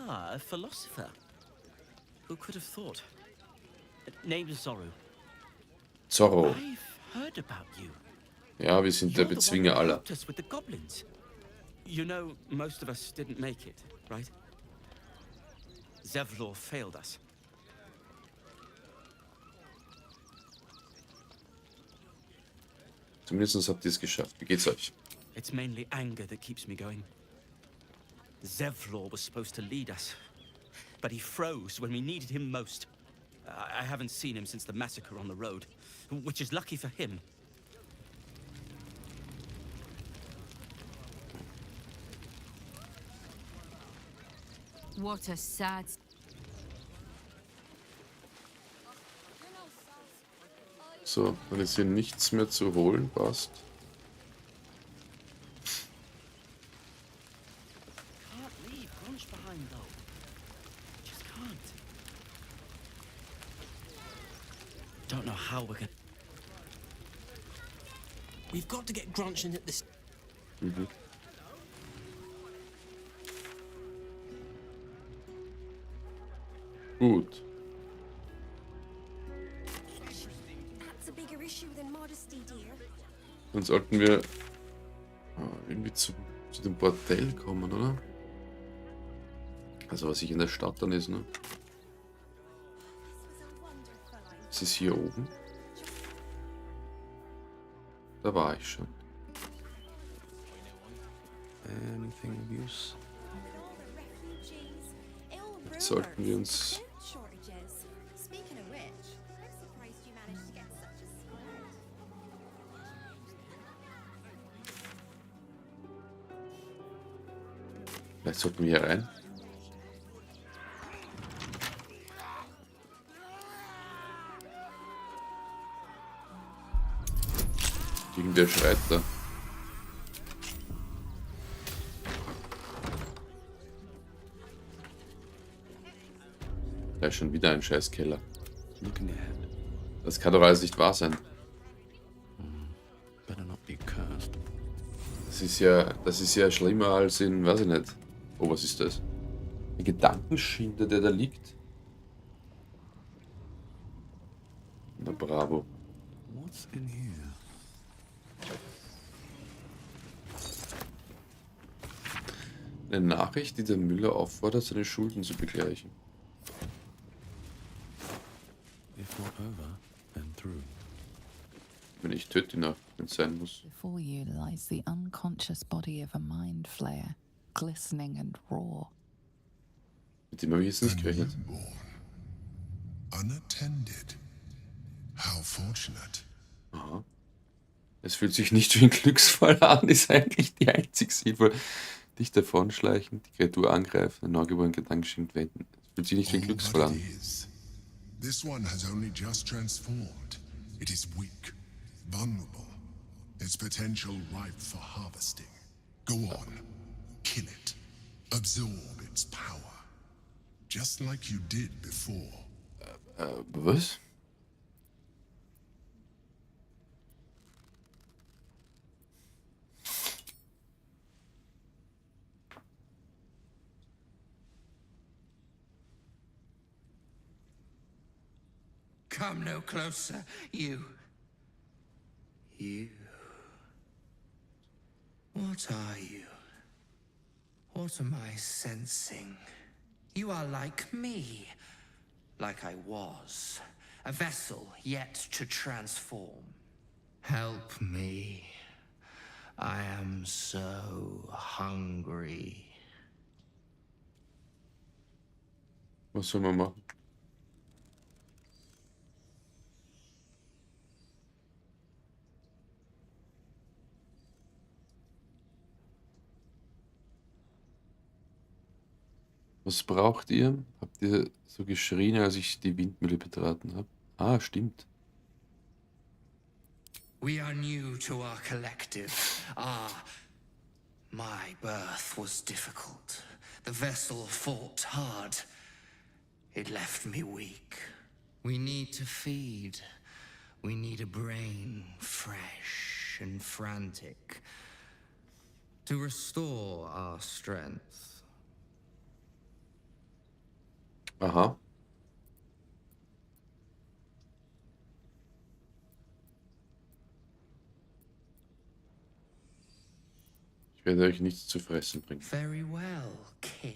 Ah, a philosopher. Who could have thought? Named Zorro. Zorro. I've heard about you. Ja, wir sind der You're the one Bezwinger who aller. helped us with the goblins. You know, most of us didn't make it, right? Zevlor failed us. Zumindest habt ihr es geschafft. Wie geht's euch? It's mainly anger that keeps me going. Zevlor was supposed to lead us, but he froze when we needed him most. I haven't seen him since the massacre on the road, which is lucky for him. What a sad... So, dann ist hier nichts mehr zu holen, passt. Can't leave Grunge behind though. Just can't. Don't know how we're gonna... We've got to get Grunch in at this. Mhm. Gut. That's a bigger issue than modesty, dear. Dann sollten wir irgendwie zu dem Bordell kommen, oder? Also was sich in der Stadt dann ist, ne? Ist es hier oben? Da war ich schon. Anything of use? Jetzt sollten wir uns... Speaking of which, I'm surprised you managed to get such a spread. Vielleicht sollten wir hier rein. Irgendwer schreit da. Da ist schon wieder ein Scheißkeller. Das kann doch alles nicht wahr sein. Better not be cursed. Das ist ja schlimmer als in, weiß ich nicht. Oh, was ist das? Ein Gedankenschinder, der da liegt. Na bravo. What's in here? Eine Nachricht, die den Müller auffordert, seine Schulden zu begleichen. If not over, then through. Wenn ich töte ihn auch, wenn es sein muss. Before you lies the unconscious body of a mind flayer, glistening and raw. Mit dem habe ich jetzt nicht gerechnet. Unattended. How fortunate. Aha. Es fühlt sich nicht wie ein Glücksfall an, ist eigentlich die einzig sinnvoll. Dich davonschleichen, die Kreatur angreifen, einen neugeborenen Gedankenschild wenden. Es fühlt sich nicht wie ein Glücksfall an. This one has only just transformed. It is weak, vulnerable. Its potential ripe for harvesting. Go on, kill it. Absorb its power. Just like you did before. Was? Come no closer, you. You. What are you? What am I sensing? You are like me. Like I was. A vessel yet to transform. Help me. I am so hungry. Was soll man machen? Was braucht ihr? Habt ihr so geschrien, als ich die Windmühle betraten habe? Ah, stimmt. We are new to our collective. My birth was difficult. The vessel fought hard. It left me weak. We need to feed. We need a brain fresh and frantic to restore our strength. Aha. Ich werde euch nichts zu fressen bringen. Very well, kin.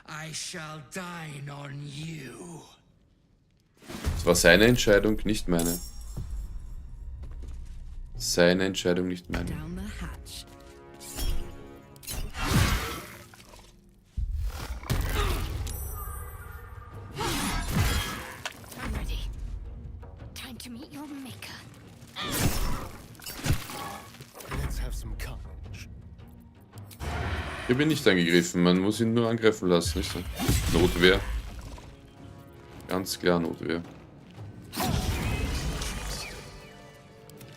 I shall dine on you. Es war seine Entscheidung, nicht meine. Seine Entscheidung, nicht meine. Down the hatch. I'm ready. Time to meet your maker. Let's have some carnage. Ich habe ihn nicht angegriffen, man muss ihn nur angreifen lassen, nicht so? Notwehr. Ganz klar Notwehr.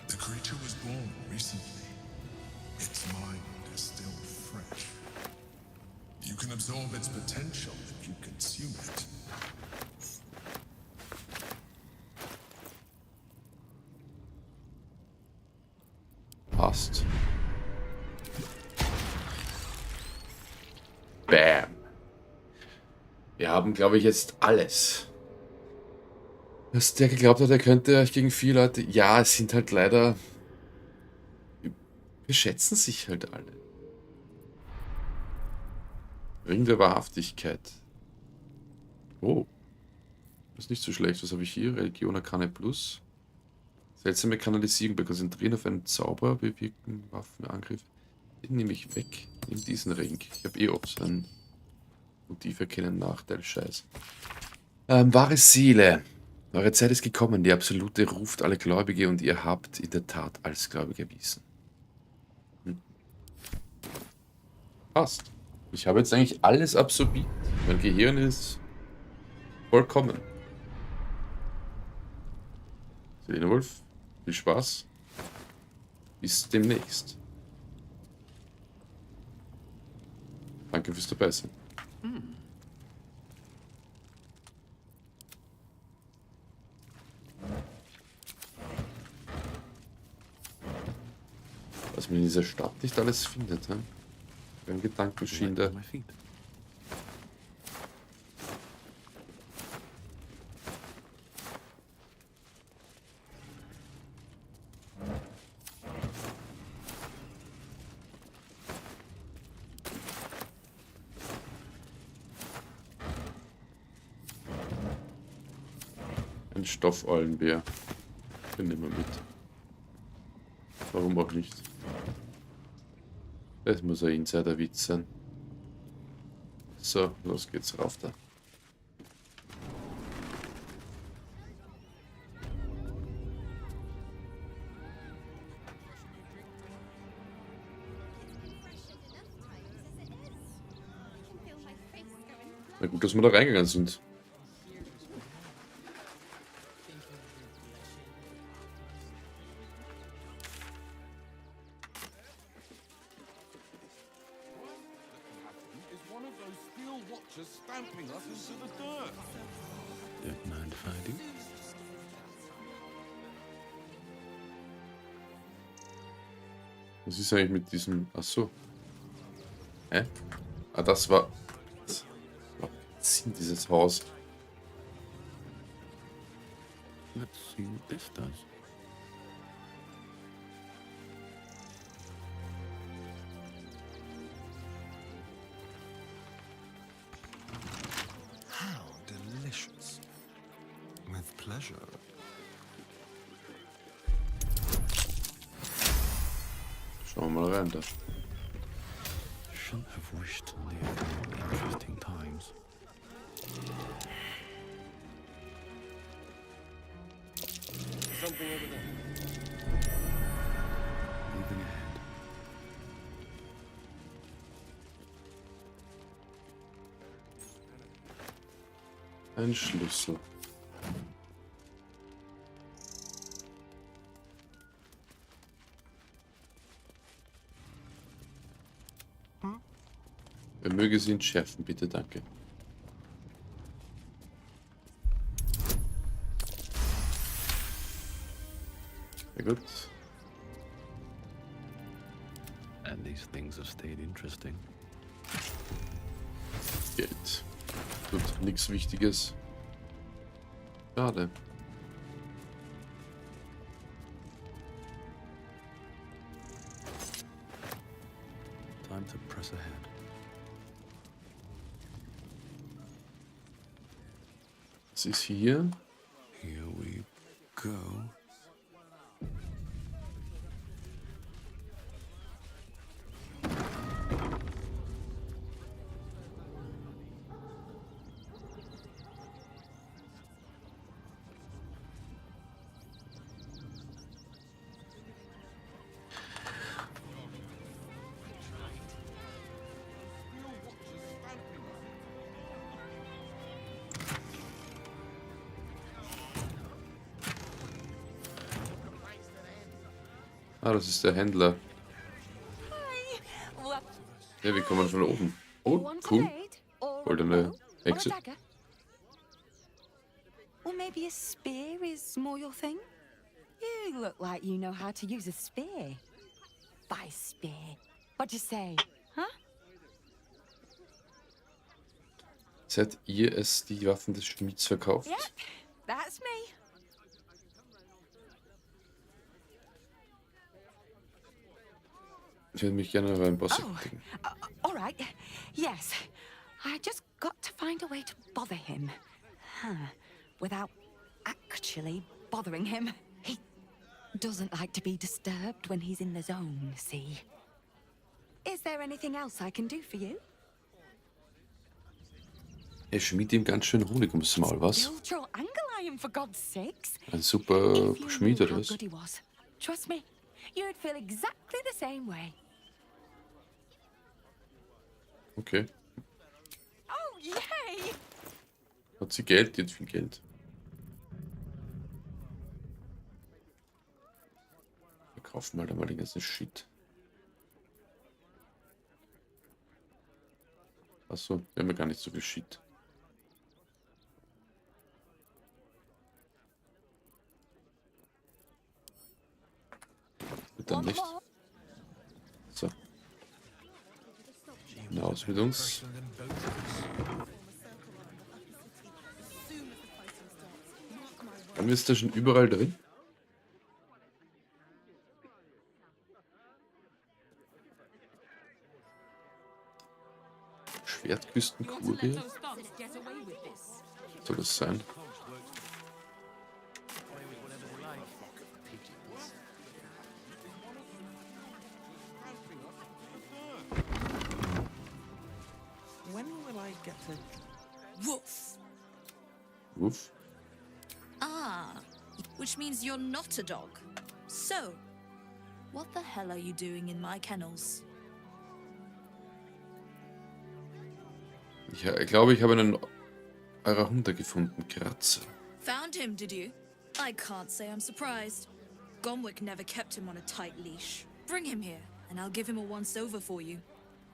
The creature was born recently. Its mind is still fresh. You can absorb its potential if you consume it. Passt. Bam. Wir haben, glaube ich, jetzt alles. Was der geglaubt hat, er könnte euch gegen 4 Leute... Ja, es sind halt leider... Wir schätzen sich halt alle. Ring der Wahrhaftigkeit. Oh. Das ist nicht so schlecht. Was habe ich hier? Religion Arkane Plus. Seltsame Kanalisierung bei Konzentrieren auf einen Zauber bewirken Waffenangriff. Den nehme ich weg. In diesen Ring. Ich habe eh oft ein Motiv erkennen, Nachteil, Scheiß. Wahre Seele. Eure Zeit ist gekommen. Die Absolute ruft alle Gläubige und ihr habt in der Tat als Gläubige erwiesen. Passt. Ich habe jetzt eigentlich alles absorbiert. Mein Gehirn ist vollkommen. Selene Wolf, viel Spaß. Bis demnächst. Danke fürs Dabeisein. Was man in dieser Stadt nicht alles findet, ne? Ein Gedankenschinder. Ein Stoffeulenbär. Den nehmen wir mit. Warum auch nicht? Das muss ein Insider-Witz sein. So, los geht's rauf da. Na gut, dass wir da reingegangen sind. Stamping us into the dirt. Don't mind if I do. Was ist eigentlich mit diesem... Achso. Hä? Ah, das war... Was ist dieses Haus? Let's see what this does. How delicious. With pleasure. Schauen wir mal rein da. Shouldn't have wished to live in interesting times. Something over there. Moving ahead. Ein Schlüssel. Er möge sie entschärfen, bitte, danke. Sehr gut. And these things have stayed interesting. Geld. Gut, nichts Wichtiges. Schade. Time to press ahead. Was ist hier? Here we go. Ah, das ist der Händler. Ja, wie kommt man von oben? Oh, cool. Goldene Exit. Or maybe a spear is more your thing? You look like you know how to use a spear. By spear. What'd you say? Huh? Seid ihr es, die Waffen des Schmieds verkauft? Yep, that's me. Ich würde mich gerne beim Boss erkundigen. All right. Yes. I just got to find a way to bother him. Without actually bothering him. He doesn't like to be disturbed when he's in the zone, see? Is there anything else I can do for you? Er schmiedet ihm ganz schön Honig ums Maul, was? Build your angle iron, for God's sakes. Ein super Schmied oder How was? good he was. Trust me, you'd feel exactly the same way. Okay. Oh, yay! Hat sie Geld? Die hat viel Geld. Wir kaufen mal den ganzen Shit. Achso, wir haben ja gar nicht so viel Shit. Dann nicht. So. Hinaus mit uns. Haben wir es da schon überall drin? Schwertküstenkurie? Soll das sein? When will I get to... Woof. Woof. Ah, which means you're not a dog. So, what the hell are you doing in my kennels? Ich glaube, ich habe einen eurer Hunde gefunden, Kratzer. Found him, did you? I can't say I'm surprised. Gomwick never kept him on a tight leash. Bring him here, and I'll give him a once-over for you.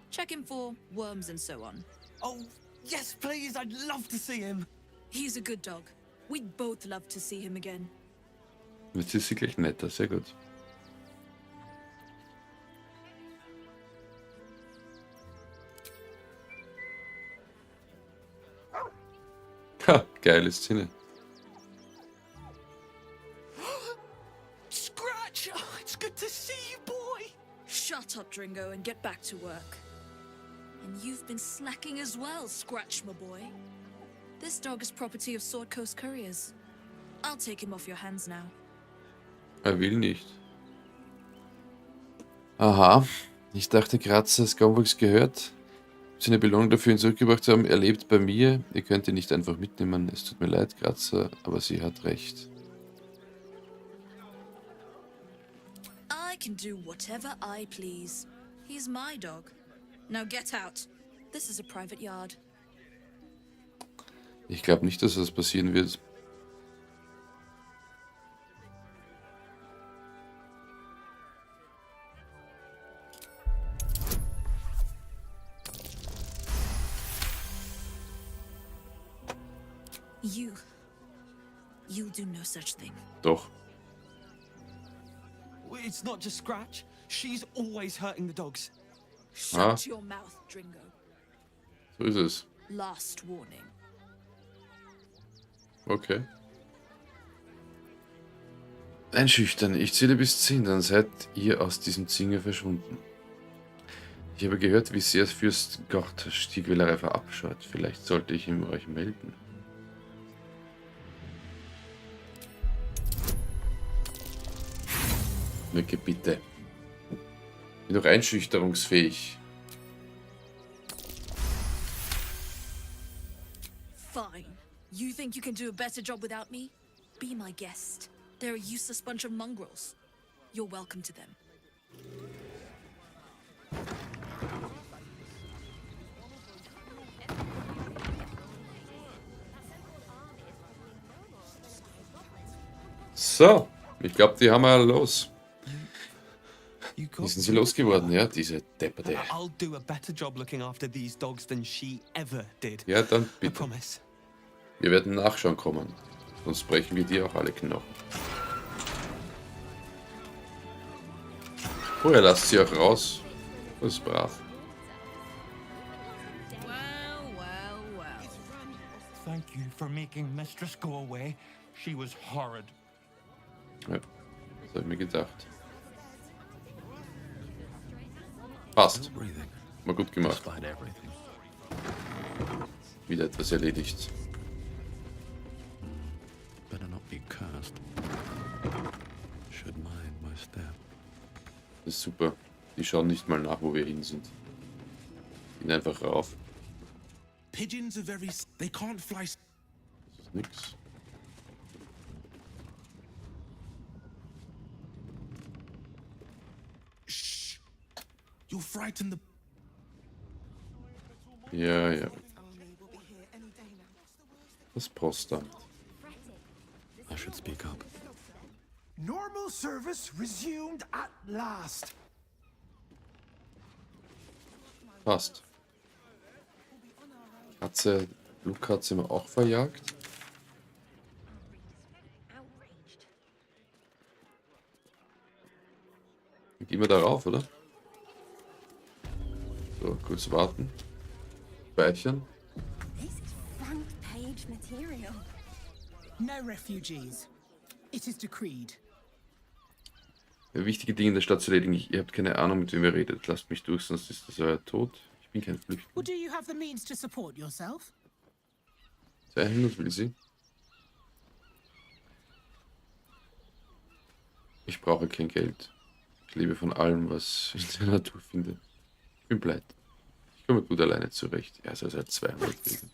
Check him for worms and so on. Oh, yes, please. I'd love to see him. He's a good dog. We'd both love to see him again. Jetzt ist sie gleich netter, sehr gut. Ha, geile Szene. Scratch! Oh, it's good to see you, boy. Shut up, Dringo, and get back to work. And you've been slacking as well, Scratch, my boy. This dog is property of Sword Coast Couriers. I'll take him off your hands now. Er will nicht. Aha, ich dachte, Kratzer ist Gomwicks gehört. Seine Belohnung dafür, ihn zurückgebracht zu haben. Er lebt bei mir. Ihr könnt ihn nicht einfach mitnehmen. Es tut mir leid, Kratzer, aber sie hat recht. I can do whatever I please. He's my dog. Now get out. This is a private yard. Ich glaube nicht, dass das passieren wird. You'll do no such thing. Doch. It's not just Scratch. She's always hurting the dogs. Shut your mouth, Dringo. So ist es. Last warning. Okay. Einschüchtern. Ich zähle bis 10, dann seid ihr aus diesem Zinge verschwunden. Ich habe gehört, wie sehr Fürst Gortasch die Quälerei verabscheut. Vielleicht sollte ich ihm euch melden. Möge bitte. Bin doch einschüchterungsfähig. Fine. You think you can do a better job without me? Be my guest. They're a useless bunch of mongrels. You're welcome to them. So, ich glaube, die haben wir los. Wie sind sie losgeworden, ja, diese Depperte. I'll do a better job looking after these dogs than she ever did. Ja, dann I bitte. promise. Wir werden nachschauen kommen. Sonst brechen wir dir auch alle Knochen. Oh, er lasst sie auch raus. Das ist brav. Thank you for making Mistress go away. She was horrid. Ja, das habe ich mir gedacht. Passt. Mal gut gemacht. Wieder etwas erledigt. Better not be cursed. Should mind my step. Das ist super. Die schauen nicht mal nach, wo wir hin sind. Gehen einfach rauf. Pigeons are very... They can't fly... Das ist nix. Shh. You'll frighten the... Ja, ja. Das Postamt. I should speak up. Normal service resumed at last. Passt. Katze, Luca hat sie mir auch verjagt. Dann gehen wir da rauf, oder? So, kurz warten. Speichern. This is front page material. No refugees. It is decreed. Ja, wichtige Dinge in der Stadt zu erledigen. Ihr habt keine Ahnung, mit wem ihr redet. Lasst mich durch, sonst ist das euer Tod. Ich bin kein Flüchtling. Well, do you have the means to support yourself? 200 will sie. Ich brauche kein Geld. Ich lebe von allem, was ich in der Natur finde. Ich bin pleite. Ich komme gut alleine zurecht. Er soll seit 200 kriegen.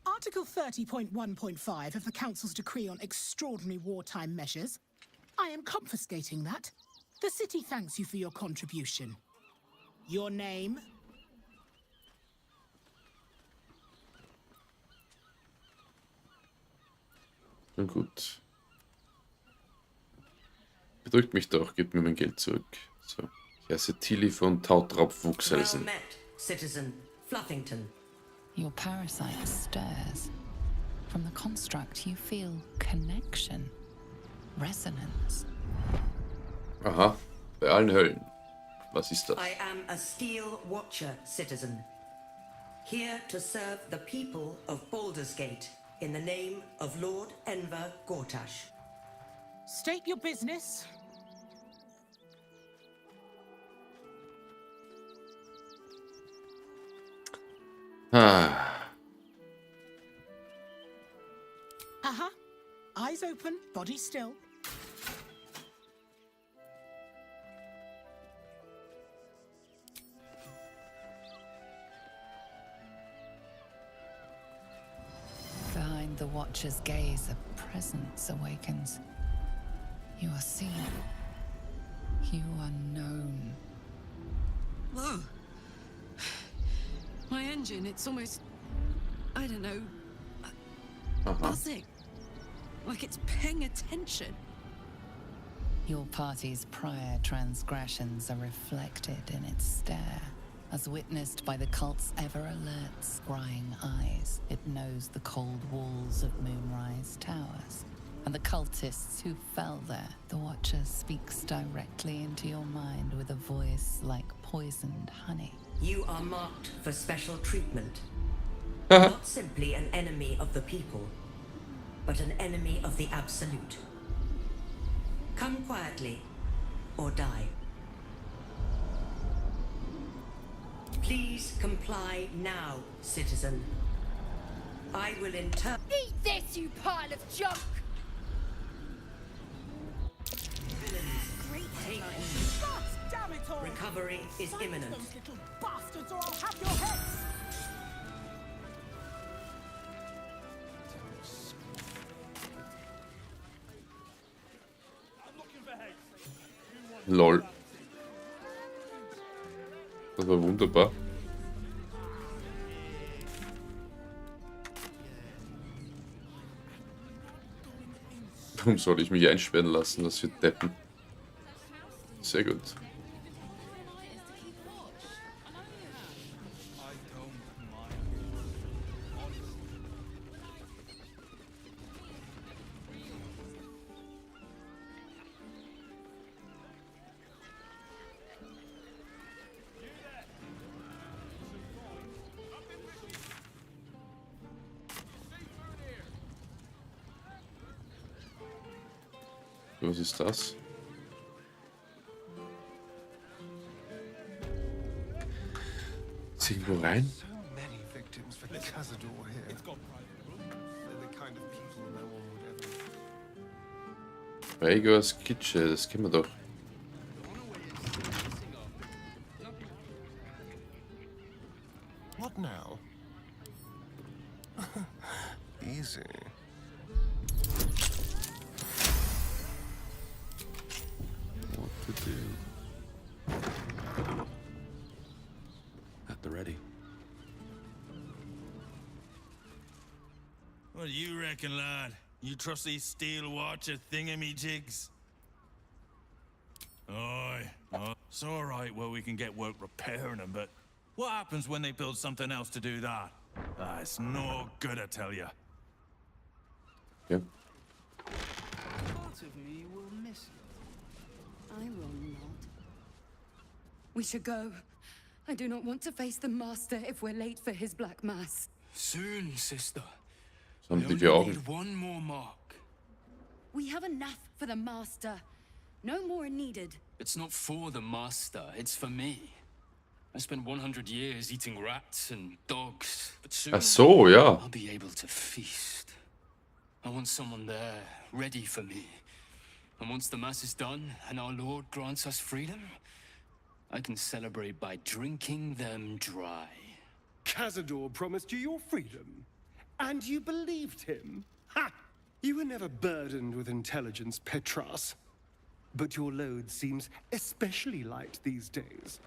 Article 30.1.5 of the Council's decree on extraordinary wartime measures. I am confiscating that. The city thanks you for your contribution. Your name? Nun gut. Bedrückt mich doch, gebt mir mein Geld zurück. So. Ich heiße Tilly von Tautraub Wuchselsen. Well met, Citizen Fluffington. Your parasite stirs. From the construct you feel connection, resonance. Aha, bei allen Höllen. Was ist das? I am a Steel Watcher, Citizen. Here to serve the people of Baldur's Gate in the name of Lord Enver Gortash. State your business. Ah. Uh-huh. Eyes open, body still. Behind the Watcher's gaze, a presence awakens. You are seen. You are known. Whoa. My engine, it's almost... I don't know... buzzing. Like it's paying attention. Your party's prior transgressions are reflected in its stare. As witnessed by the cult's ever-alert, scrying eyes, it knows the cold walls of Moonrise Towers. And the cultists who fell there. The Watcher speaks directly into your mind with a voice like poisoned honey. You are marked for special treatment. Not simply an enemy of the people, but an enemy of the Absolute. Come quietly, or die. Please comply now, citizen. I will Eat this, you pile of junk! Take God damn it all! Recovery is Silence imminent. those little bastards, or I'll have your heads! Lol. Das war wunderbar. Warum soll ich mich einsperren lassen? Das wird deppen. Sehr gut. Was ist das? Ist irgendwo rein? So many victims for Cazador here. They're the kind of people no one would ever. Gregors Kitsche, das kennen wir doch. What now? Easy. What to do? At the ready. What do you reckon, lad? You trust these steel watcher thingamajigs? Aye. It's all right where we can get work repairing them, but what happens when they build something else to do that? It's no good, I tell you. Yeah. Part of me will miss you. I will not. We should go. I do not want to face the Master if we're late for his Black Mass. Soon, sister. Some We only dicke Augen. need one more mark. We have enough for the Master. No more are needed. It's not for the Master, it's for me. I spent 100 years eating rats and dogs, but soon Ach so, ja. I'll be able to feast. I want someone there, ready for me. And once the Mass is done and our Lord grants us freedom, I can celebrate by drinking them dry. Cazador promised you your freedom, and you believed him? Ha! You were never burdened with intelligence, Petras. But your load seems especially light these days.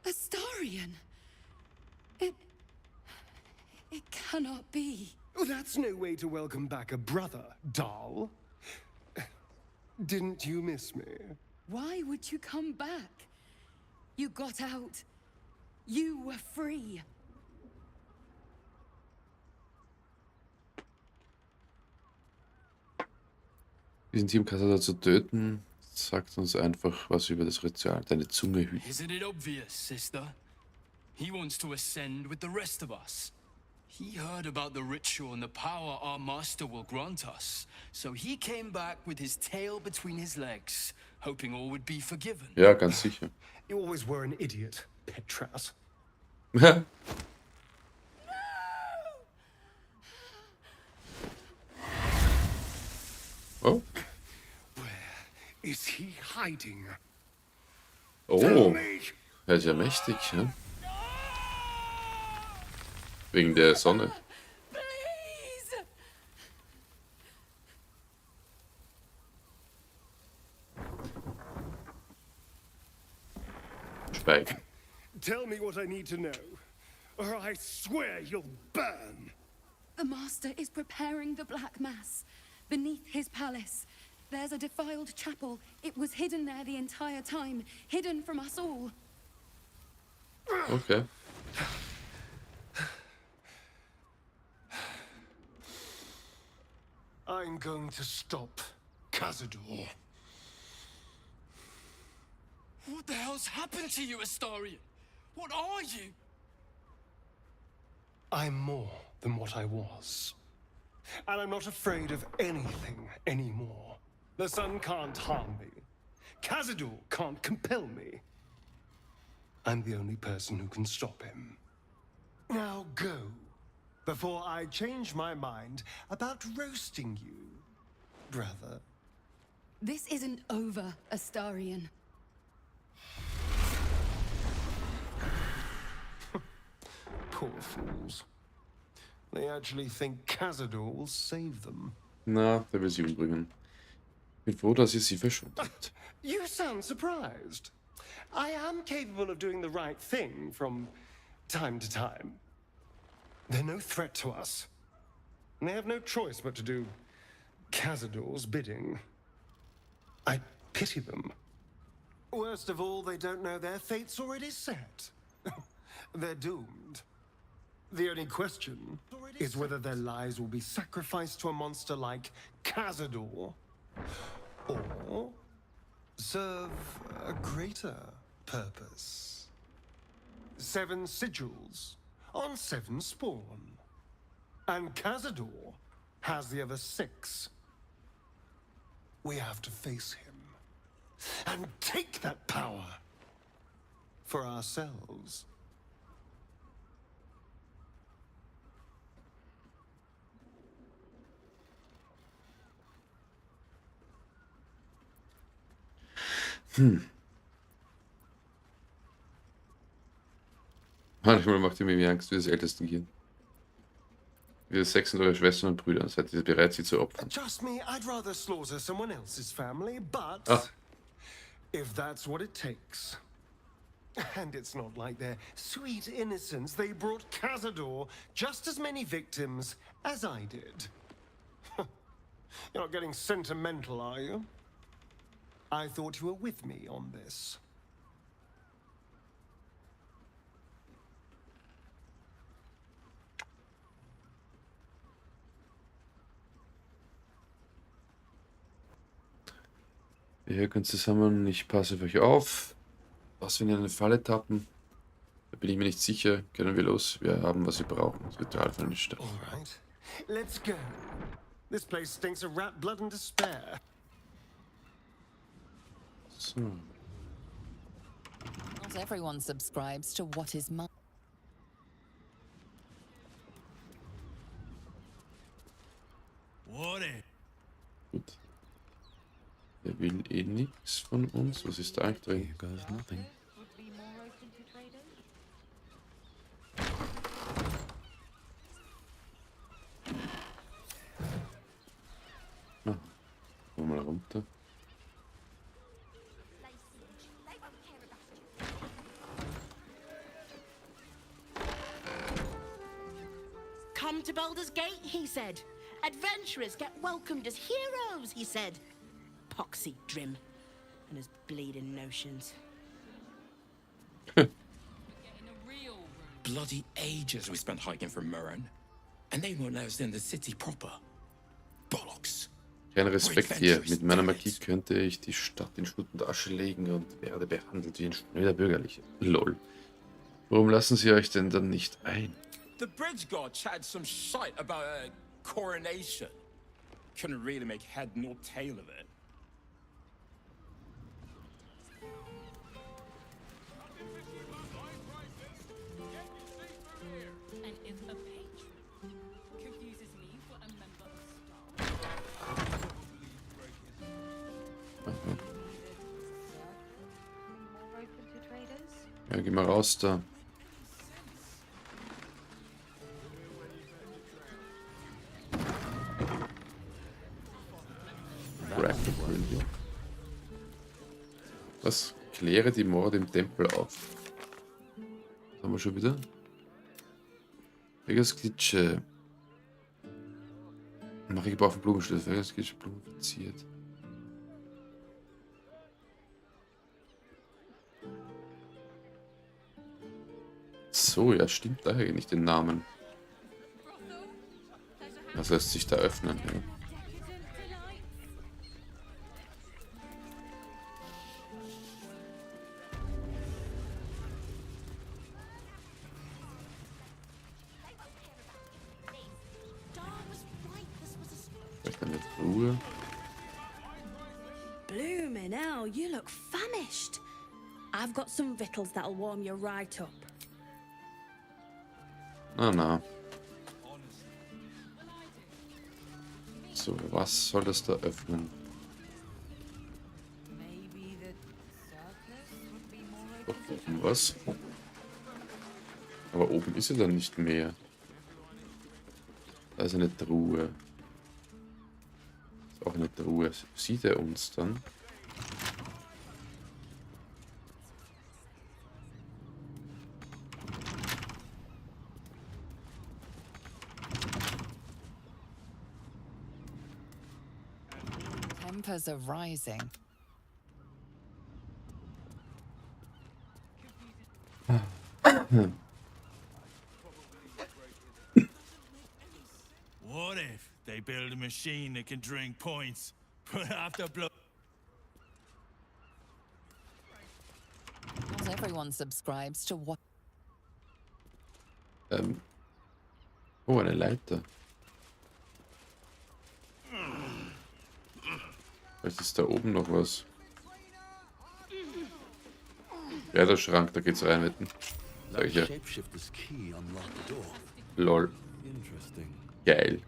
Astarion! It cannot be. Oh, that's no way to welcome back a brother, doll. Didn't you miss me? Why would you come back? You got out. You were free. Diesen Team Cazador zu töten, sagt uns einfach was über das Ritual. Deine Zunge hüten. Isn't it obvious, sister? He wants to ascend with the rest of us. He heard about the ritual and the power our master will grant us. So he came back with his tail between his legs, hoping all would be forgiven. Ja, ganz sicher. You always were an idiot, Petras. Oh. Where is he hiding? Oh. Er ist ja mächtig, ja? Wegen der Sonne. Schweigen. Tell me what I need to know, or I swear you'll burn. The Master is preparing the Black Mass. Beneath his palace, there's a defiled chapel. It was hidden there the entire time, hidden from us all. Okay. I'm going to stop Cazador. What the hell's happened to you, Astarion? What are you? I'm more than what I was. And I'm not afraid of anything anymore. The sun can't harm me. Cazador can't compel me. I'm the only person who can stop him. Now go, before I change my mind about roasting you, brother. This isn't over, Astarion. Poor fools. They actually think Cazador will save them. Na, der will sie umbringen. Ich bin froh, dass ihr sie verschont habt. You sound surprised. I am capable of doing the right thing from time to time. They're no threat to us. And they have no choice but to do Cazador's bidding. I pity them. Worst of all, they don't know their fate's already set. They're doomed. The only question is whether their lives will be sacrificed to a monster like Cazador, or serve a greater purpose. 7 sigils on 7 spawn. And Cazador has the other 6. We have to face him and take that power for ourselves. Manchmal macht ihr mir Angst wie das älteste Kind. Wir 6 sind eure Schwestern und Brüder. Seid ihr bereit, sie zu opfern? Trust me, I'd rather slaughter someone else's family, but if that's what it takes. And it's not like their sweet innocence. They brought Cazador just as many victims as I did. You're not getting sentimental, are you? I thought you were with me on this. Ihr könnt zusammen, ich passe auf euch auf. Was, wenn ihr in eine Falle tappen? Da bin ich mir nicht sicher. Können wir los? Wir haben, was wir brauchen. Das Ritual von den Steinen. All right, let's go. This place stinks of rat blood and despair. So. Not everyone subscribes to what is mine. What is? Gut. Der will eh nichts von uns. Was ist da eigentlich drin? Nothing. Ah, gehen wir mal runter. Come to Baldur's Gate, he said. Adventurers get welcomed as heroes, he said. Poxy Drim and his bleeding notions. Bloody ages we spent hiking from Murren. And they won't let us in the city proper. Bollocks. Kein Respekt hier. Mit meiner Magie könnte ich die Stadt in Schutt und Asche legen und werde behandelt wie ein schnöder Bürgerlicher. Lol. Warum lassen sie euch denn dann nicht ein? The bridge god chatted some shite about a coronation. Couldn't really make head nor tail of it. And if a patron confuses me for a member of staff. Ja, geh mal raus da. Was? Kläre die Morde im Tempel auf. Was haben wir schon wieder? Vegas Glitsche. Mache ich Gebrauch von Blumenschlüssel. Vegas Glitsche Blumen verziert. So, ja, stimmt daher nicht den Namen. Das lässt sich da öffnen, ja. Vielleicht eine Truhe. Bloomin' hell, you look famished. I've got some victuals that'll warm you right up. Na. So, was soll das da öffnen? Doch, oben was. Aber oben ist ja dann nicht mehr. Da ist eine Truhe. Ist auch eine Truhe. Sieht er uns dann? Tempers are rising. What if they build a machine that can drink points, but after blow? Not everyone subscribes to what. Oh, eine Leiter. Vielleicht ist da oben noch was. Ja, der Schrank, da geht's rein, wetten. Sag ich ja. Lol. Geil.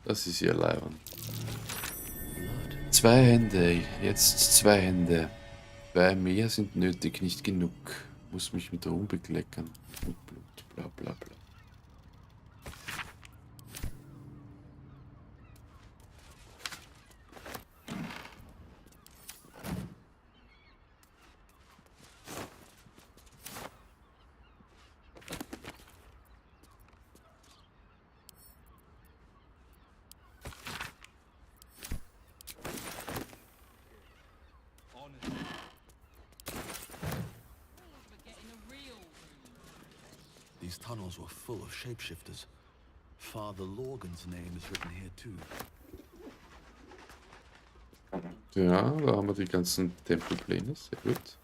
Das ist ja leibend. 2 Hände, jetzt 2 Hände. 2 mehr sind nötig, nicht genug. Muss mich mit Ruhm bekleckern. Mit Blut, bla bla bla. These tunnels were full of shapeshifters. Father Lorgan's name is written here too. Ja, da haben wir die ganzen Tempelpläne, sehr gut.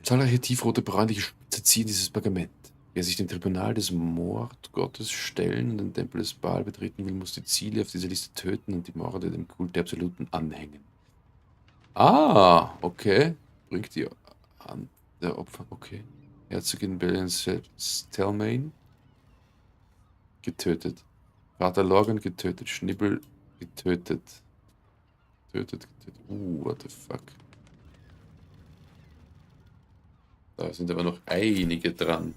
Zahlreiche tiefrote bräunliche Spitze ziehen dieses Pergament. Wer sich dem Tribunal des Mordgottes stellen und den Tempel des Baal betreten will, muss die Ziele auf dieser Liste töten und die Morde dem Kult der Absoluten anhängen. Ah, okay. Bringt die an der Opfer. Okay. Herzogin Belian Stelmain getötet. Vater Lorgan getötet. Schnibbel getötet. Getötet. What the fuck. Da sind aber noch einige dran.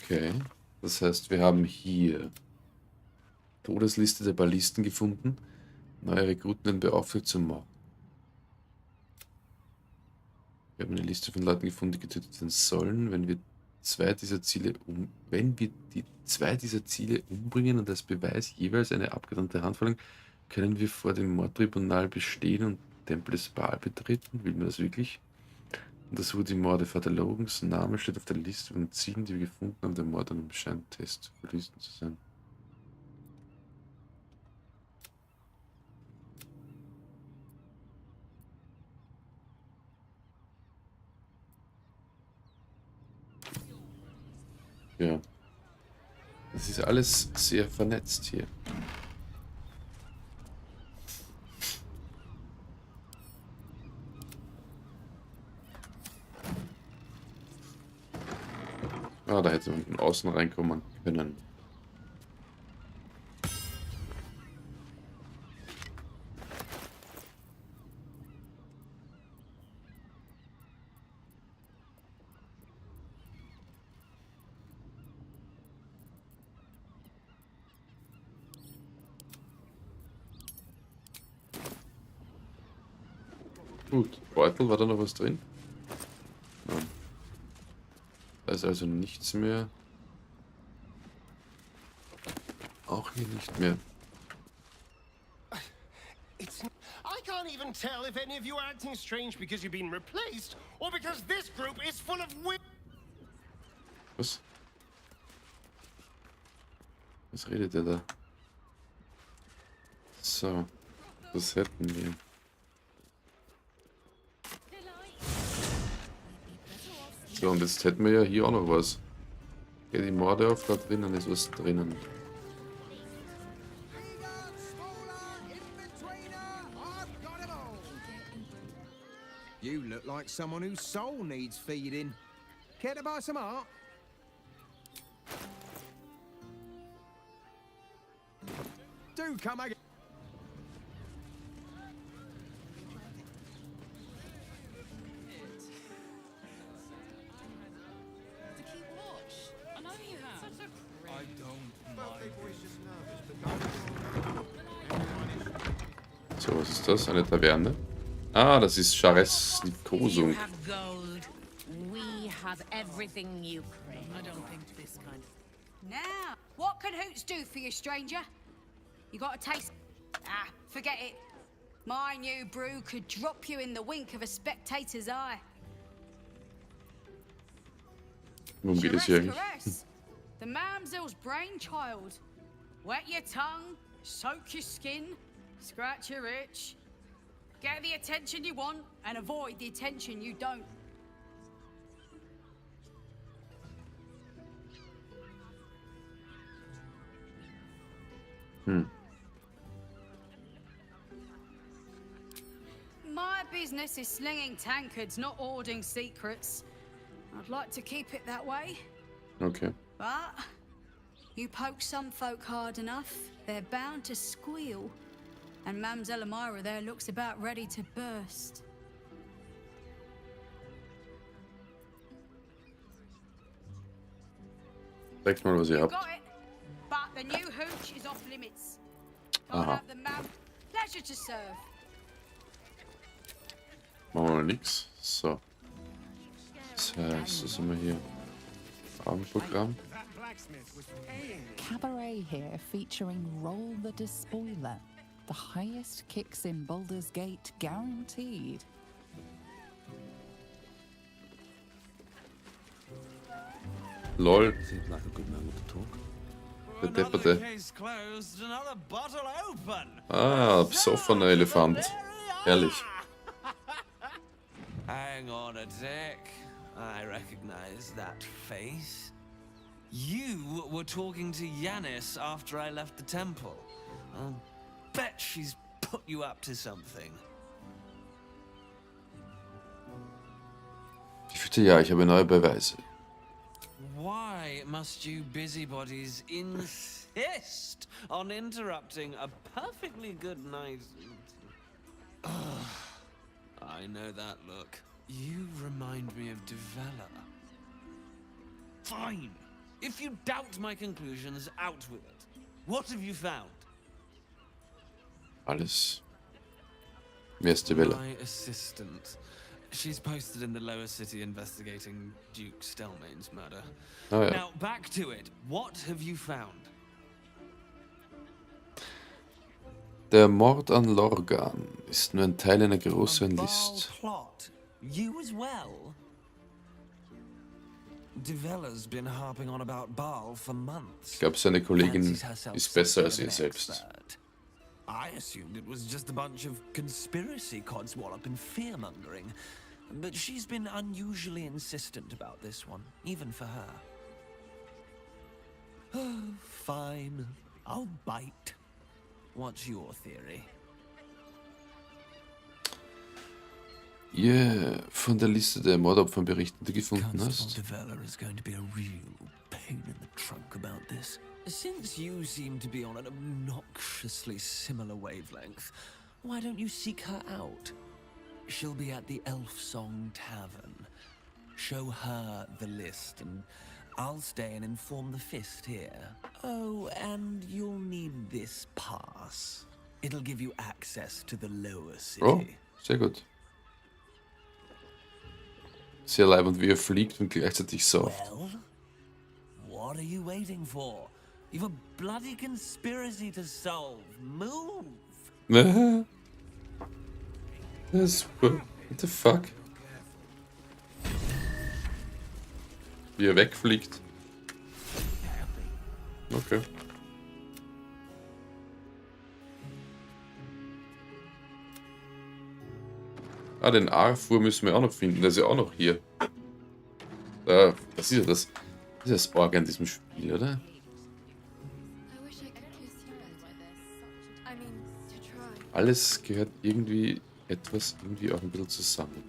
Okay. Das heißt, wir haben hier Todesliste der Ballisten gefunden. Neue Rekruten werden beauftragt zum Mord. Wir haben eine Liste von Leuten gefunden, die getötet werden sollen. Wenn wir die 2 dieser Ziele umbringen und als Beweis jeweils eine abgetrennte Hand verlangen, können wir vor dem Mordtribunal bestehen und den Tempel des Baal betreten. Will man das wirklich? Und das wurde die Morde. Vater Logans Name steht auf der Liste von Zielen, die wir gefunden haben. Der Mord an einem Scheintest zu verlisten zu sein. Ja. Das ist alles sehr vernetzt hier. Ah, da hätte man von außen reinkommen können. Gut, Beutel, war da noch was drin? Nein. Da ist also nichts mehr. Auch hier nicht mehr. I can't even tell if any of you are acting strange because you've been replaced or because this group is full of Was? Was redet der da? So, das hätten wir. So, und jetzt hätten wir ja hier auch noch was. Ja, die Morde auf, da drinnen ist was drinnen. You look like someone whose soul needs feeding. Care to buy some art? Do come again. I know you have. I don't mind. So, was ist das? Eine Taverne? Ah, das ist Chares Liebkosung. have gold. We have everything you crave. I don't think this kind. Now, what can Hoots do for you, stranger? You got a taste? Ah, forget it. My new brew could drop you in the wink of a spectator's eye. Worum geht es hier eigentlich? Caress, the mamsel's brainchild. Wet your tongue, soak your skin, scratch your itch. Get the attention you want and avoid the attention you don't. My business is slinging tankards, not hoarding secrets. I'd like to keep it that way. Okay. But you poke some folk hard enough, they're bound to squeal. And Mamselle Amira there looks about ready to burst. Zeigt mal, was ihr habt. Got it, but the new hooch is off limits. Can't Aha. have the mam. Pleasure to serve. Machen wir mal nix. So. Das heißt, was haben wir hier? Abendprogramm. Cabaret here featuring Roll the Despoiler. The highest kicks in Baldur's Gate guaranteed. Lol. Seems like a good moment to talk. Der Another Depperte. case closed, another bottle open. Ah, besoffener Elefant. Herrlich. Hang on a sec. I recognize that face. You were talking to Yanis after I left the temple. I'll bet she's put you up to something. Wievielte Jahr? Ich habe neue Beweise. Why must you busybodies insist on interrupting a perfectly good night? I know that look. You remind me of Devella. Fine. If you doubt my conclusions, out with it. What have you found? Alles. Wer ist Devella? My assistant. She's posted in the lower city investigating Duke Stelmane's murder. Oh, ja. Now, back to it. What have you found? Der Mord an Lorgan ist nur ein Teil einer großen List. Plot. You as well? Devella's been harping on about Baal for months. Ich glaube, seine Kollegin Fancies herself ist besser als something er of an selbst. expert. I assumed it was just a bunch of conspiracy codswallop and fear-mongering. But she's been unusually insistent about this one, even for her. Fine. I'll bite. What's your theory? Yeah, von der Liste der Mordopfer berichten, die gefunden hast. Devella is going to be a real pain in the trunk about this. Since you seem to be on an obnoxiously similar wavelength, why don't you seek her out? She'll be at the Elf Song Tavern. Show her the list, and I'll stay and inform the Fist here. Oh, and you'll need this pass. It'll give you access to the lower city. Oh, sehr gut. Sehr leibend, wie er fliegt und gleichzeitig sauft. Well, what are you waiting for? You've a bloody conspiracy to solve. Move! Super. What the fuck? Wie er wegfliegt. Okay. Ah, den Arthur müssen wir auch noch finden. Der ist ja auch noch hier. Das ist ja das Org an diesem Spiel, oder? Alles gehört irgendwie auch ein bisschen zusammen.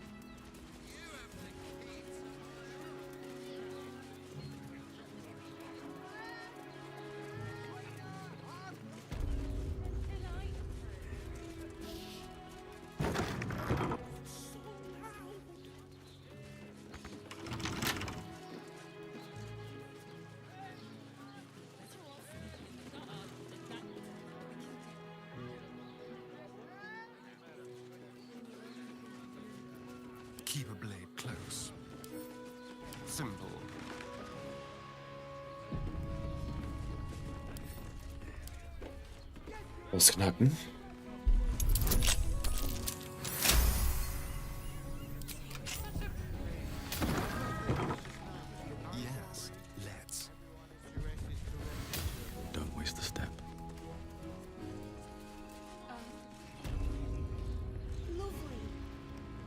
Keep a blade close. Simple. Ausknacken. Yes, let's. Don't waste a step. Lovely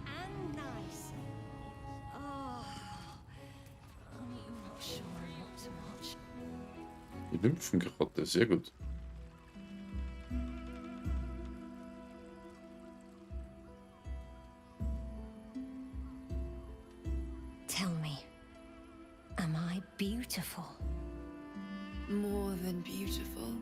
and nice. Oh, I'm not sure I want so much. Die Nymphengrotte, sehr gut. Tell me, am I beautiful? More than beautiful.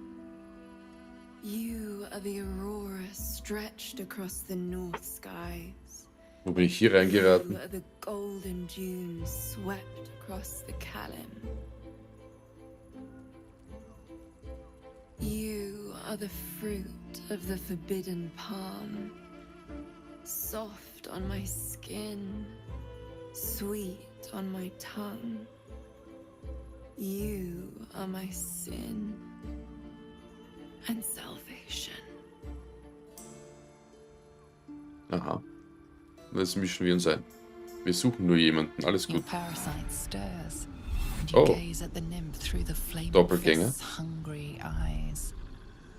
You are the aurora stretched across the north skies. Wo bin ich hier reingeraten? You are the golden dunes swept across the Kalim. You are the fruit of the forbidden palm, soft on my skin, sweet on my tongue. You are my sin and salvation. Aha. Das mischen wir uns ein. Wir suchen nur jemanden. Alles Your gut. parasite stirs, and you Oh. gaze at the nymph through the flaming Doppelgänger. fist's hungry eyes.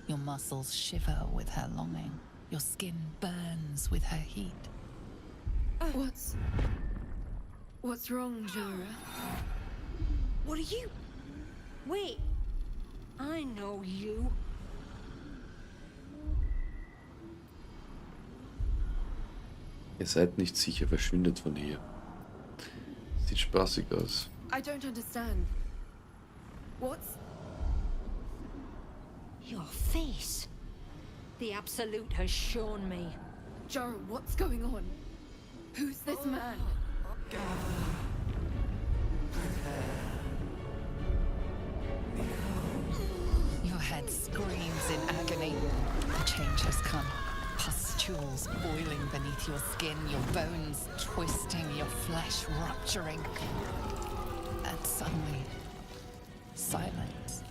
Your muscles shiver with her longing. Your skin burns with her heat. What's wrong, Jura? What are you? Wait, I know you. Ihr seid nicht sicher, verschwindet von hier. Sieht spaßig aus. I don't understand. What's... Your face. The Absolute has shown me. Jura, what's going on? Who's this man? Your head screams in agony. The change has come. Pustules boiling beneath your skin, your bones twisting, your flesh rupturing. And suddenly, silence.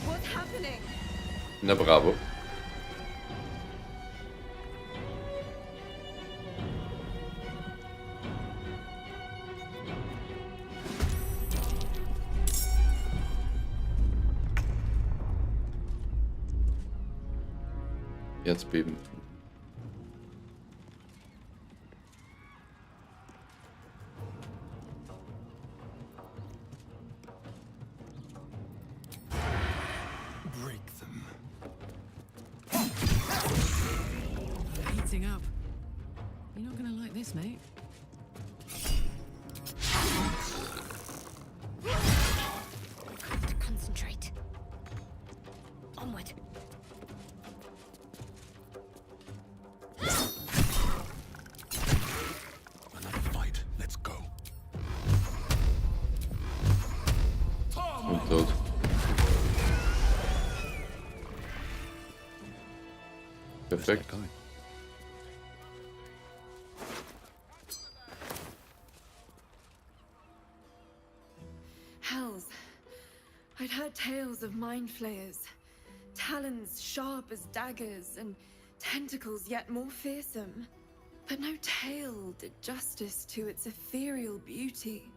What's happening? Na bravo. Erdbeben. Break them. Heating up. You're not gonna like this, mate. To concentrate. Onward. Another fight. Let's go. Und tot. Perfekt. Hells. I'd heard tales of mind flayers. Talons sharp as daggers and tentacles yet more fearsome. But no tale did justice to its ethereal beauty.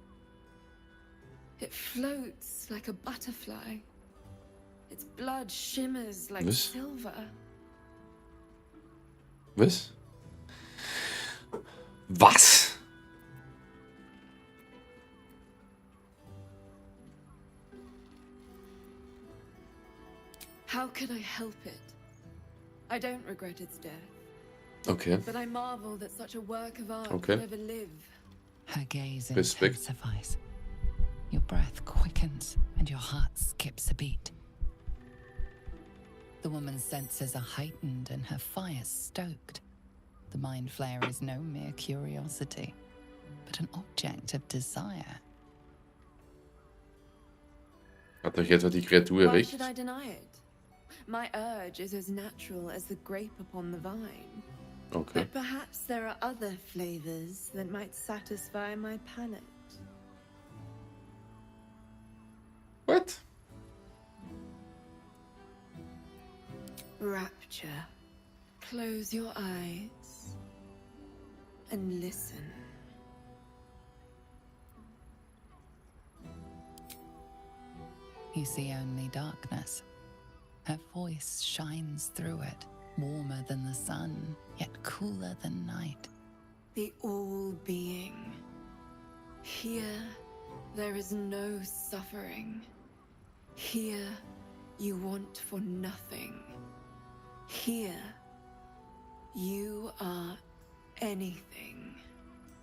It floats like a butterfly. Its blood shimmers like Was? silver. Was? Was? How could I help it? I don't regret its death. Okay. But I marvel that such a work of art Okay. could ever live. Her gaze Respect. intensifies. Your breath quickens and your heart skips a beat. The woman's senses are heightened and her fire stoked. The mind flare is no mere curiosity, but an object of desire. Hat euch etwa die Kreatur Why erregt? should I deny it? My urge is as natural as the grape upon the vine. Okay. But perhaps there are other flavors that might satisfy my palate. What? Rapture. Close your eyes and listen. You see only darkness. Her voice shines through it, warmer than the sun, yet cooler than night. The all-being. Here, there is no suffering. Here, you want for nothing. Here, you are anything.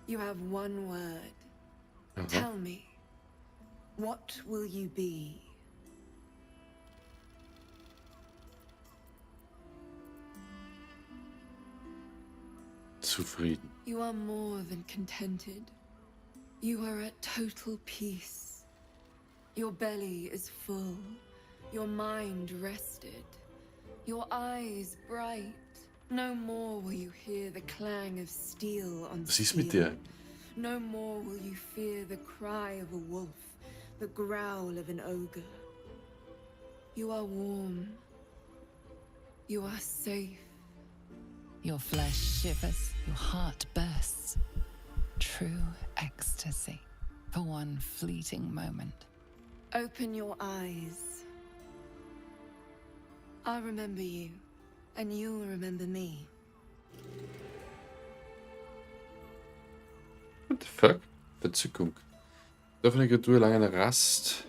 You have one word. Tell me, what will you be? Zufrieden. You are more than contented. You are at total peace. Your belly is full. Your mind rested. Your eyes bright. No more will you hear the clang of steel on Was ist mit steel. dir? No more will you fear the cry of a wolf, the growl of an ogre. You are warm. You are safe. Your flesh shivers, your heart bursts. True ecstasy for one fleeting moment. Open your eyes. I'll remember you, and you'll remember me. What the fuck? Verzückung. Darf eine Kreatur lange eine Rast?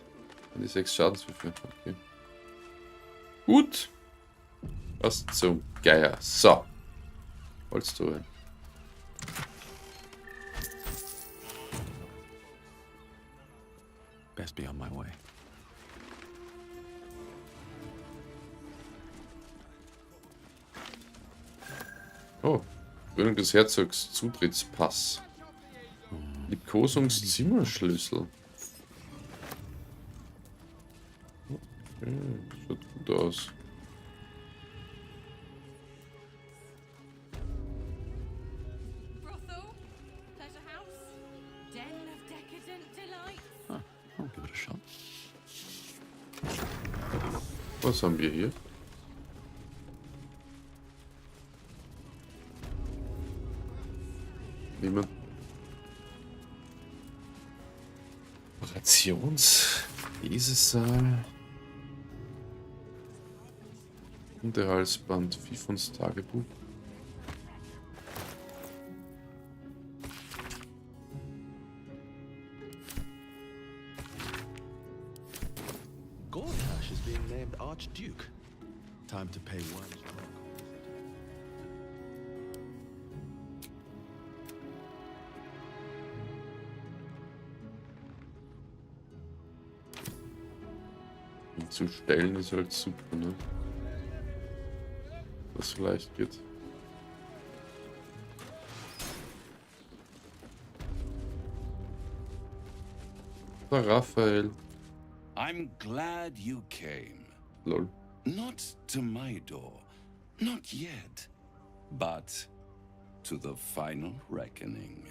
An die 6 Schadenswürfe. Okay. Gut. Was zum Geier. So. Holztore. Best be on my way. Oh. Krönung des Herzogs. Zutrittspass. Liebkosungszimmerschlüssel. Okay. Schaut gut aus. Brothel, pleasure house, den of decadent delight. I'll give it a shot. Was haben wir hier? Niemand. Lesesaal. Hundehalsband, Fifons Tagebuch. Gortash is being named Archduke. Time to pay one. Ihn zu stellen ist halt super, ne? Das vielleicht geht. Da Raphael. I'm glad you came. Lol. Not to my door, not yet, but to the final reckoning.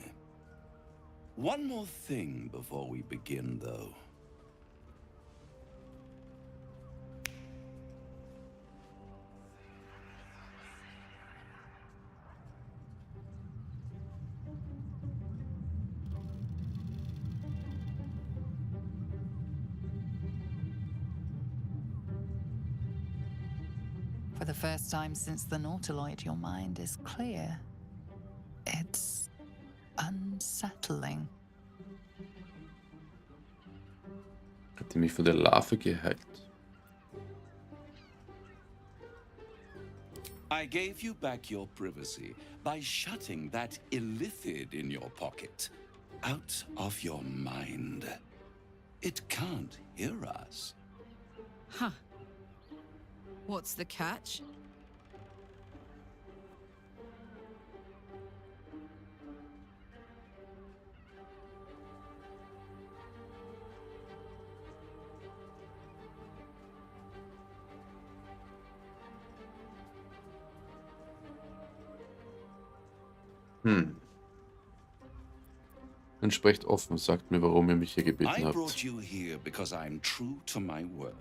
One more thing before we begin, though. For the first time since the Nautiloid, your mind is clear. It's unsettling. Hat die mich von der Larve geheilt? I gave you back your privacy by shutting that illithid in your pocket out of your mind. It can't hear us. Huh. What's the catch? Dann sprecht offen, sagt mir, warum ihr mich hier gebeten I habt. brought you here because I'm true to my word,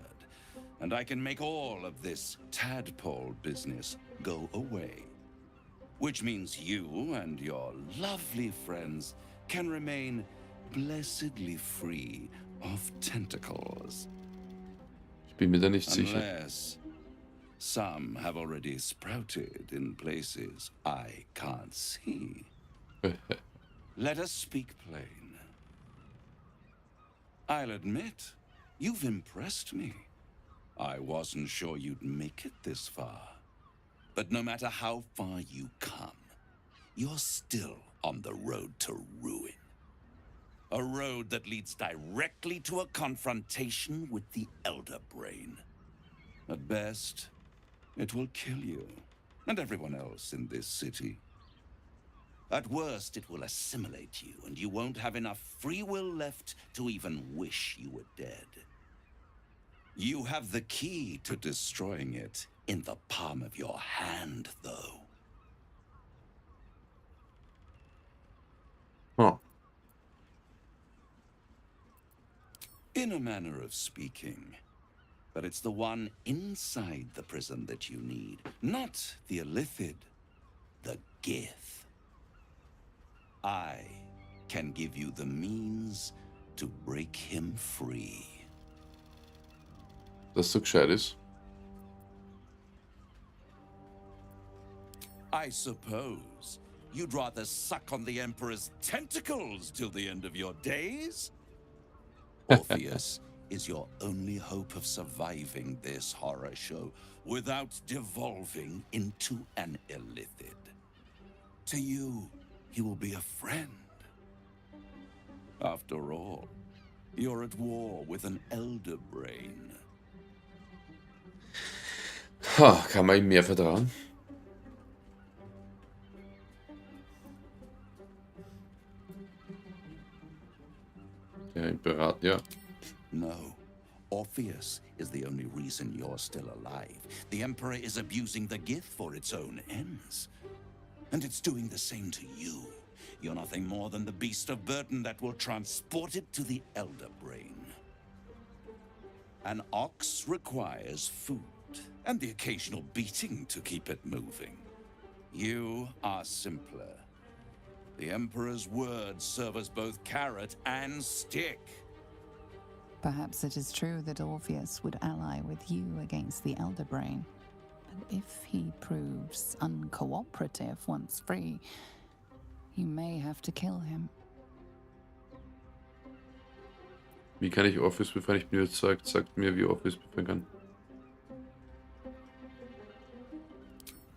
and I can make all of this tadpole business go away. Which means you and your lovely friends can remain blessedly free of tentacles. Ich bin mir da nicht sicher. Unless some have already sprouted in places I can't see. Let us speak plain. I'll admit, you've impressed me. I wasn't sure you'd make it this far. But no matter how far you come, you're still on the road to ruin. A road that leads directly to a confrontation with the Elder Brain. At best, it will kill you and everyone else in this city. At worst, it will assimilate you, and you won't have enough free will left to even wish you were dead. You have the key to destroying it in the palm of your hand, though. Huh. In a manner of speaking. But it's the one inside the prison that you need, not the illithid, the Gith. I can give you the means to break him free. Das so gescheit ist. I suppose you'd rather suck on the Emperor's tentacles till the end of your days? Orpheus is your only hope of surviving this horror show without devolving into an illithid. To you, he will be a friend. After all, you're at war with an Elder Brain. Ha, kann man ihm mehr vertrauen? Ja, Imperator, ja. No. Orpheus is the only reason you're still alive. The Emperor is abusing the Gith for its own ends. And it's doing the same to you. You're nothing more than the beast of burden that will transport it to the Elder Brain. An ox requires food, and the occasional beating to keep it moving. You are simpler. The Emperor's words serve as both carrot and stick. Perhaps it is true that Orpheus would ally with you against the Elder Brain. But if he proves uncooperative once free, you may have to kill him. Wie kann ich Orpheus befreien? Ich bin überzeugt. Sagt mir, wie Orpheus befreien kann.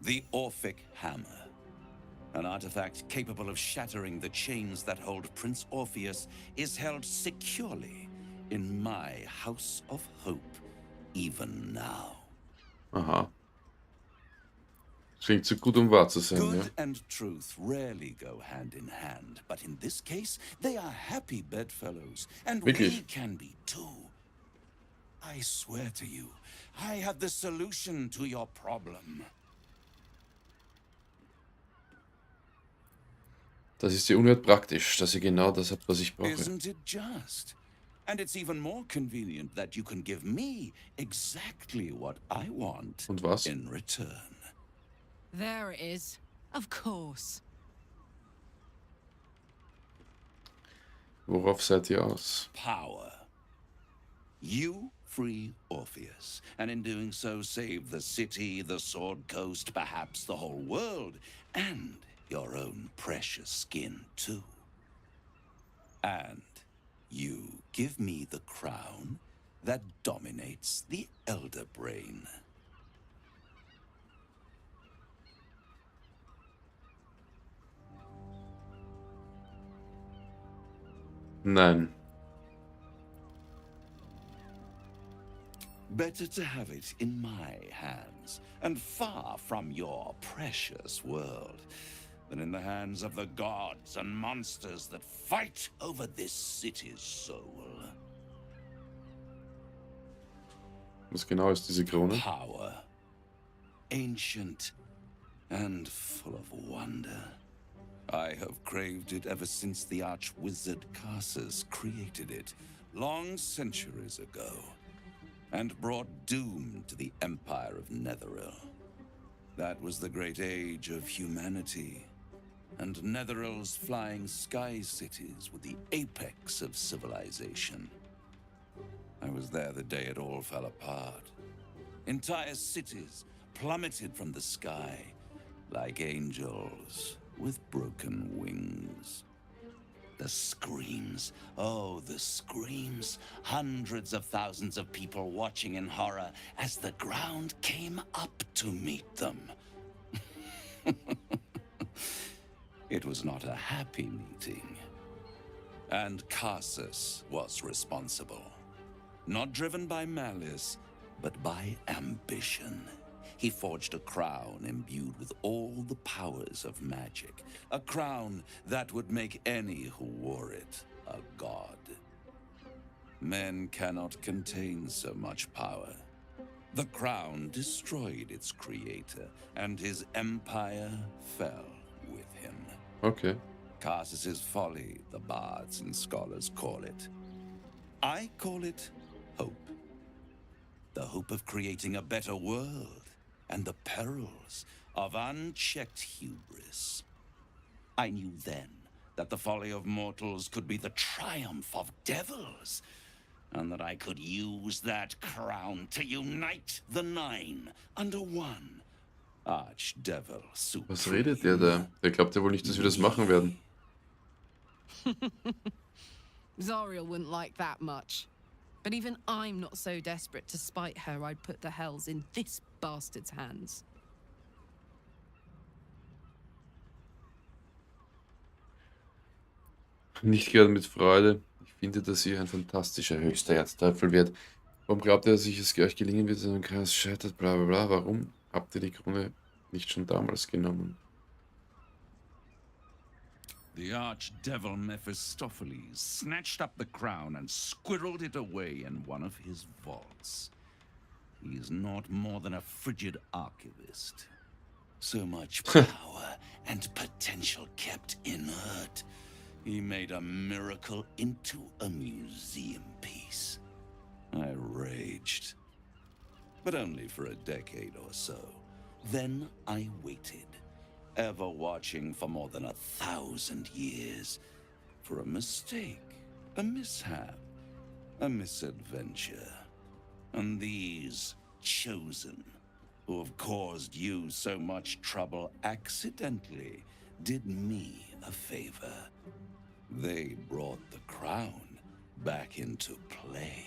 The Orphic Hammer. An artifact capable of shattering the chains that hold Prince Orpheus is held securely in my House of Hope, even now. Aha. Klingt so gut, um wahr zu sein, ja. Good and truth rarely go hand in hand, but in this case, they are happy bedfellows, and Wirklich? we can be too. I swear to you, I have the solution to your problem. Das ist ja unerhört praktisch, dass ihr genau das habt, was ich brauche. Isn't it just? And it's even more convenient that you can give me exactly what I want Und was? in return. There it is. Of course. Worauf seid ihr aus? Power. You free Orpheus, and in doing so save the city, the Sword Coast, perhaps the whole world, and your own precious skin too. And you give me the crown that dominates the Elder Brain. Nein. Better to have it in my hands, and far from your precious world, than in the hands of the gods and monsters that fight over this city's soul. Was genau ist diese Krone? Power. Ancient and full of wonder. I have craved it ever since the arch-wizard Carsus created it, long centuries ago, and brought doom to the Empire of Netheril. That was the great age of humanity, and Netheril's flying sky cities were the apex of civilization. I was there the day it all fell apart. Entire cities plummeted from the sky like angels with broken wings. The screams, oh, the screams. Hundreds of thousands of people watching in horror as the ground came up to meet them. It was not a happy meeting. And Carsus was responsible. Not driven by malice, but by ambition. He forged a crown imbued with all the powers of magic. A crown that would make any who wore it a god. Men cannot contain so much power. The crown destroyed its creator, and his empire fell with him. Okay. Carsus's folly, the bards and scholars call it. I call it hope. The hope of creating a better world, and the perils of unchecked hubris. I knew then that the folly of mortals could be the triumph of devils, and that I could use that crown to unite the Nine under one Archdevil Supreme. Was redet der da? Der glaubt ja wohl nicht, dass wir das machen werden. Zariel wouldn't like that much. But even I'm not so desperate to spite her I'd put the hells in this bastard's hands. Nicht gerade mit Freude. Ich finde, dass ihr ein fantastischer höchster Erzteufel wird. Warum glaubt ihr, dass es euch gelingen wird, wenn ein Kreis scheitert, bla bla bla? Warum habt ihr die Krone nicht schon damals genommen? The archdevil Mephistopheles snatched up the crown and squirreled it away in one of his vaults. He is not more than a frigid archivist. So much power and potential kept inert. He made a miracle into a museum piece. I raged. But only for a decade or so. Then I waited, ever watching for more than 1,000 years, for a mistake, a mishap, a misadventure. And these chosen, who have caused you so much trouble accidentally, did me a favor. They brought the crown back into play.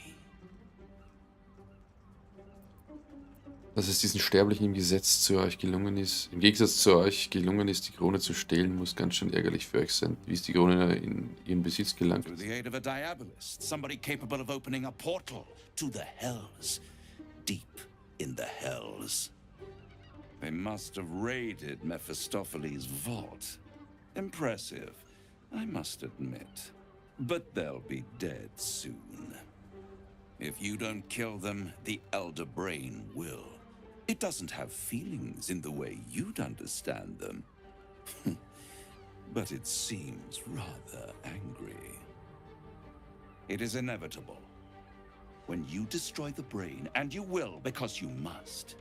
Dass es diesen Sterblichen im Gegensatz zu euch gelungen ist, die Krone zu stehlen, muss ganz schön ärgerlich für euch sein. Wie ist die Krone in ihren Besitz gelangt? Through the aid of a diabolist, somebody capable of opening a portal to the hells, deep in the hells. They must have raided Mephistopheles' vault. Impressive, I must admit. But they'll be dead soon. If you don't kill them, the Elder Brain will. It doesn't have feelings in the way you'd understand them. But it seems rather angry. It is inevitable. When you destroy the brain, and you will because you must,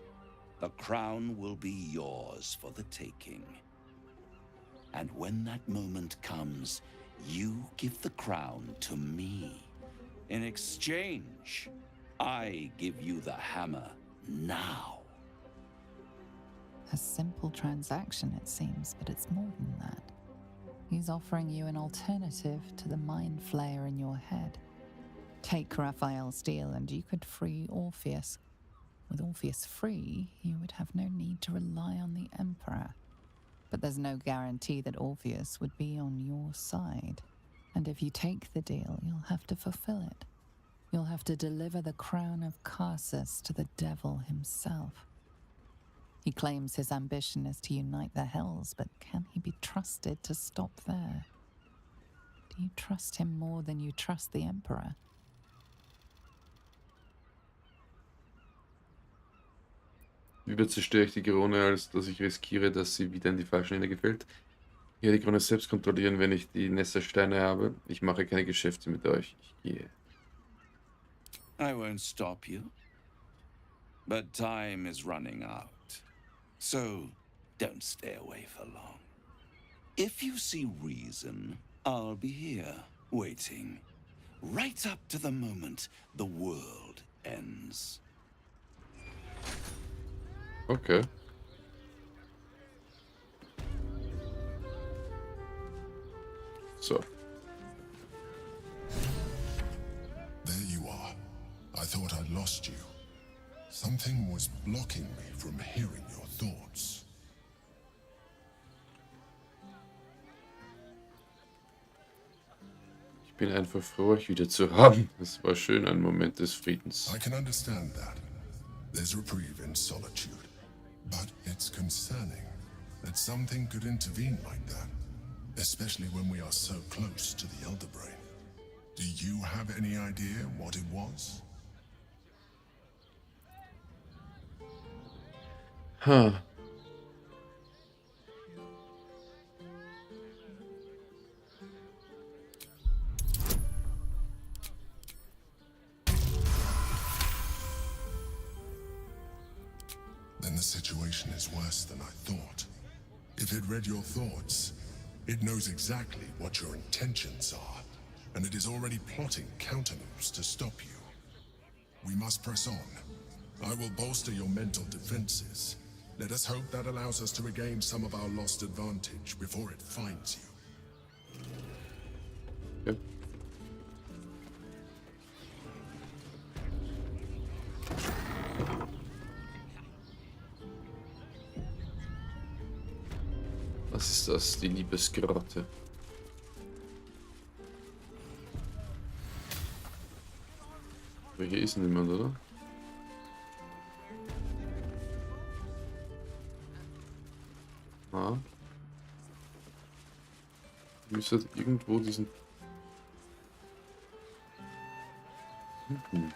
the crown will be yours for the taking. And when that moment comes, you give the crown to me. In exchange, I give you the hammer now. A simple transaction, it seems, but it's more than that. He's offering you an alternative to the mind flayer in your head. Take Raphael's steel and you could free Orpheus. With Orpheus free, you would have no need to rely on the Emperor. But there's no guarantee that Orpheus would be on your side. And if you take the deal, you'll have to fulfill it. You'll have to deliver the crown of Carsus to the devil himself. He claims his ambition is to unite the Hells, but can he be trusted to stop there? Do you trust him more than you trust the Emperor? Lieber zerstöre ich die Krone, als dass ich riskiere, dass sie wieder in die falschen Hände gefällt. Ich werde die Krone selbst kontrollieren, wenn ich die Nessersteine habe. Ich mache keine Geschäfte mit euch. Ich gehe. I won't stop you. But time is running out. So don't stay away for long. If you see reason, I'll be here, waiting. Right up to the moment the world ends. Okay. So. There you are. I thought I'd lost you. Something was blocking me from hearing your thoughts. Ich bin einfach froh, euch wieder zu haben. Es war schön, ein Moment des Friedens. I can understand that. There's reprieve in solitude. But it's concerning that something could intervene like that. Especially when we are so close to the Elder Brain. Do you have any idea what it was? Huh. Then the situation is worse than I thought. If it read your thoughts, it knows exactly what your intentions are, and it is already plotting countermoves to stop you. We must press on. I will bolster your mental defenses. Let us hope that allows us to regain some of our lost advantage before it finds you. Yep. Was ist das? Die Liebesgrotte. Aber hier ist niemand, oder? Ah. Ich müsste irgendwo diesen... Hinten.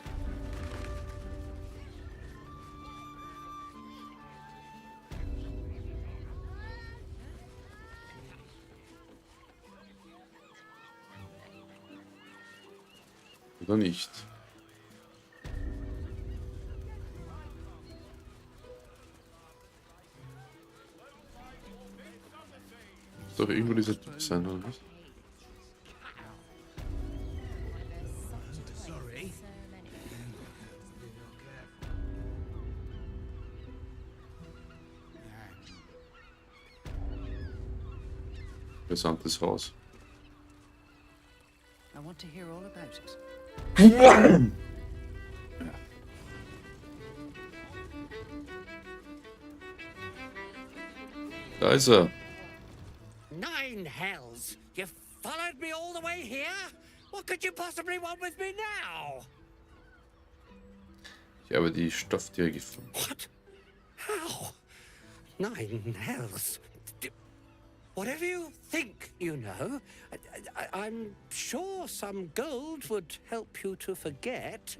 Oder nicht? Muss doch irgendwo dieser Typ sein, oder was? Interessantes Haus. I want to hear all about it. Da ist er. 9 hells! You followed me all the way here? What could you possibly want with me now? Ich habe die Stofftiere gefunden. What? How? 9 hells? Whatever you think, you know, I'm sure some gold would help you to forget.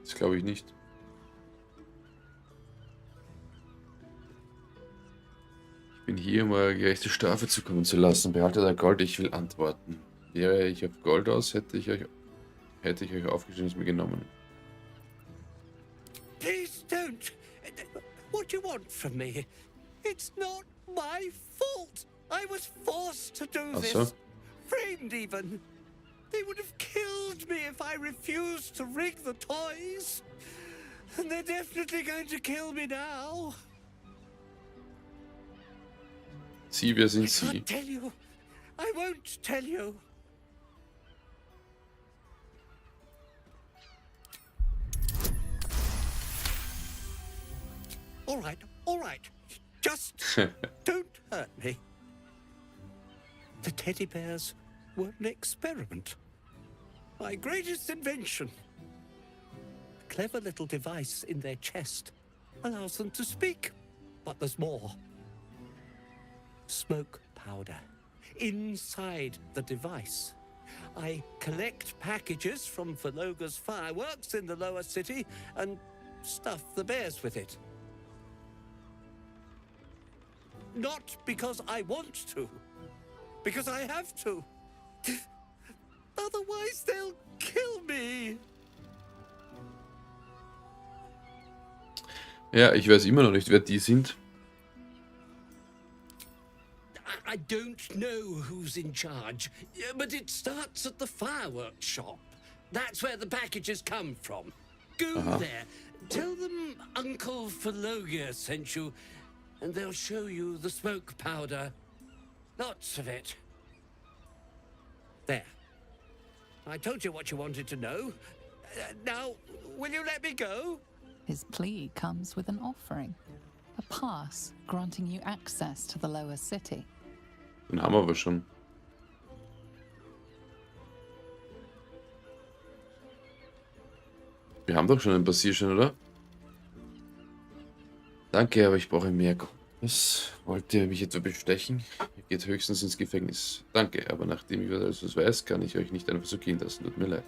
Das glaube ich nicht. Ich bin hier, um eure gerechte Strafe zukommen zu lassen. Behaltet euer Gold, ich will antworten. Wäre ich auf Gold aus, hätte ich euch aufgeschrieben, es mir genommen. Please don't. What do you want from me? It's not my fault. I was forced to do Ach so. this. Framed even. They would have killed me if I refused to rig the toys. And they're definitely going to kill me now. Sie, wer sind I Sie? can't tell you. I won't tell you. All right. Just don't hurt me. The teddy bears were an experiment. My greatest invention. A clever little device in their chest allows them to speak. But there's more. Smoke powder inside the device. I collect packages from Valoga's fireworks in the lower city and stuff the bears with it. Not because I want to, because I have to. Otherwise they'll kill me. Ja, ich weiß immer noch nicht, wer die sind. I don't know who's in charge, but it starts at the fireworks shop. That's where the packages come from. Go there, tell them Uncle Valoga sent you, and they'll show you the smoke powder. Lots of it. There. I told you what you wanted to know. Now, will you let me go? His plea comes with an offering. A pass granting you access to the lower city. Den haben wir aber schon. Wir haben doch schon einen Passierschein, oder? Danke, aber ich brauche mehr Gold. Was? Wollt ihr mich etwa bestechen? Ihr geht höchstens ins Gefängnis. Danke, aber nachdem ich alles weiß, kann ich euch nicht einfach so gehen lassen. Tut mir leid.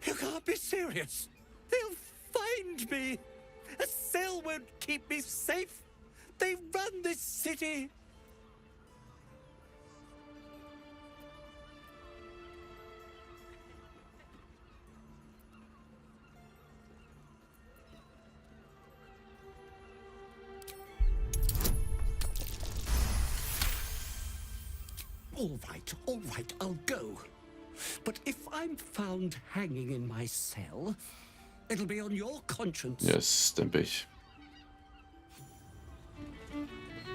You can't be serious. They'll find me. A cell won't keep me safe. They run this city. All right, I'll go. But if I'm found hanging in my cell, it'll be on your conscience. Yes, den Pech.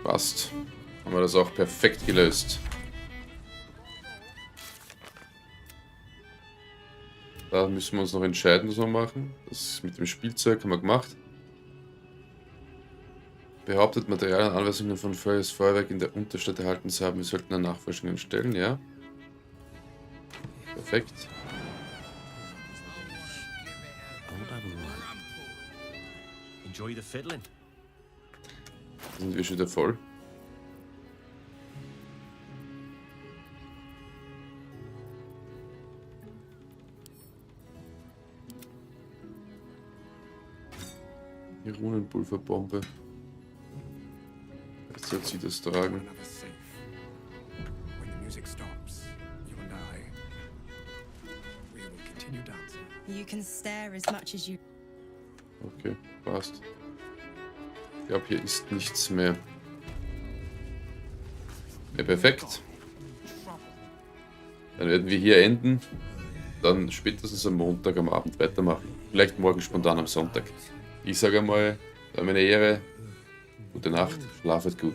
Passt. Haben wir das auch perfekt gelöst. Da müssen wir uns noch entscheiden, was wir machen. Das mit dem Spielzeug haben wir gemacht. Behauptet, Material und Anweisungen von Feuerwerk in der Unterstadt erhalten zu haben. Wir sollten eine Nachforschung anstellen, ja. Perfekt. Enjoy the fiddling. Sind wir schon wieder voll? Die Runenpulverbombe. Jetzt soll sie das tragen. You can stare as much as you... Okay, passt. Ich glaube, hier ist nichts mehr. Ja, perfekt. Dann werden wir hier enden. Dann spätestens am Montag am Abend weitermachen. Vielleicht morgen spontan am Sonntag. Ich sage einmal, war meine Ehre. Gute Nacht, schlafet gut.